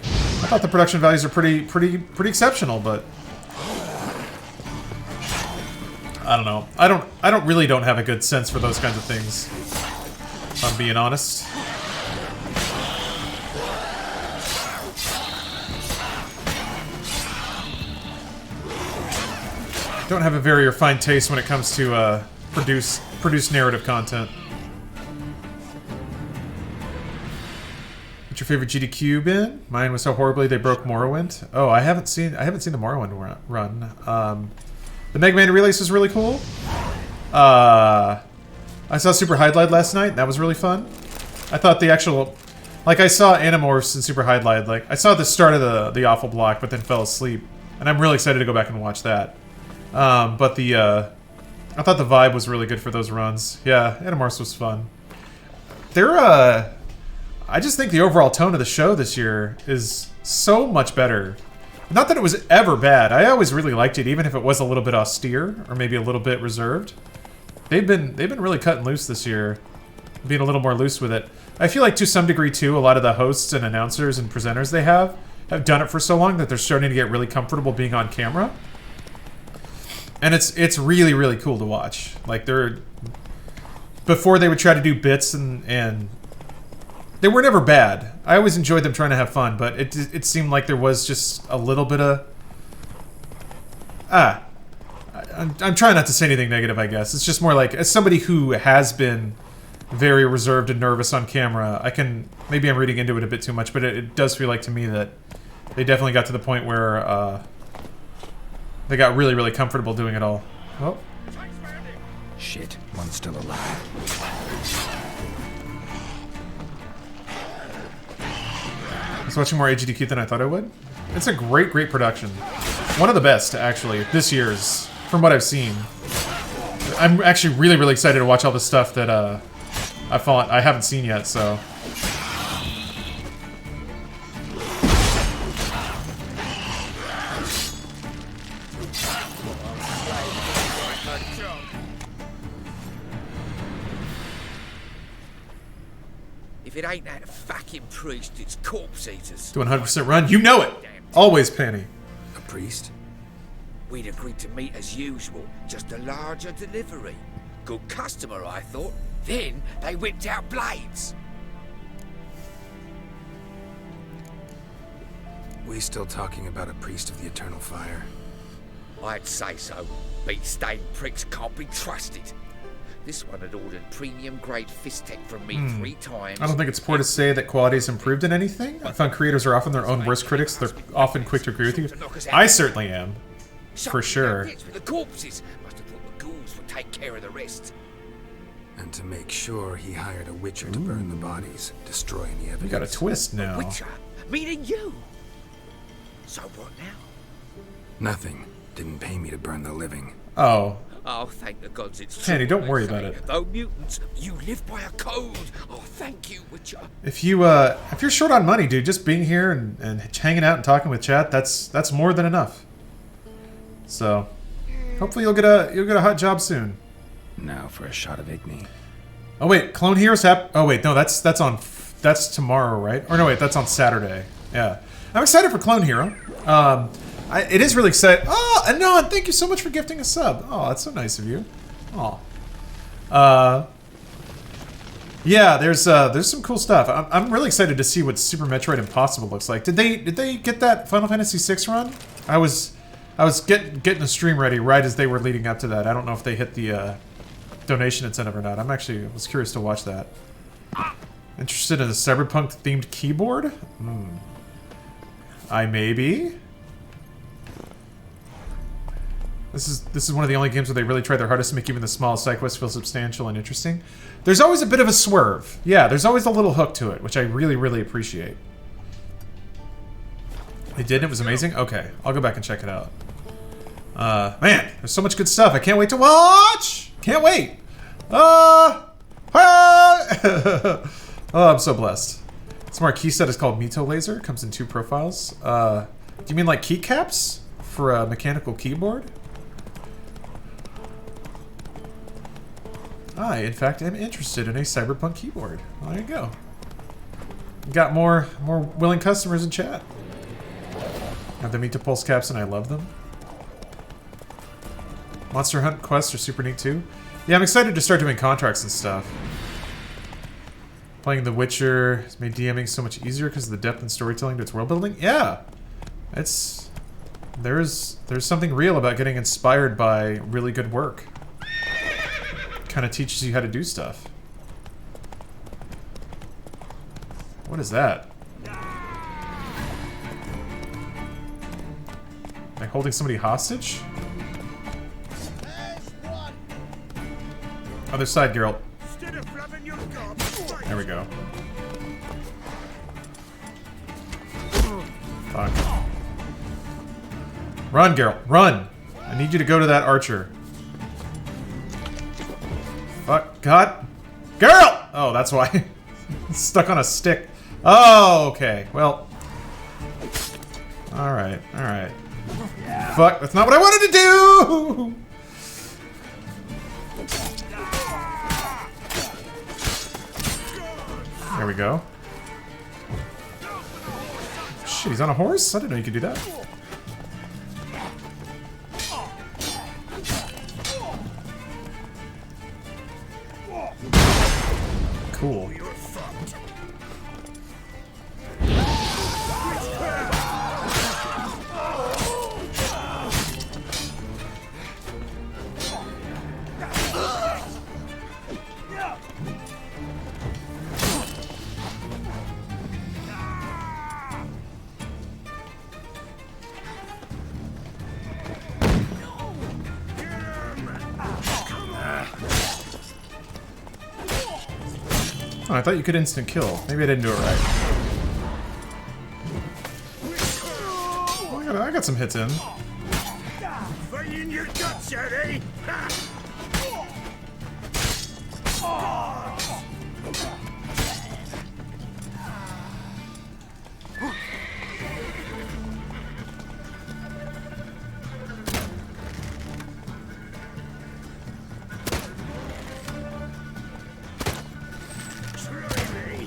I thought the production values are pretty exceptional, but... I don't know. I don't have a good sense for those kinds of things, if I'm being honest. Don't have a very refined taste when it comes to produce narrative content. What's your favorite GDQ been? Mine was how horribly they broke Morrowind. Oh, I haven't seen the Morrowind run. The Mega Man release was really cool. I saw Super Highlight last night. That was really fun. I thought the actual, like, I saw Animorphs in Super Highlight. Like, I saw the start of the awful block, but then fell asleep, and I'm really excited to go back and watch that. But I thought the vibe was really good for those runs. Yeah, Animorphs was fun. I just think the overall tone of the show this year is so much better. Not that it was ever bad. I always really liked it, even if it was a little bit austere or maybe a little bit reserved. They've been really cutting loose this year, being a little more loose with it. I feel like to some degree too, a lot of the hosts and announcers and presenters they have done it for so long that they're starting to get really comfortable being on camera. And it's really, really cool to watch. Like, before they would try to do bits and they were never bad. I always enjoyed them trying to have fun, but it seemed like there was just a little bit of... I'm trying not to say anything negative, I guess. It's just more like, as somebody who has been very reserved and nervous on camera, maybe I'm reading into it a bit too much, but it does feel like to me that they definitely got to the point where they got really, really comfortable doing it all. Oh. Shit, one's still alive. I was watching more AGDQ than I thought I would. It's a great, great production. One of the best, actually, this year's, from what I've seen. I'm actually really, really excited to watch all the stuff that I haven't seen yet, so... If it ain't that fucking priest, it's corpse eaters. Do 100% run? You know it! Always, Penny. A priest? We'd agreed to meet as usual, just a larger delivery. Good customer, I thought. Then they whipped out blades. We still talking about a priest of the eternal fire? I'd say so. Beat-stained pricks can't be trusted. This one had ordered premium-grade fist tech from me 3 times. I don't think it's poor to say that quality has improved in anything. I found creators are often their own worst critics. They're often quick to agree with you. I certainly am. For sure. The corpses must have thought the ghouls would take care of the rest. And to make sure, he hired a witcher to burn the bodies, destroying the evidence. We got a twist now. A witcher? Meaning you? So what now? Nothing. Didn't pay me to burn the living. Oh. Oh, thank the gods it's true. Penny, don't worry about it. Though mutants, you live by a code. Oh, thank you, Witcher. If you're short on money, dude, just being here and hanging out and talking with chat, that's more than enough. So, hopefully you'll get a hot job soon. Now for a shot of Igni. Oh wait, Clone Heroes oh wait, no, that's tomorrow, right? Or no, wait, that's on Saturday. Yeah, I'm excited for Clone Hero. It is really exciting. Oh, Anon, thank you so much for gifting a sub. Oh, that's so nice of you. Oh. Yeah, there's some cool stuff. I'm really excited to see what Super Metroid Impossible looks like. Did they get that Final Fantasy VI run? I was getting the stream ready right as they were leading up to that. I don't know if they hit the donation incentive or not. Was curious to watch that. Interested in a cyberpunk themed keyboard? I may be. This is one of the only games where they really try their hardest to make even the smallest side quest feel substantial and interesting. There's always a bit of a swerve. Yeah, there's always a little hook to it, which I really, really appreciate. They did, it was amazing? Okay, I'll go back and check it out. Man, there's so much good stuff. I can't wait to watch! Can't wait! Ah! Ah! Oh, I'm so blessed. This marquee set is called Mito Laser. Comes in 2 profiles. Do you mean like keycaps for a mechanical keyboard? I, in fact, am interested in a cyberpunk keyboard. Well, there you go. Got more willing customers in chat. Have the Mito Pulse caps and I love them. Monster Hunt quests are super neat too. Yeah, I'm excited to start doing contracts and stuff. Playing The Witcher has made DMing so much easier because of the depth and storytelling to its world building. Yeah, there's something real about getting inspired by really good work. Kind of teaches you how to do stuff. What is that? Am I holding somebody hostage? Other side, Geralt. There we go. Fuck. Run, Geralt, run! I need you to go to that archer. Fuck, God. Geralt! Oh, that's why. Stuck on a stick. Oh, okay. Well. Alright, alright. Fuck, that's not what I wanted to do! There we go. Shit, he's on a horse? I didn't know you could do that. Cool. Oh, I thought you could instant kill. Maybe I didn't do it right. Oh, I got some hits in. Fight in your guts, Eddie!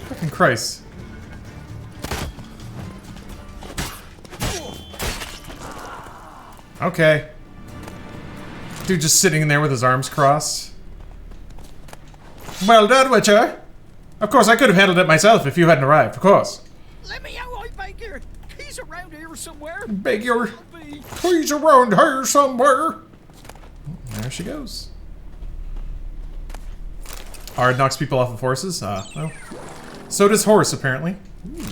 Fucking Christ. Okay. Dude just sitting in there with his arms crossed. Well done, Witcher. Of course, I could have handled it myself if you hadn't arrived, of course. Let me out, I beg you. He's around here somewhere. Beg your... He's around here somewhere. There she goes. Hard knocks people off of horses? Well. So does horse, apparently. Ooh.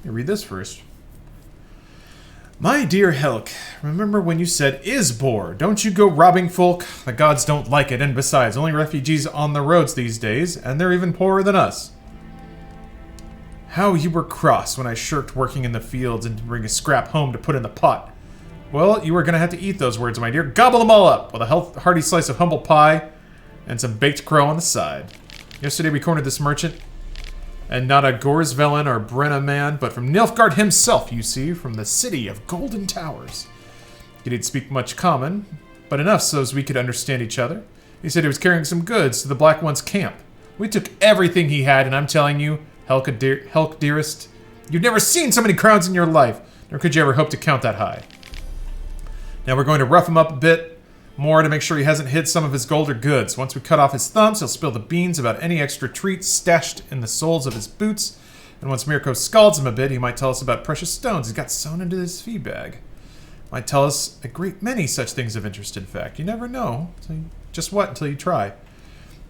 You read this first. My dear Helk, remember when you said Isbor? Don't you go robbing folk? The gods don't like it, and besides, only refugees on the roads these days, and they're even poorer than us. How you were cross when I shirked working in the fields and to bring a scrap home to put in the pot. Well, you were gonna have to eat those words, my dear. Gobble them all up, with a hearty slice of humble pie, and some baked crow on the side. Yesterday we cornered this merchant, and not a Gorsvelen or Brenna man, but from Nilfgaard himself, you see, from the city of Golden Towers. He didn't speak much common, but enough so as we could understand each other. He said he was carrying some goods to the Black One's camp. We took everything he had, and I'm telling you, Helk dearest, you've never seen so many crowns in your life, nor could you ever hope to count that high. Now we're going to rough him up a bit more to make sure he hasn't hid some of his gold or goods. Once we cut off his thumbs, he'll spill the beans about any extra treats stashed in the soles of his boots. And once Mirko scalds him a bit, he might tell us about precious stones he's got sewn into his fee bag. Might tell us a great many such things of interest, in fact. You never know. So just what until you try.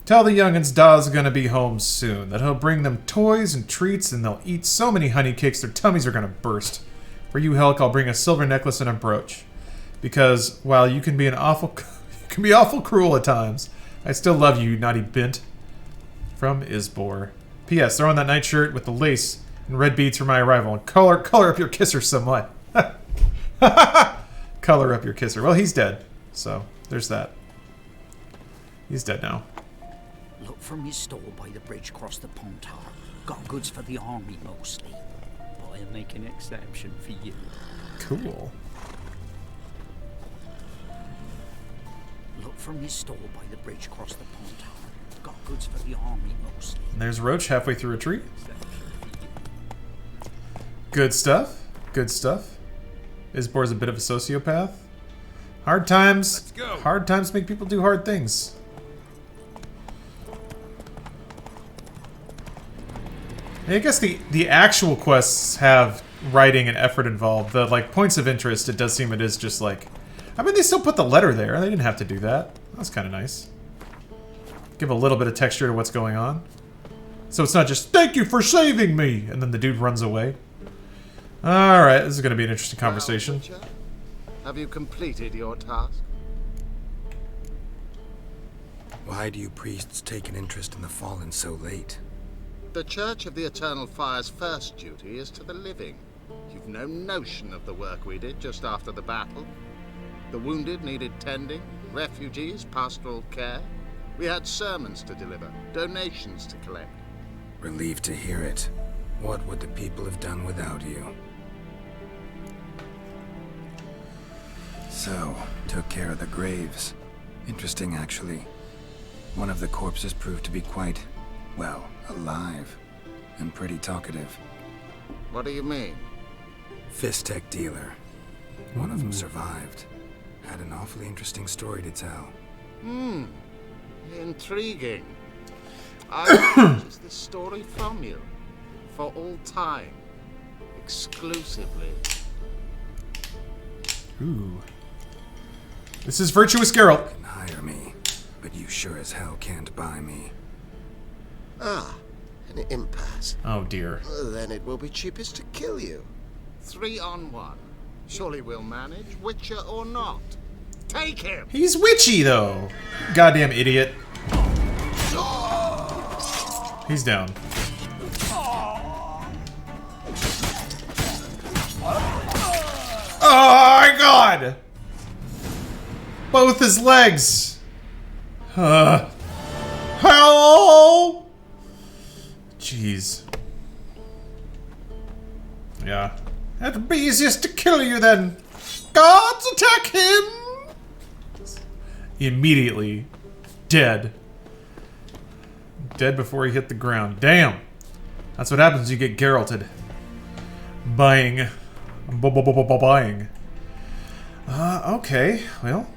Tell the young'uns Da's gonna be home soon, that he'll bring them toys and treats, and they'll eat so many honey cakes their tummies are gonna burst. For you, Helk, I'll bring a silver necklace and a brooch. Because while you can be awful cruel at times, I still love you, naughty bint. From Isbor. P.S. Throw on that nightshirt with the lace and red beads for my arrival, and color up your kisser somewhat. Color up your kisser. Well, he's dead, so there's that. He's dead now. from his stall by the bridge across the Pontar. Got goods for the army mostly. But I'll make an exception for you. Cool. Look from his stall by the bridge across the Pontar. Got goods for the army mostly. And there's Roach halfway through a tree. Good stuff. Good stuff. Isbor's a bit of a sociopath. Hard times. Hard times make people do hard things. I guess the actual quests have writing and effort involved. The like points of interest, it does seem it is just like, I mean, they still put the letter there. They didn't have to do that. That's kind of nice. Give a little bit of texture to what's going on. So it's not just, thank you for saving me, and then the dude runs away. Alright, this is going to be an interesting conversation. Well, have you completed your task? Why do you priests take an interest in the fallen so late? The Church of the Eternal Fire's first duty is to the living. You've no notion of the work we did just after the battle. The wounded needed tending, refugees, pastoral care. We had sermons to deliver, donations to collect. Relieved to hear it. What would the people have done without you? So, took care of the graves. Interesting, actually. One of the corpses proved to be quite, well, alive. And pretty talkative. What do you mean? Fist-tech dealer. One of them survived. Had an awfully interesting story to tell. Intriguing. I purchase this story from you. For all time. Exclusively. Ooh. This is Virtuous Geralt. You can hire me, but you sure as hell can't buy me. Ah, an impasse. Oh dear. Then it will be cheapest to kill you. 3 on 1. Surely we'll manage, Witcher or not. Take him! He's witchy, though. Goddamn idiot. He's down. Oh my god! Both his legs. Help! Jeez. Yeah. It'd be easiest to kill you then. Gods, attack him! Immediately dead. Dead before he hit the ground. Damn. That's what happens when you get Geralted. Buying. Buying. Okay. Well.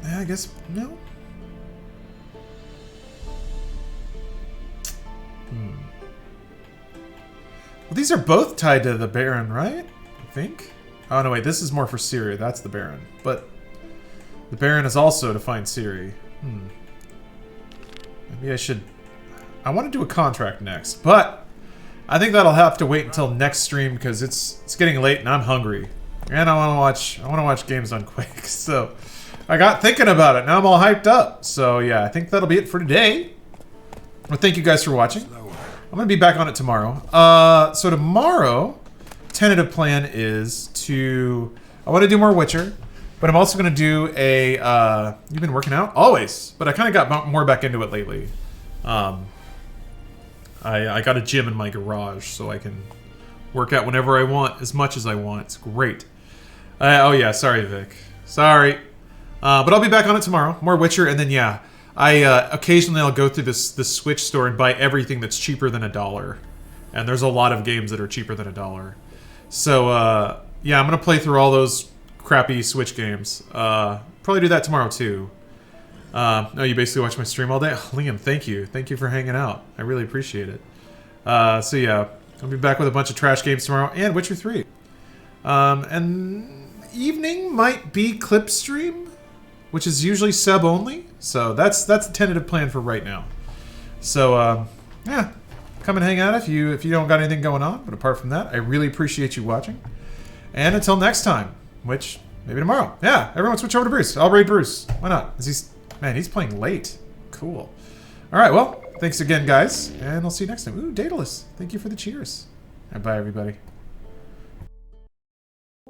Yeah, I guess, no. Well, these are both tied to the Baron, right? I think. Oh, no, wait. This is more for Ciri. That's the Baron. But the Baron is also to find Ciri. Maybe I should... I want to do a contract next, but I think that'll have to wait until next stream because it's getting late and I'm hungry. And I want to watch games done quick. So I got thinking about it. Now I'm all hyped up. So yeah, I think that'll be it for today. Well, thank you guys for watching. I'm going to be back on it tomorrow. So tomorrow, tentative plan is to... I want to do more Witcher, but I'm also going to do a... you've been working out? Always. But I kind of got more back into it lately. I got a gym in my garage, so I can work out whenever I want, as much as I want. It's great. Oh yeah, sorry Vic. Sorry. But I'll be back on it tomorrow. More Witcher, and then yeah... occasionally I'll go through this Switch store and buy everything that's cheaper than $1. And there's a lot of games that are cheaper than $1. So, yeah, I'm going to play through all those crappy Switch games. Probably do that tomorrow, too. No, you basically watch my stream all day? Oh, Liam, thank you. Thank you for hanging out. I really appreciate it. So, yeah, I'll be back with a bunch of trash games tomorrow and Witcher 3. And evening might be clip stream, which is usually sub only. So that's the tentative plan for right now. So yeah, come and hang out if you don't got anything going on. But apart from that, I really appreciate you watching. And until next time, which maybe tomorrow. Yeah, everyone switch over to Bruce. I'll raid Bruce. Why not? Man, he's playing late. Cool. All right, well, thanks again, guys, and I'll see you next time. Ooh, Daedalus, thank you for the cheers. All right, bye, everybody.